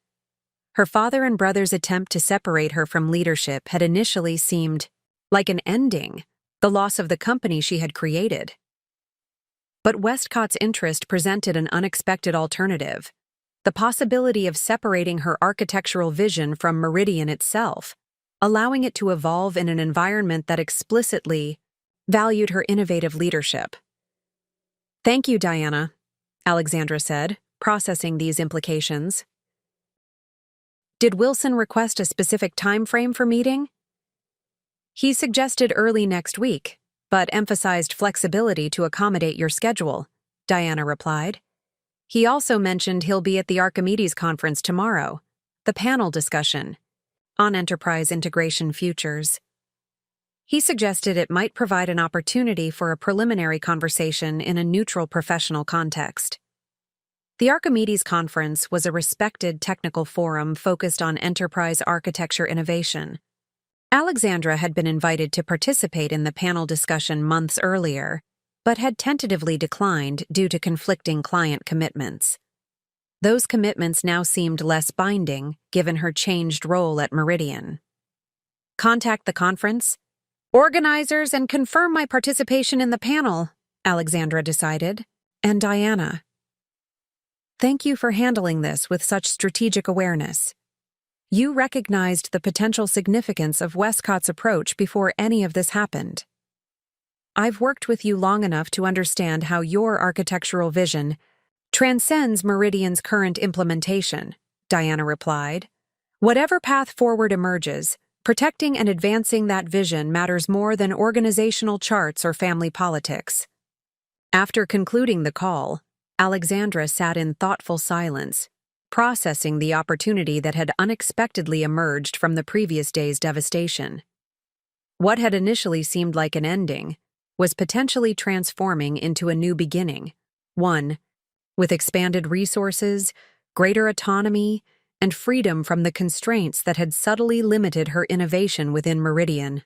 Her father and brother's attempt to separate her from leadership had initially seemed like an ending, the loss of the company she had created. But Westcott's interest presented an unexpected alternative: the possibility of separating her architectural vision from Meridian itself, allowing it to evolve in an environment that explicitly valued her innovative leadership. "Thank you, Diana," Alexandra said, processing these implications. "Did Wilson request a specific time frame for meeting?" "He suggested early next week, but emphasized flexibility to accommodate your schedule," Diana replied. "He also mentioned he'll be at the Archimedes conference tomorrow, the panel discussion on enterprise integration futures. He suggested it might provide an opportunity for a preliminary conversation in a neutral professional context." The Archimedes conference was a respected technical forum focused on enterprise architecture innovation. Alexandra had been invited to participate in the panel discussion months earlier, but had tentatively declined due to conflicting client commitments. Those commitments now seemed less binding, given her changed role at Meridian. "Contact the conference organizers and confirm my participation in the panel," Alexandra decided. "And Diana, thank you for handling this with such strategic awareness. You recognized the potential significance of Westcott's approach before any of this happened. I've worked with you long enough to understand how your architectural vision transcends Meridian's current implementation," Diana replied. "Whatever path forward emerges, protecting and advancing that vision matters more than organizational charts or family politics." After concluding the call, Alexandra sat in thoughtful silence, processing the opportunity that had unexpectedly emerged from the previous day's devastation. What had initially seemed like an ending was potentially transforming into a new beginning, one with expanded resources, greater autonomy, and freedom from the constraints that had subtly limited her innovation within Meridian.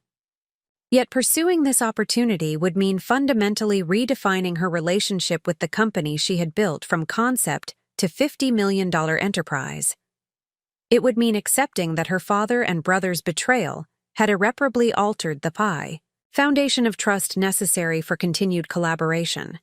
Yet pursuing this opportunity would mean fundamentally redefining her relationship with the company she had built from concept to $50 million enterprise. It would mean accepting that her father and brother's betrayal had irreparably altered the foundation of trust necessary for continued collaboration.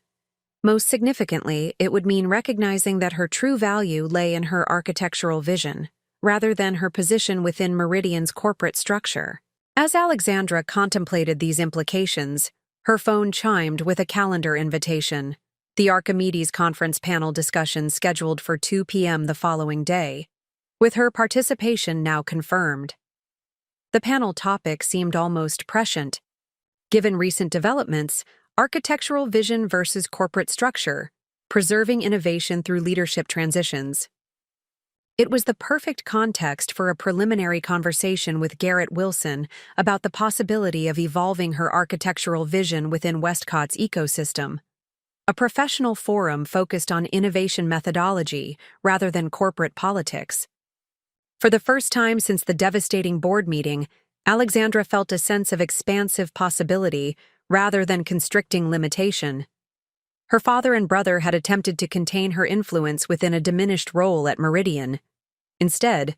Most significantly, it would mean recognizing that her true value lay in her architectural vision, rather than her position within Meridian's corporate structure. As Alexandra contemplated these implications, her phone chimed with a calendar invitation: the Archimedes conference panel discussion scheduled for 2 p.m. the following day, with her participation now confirmed. The panel topic seemed almost prescient. Given recent developments, architectural vision versus corporate structure, preserving innovation through leadership transitions. It was the perfect context for a preliminary conversation with Garrett Wilson about the possibility of evolving her architectural vision within Westcott's ecosystem. A professional forum focused on innovation methodology rather than corporate politics. For the first time since the devastating board meeting, Alexandra felt a sense of expansive possibility rather than constricting limitation. Her father and brother had attempted to contain her influence within a diminished role at Meridian. Instead,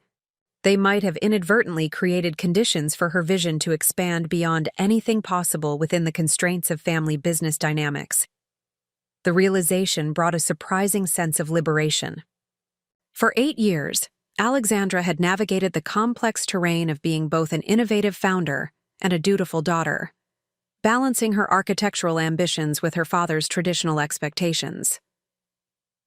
they might have inadvertently created conditions for her vision to expand beyond anything possible within the constraints of family business dynamics. The realization brought a surprising sense of liberation. For 8 years, Alexandra had navigated the complex terrain of being both an innovative founder and a dutiful daughter. balancing her architectural ambitions with her father's traditional expectations.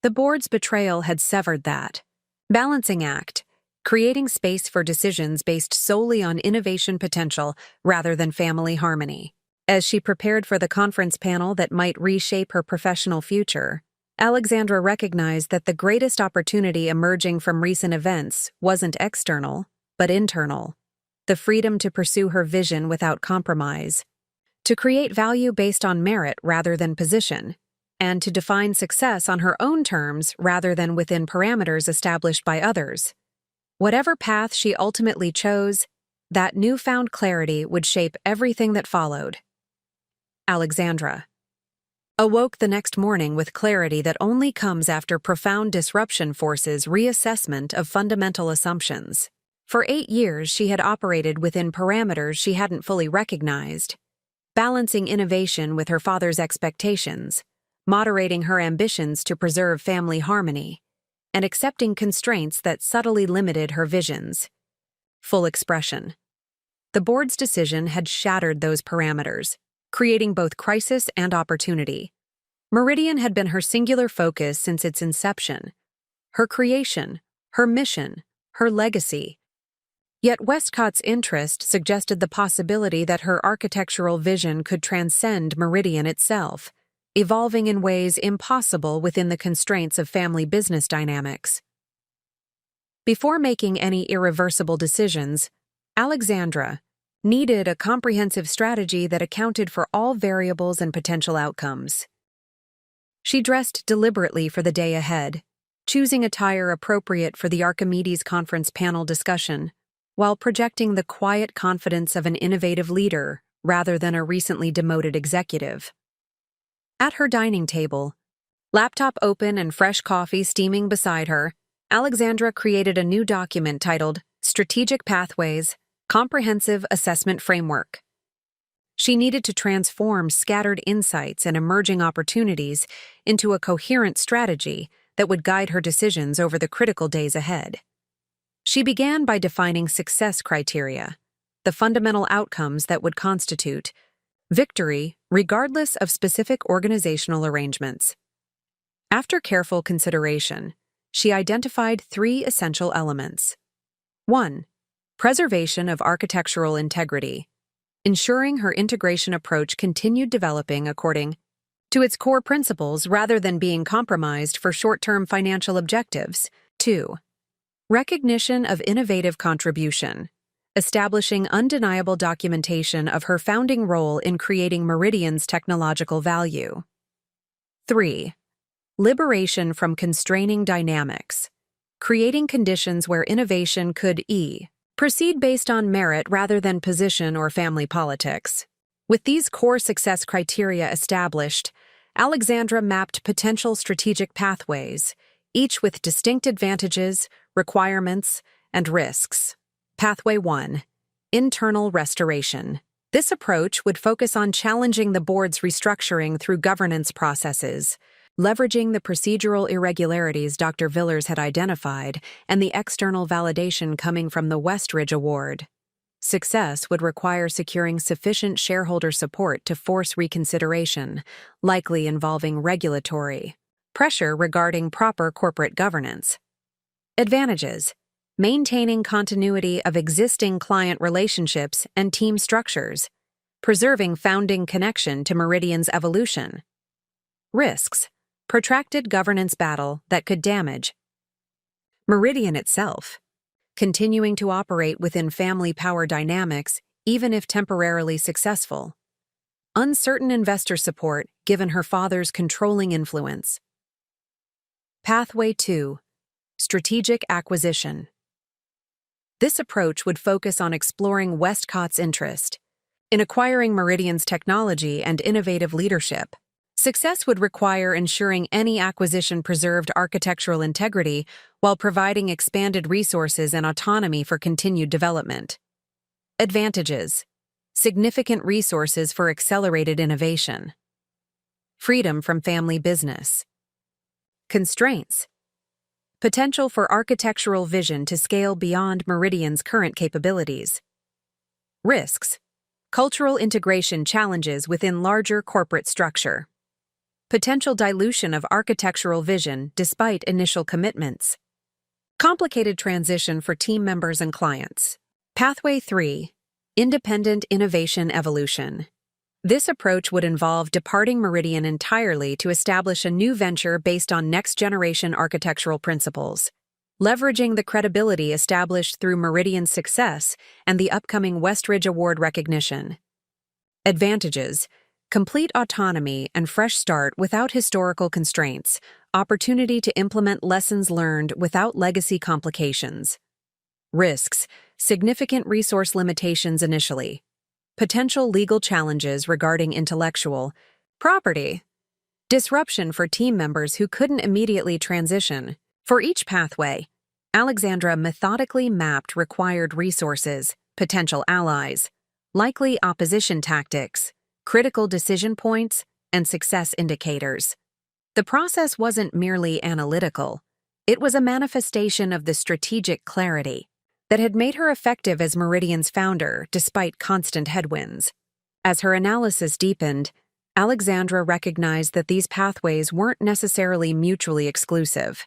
The board's betrayal had severed that balancing act, creating space for decisions based solely on innovation potential rather than family harmony. As she prepared for the conference panel that might reshape her professional future, Alexandra recognized that the greatest opportunity emerging from recent events wasn't external, but internal. The freedom to pursue her vision without compromise, to create value based on merit rather than position, and to define success on her own terms rather than within parameters established by others. Whatever path she ultimately chose, that newfound clarity would shape everything that followed. Alexandra awoke the next morning with clarity that only comes after profound disruption forces reassessment of fundamental assumptions. For 8 years, she had operated within parameters she hadn't fully recognized, balancing innovation with her father's expectations, moderating her ambitions to preserve family harmony, and accepting constraints that subtly limited her visions. Full expression. The board's decision had shattered those parameters, creating both crisis and opportunity. Meridian had been her singular focus since its inception, her creation, her mission, her legacy. Yet Westcott's interest suggested the possibility that her architectural vision could transcend Meridian itself, evolving in ways impossible within the constraints of family business dynamics. Before making any irreversible decisions, Alexandra needed a comprehensive strategy that accounted for all variables and potential outcomes. She dressed deliberately for the day ahead, choosing attire appropriate for the Archimedes conference panel discussion, while projecting the quiet confidence of an innovative leader rather than a recently demoted executive. At her dining table, laptop open and fresh coffee steaming beside her, Alexandra created a new document titled Strategic Pathways, Comprehensive Assessment Framework. She needed to transform scattered insights and emerging opportunities into a coherent strategy that would guide her decisions over the critical days ahead. She began by defining success criteria, the fundamental outcomes that would constitute victory regardless of specific organizational arrangements. After careful consideration, she identified 3 essential elements. 1. Preservation of architectural integrity, ensuring her integration approach continued developing according to its core principles rather than being compromised for short-term financial objectives. 2. Recognition of innovative contribution, establishing undeniable documentation of her founding role in creating Meridian's technological value. 3. Liberation from constraining dynamics, creating conditions where innovation could proceed based on merit rather than position or family politics. With these core success criteria established, Alexandra mapped potential strategic pathways, each with distinct advantages, requirements, and risks. Pathway 1. Internal restoration. This approach would focus on challenging the board's restructuring through governance processes, leveraging the procedural irregularities Dr. Villers had identified and the external validation coming from the Westridge Award. Success would require securing sufficient shareholder support to force reconsideration, likely involving regulatory pressure regarding proper corporate governance. Advantages: maintaining continuity of existing client relationships and team structures, preserving founding connection to Meridian's evolution. Risks: protracted governance battle that could damage Meridian itself, continuing to operate within family power dynamics even if temporarily successful. Uncertain investor support given her father's controlling influence. Pathway 2. Strategic acquisition. This approach would focus on exploring Westcott's interest in acquiring Meridian's technology and innovative leadership. Success would require ensuring any acquisition preserved architectural integrity while providing expanded resources and autonomy for continued development. Advantages: significant resources for accelerated innovation. Freedom from family business. Constraints: potential for architectural vision to scale beyond Meridian's current capabilities. Risks: Cultural integration challenges within larger corporate structure. Potential dilution of architectural vision despite initial commitments. Complicated transition for team members and clients. Pathway 3. Independent innovation evolution. This approach would involve departing Meridian entirely to establish a new venture based on next-generation architectural principles, leveraging the credibility established through Meridian's success and the upcoming Westridge Award recognition. Advantages: complete autonomy and fresh start without historical constraints, opportunity to implement lessons learned without legacy complications. Risks: significant resource limitations initially. Potential legal challenges regarding intellectual property. Disruption for team members who couldn't immediately transition. For each pathway, Alexandra methodically mapped required resources, potential allies, likely opposition tactics, critical decision points, and success indicators. The process wasn't merely analytical. It was a manifestation of the strategic clarity that had made her effective as Meridian's founder despite constant headwinds. As her analysis deepened, Alexandra recognized that these pathways weren't necessarily mutually exclusive.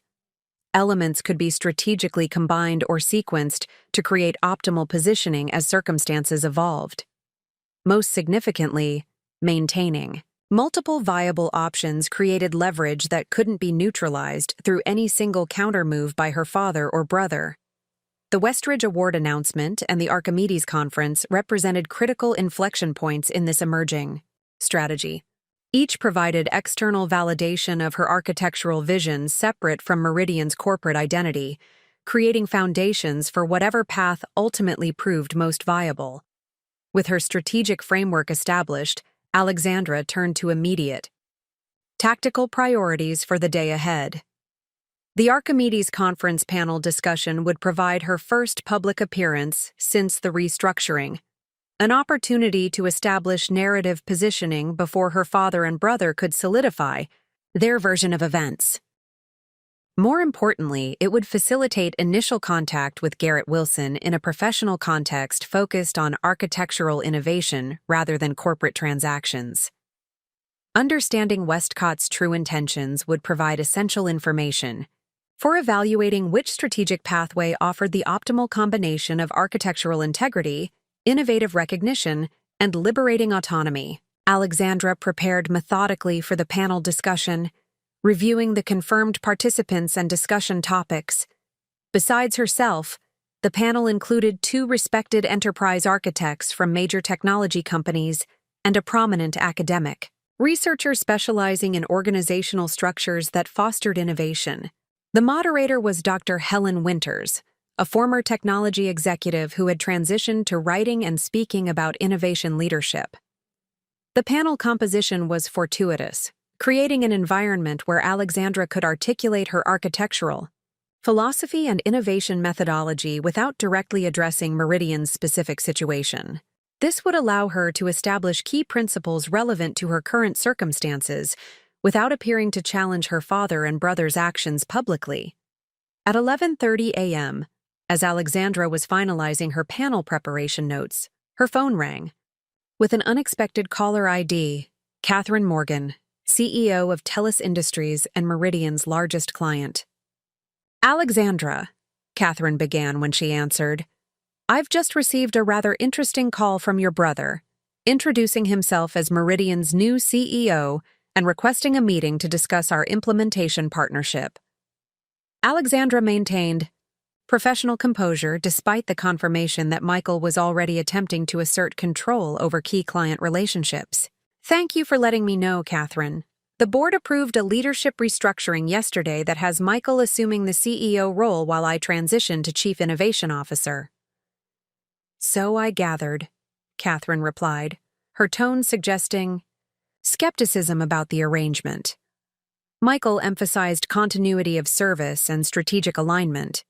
Elements could be strategically combined or sequenced to create optimal positioning as circumstances evolved. Most significantly, maintaining multiple viable options created leverage that couldn't be neutralized through any single countermove by her father or brother. The Westridge Award announcement and the Archimedes Conference represented critical inflection points in this emerging strategy. Each provided external validation of her architectural vision separate from Meridian's corporate identity, creating foundations for whatever path ultimately proved most viable. With her strategic framework established, Alexandra turned to immediate, tactical priorities for the day ahead. The Archimedes Conference panel discussion would provide her first public appearance since the restructuring, an opportunity to establish narrative positioning before her father and brother could solidify their version of events. More importantly, it would facilitate initial contact with Garrett Wilson in a professional context focused on architectural innovation rather than corporate transactions. Understanding Westcott's true intentions would provide essential information for evaluating which strategic pathway offered the optimal combination of architectural integrity, innovative recognition, and liberating autonomy. Alexandra prepared methodically for the panel discussion, reviewing the confirmed participants and discussion topics. Besides herself, the panel included 2 respected enterprise architects from major technology companies and a prominent academic researcher specializing in organizational structures that fostered innovation. The moderator was Dr. Helen Winters, a former technology executive who had transitioned to writing and speaking about innovation leadership. The panel composition was fortuitous, creating an environment where Alexandra could articulate her architectural philosophy and innovation methodology without directly addressing Meridian's specific situation. This would allow her to establish key principles relevant to her current circumstances without appearing to challenge her father and brother's actions publicly. At 11:30 a.m., as Alexandra was finalizing her panel preparation notes, her phone rang. With an unexpected caller ID, Catherine Morgan, CEO of TELUS Industries and Meridian's largest client. "Alexandra," Catherine began when she answered, "I've just received a rather interesting call from your brother, introducing himself as Meridian's new CEO and requesting a meeting to discuss our implementation partnership." Alexandra maintained professional composure despite the confirmation that Michael was already attempting to assert control over key client relationships. "Thank you for letting me know, Catherine. The board approved a leadership restructuring yesterday that has Michael assuming the CEO role while I transition to Chief Innovation Officer." "So I gathered," Catherine replied, her tone suggesting skepticism about the arrangement. Michael emphasized continuity of service and strategic alignment,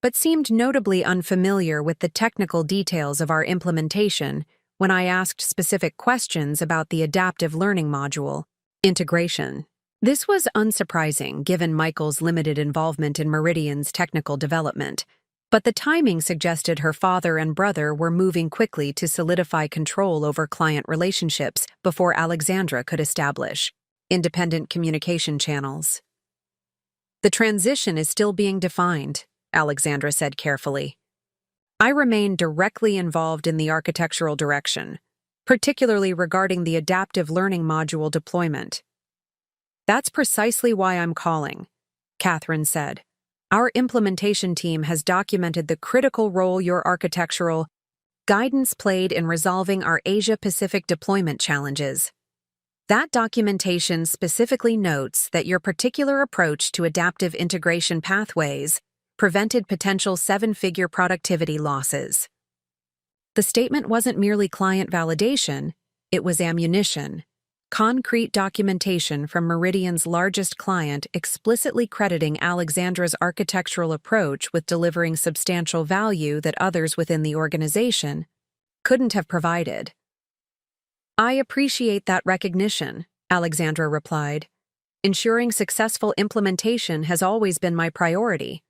but seemed notably unfamiliar with the technical details of our implementation when I asked specific questions about the adaptive learning module integration. This was unsurprising given Michael's limited involvement in Meridian's technical development, But the timing suggested her father and brother were moving quickly to solidify control over client relationships before Alexandra could establish independent communication channels. The transition is still being defined, Alexandra said carefully. I remain directly involved in the architectural direction, particularly regarding the adaptive learning module deployment. That's precisely why I'm calling, Catherine said. Our implementation team has documented the critical role your architectural guidance played in resolving our Asia-Pacific deployment challenges. That documentation specifically notes that your particular approach to adaptive integration pathways prevented potential seven-figure productivity losses. The statement wasn't merely client validation, it was ammunition. Concrete documentation from Meridian's largest client explicitly crediting Alexandra's architectural approach with delivering substantial value that others within the organization couldn't have provided. I appreciate that recognition, Alexandra replied. Ensuring successful implementation has always been my priority.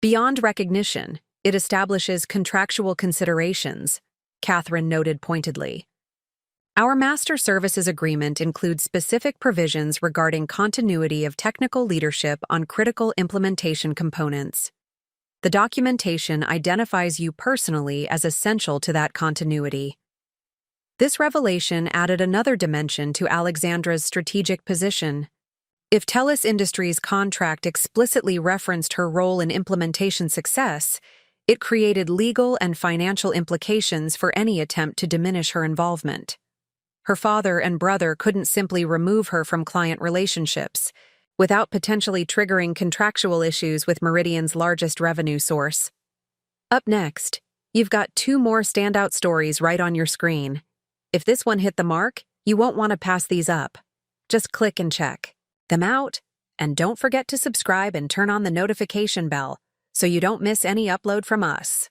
Beyond recognition, it establishes contractual considerations, Catherine noted pointedly. Our master services agreement includes specific provisions regarding continuity of technical leadership on critical implementation components. The documentation identifies you personally as essential to that continuity. This revelation added another dimension to Alexandra's strategic position. If TELUS Industries' contract explicitly referenced her role in implementation success, it created legal and financial implications for any attempt to diminish her involvement. Her father and brother couldn't simply remove her from client relationships, without potentially triggering contractual issues with Meridian's largest revenue source. Up next, you've got two more standout stories right on your screen. If this one hit the mark, you won't want to pass these up. Just click and check them out, and don't forget to subscribe and turn on the notification bell so you don't miss any upload from us.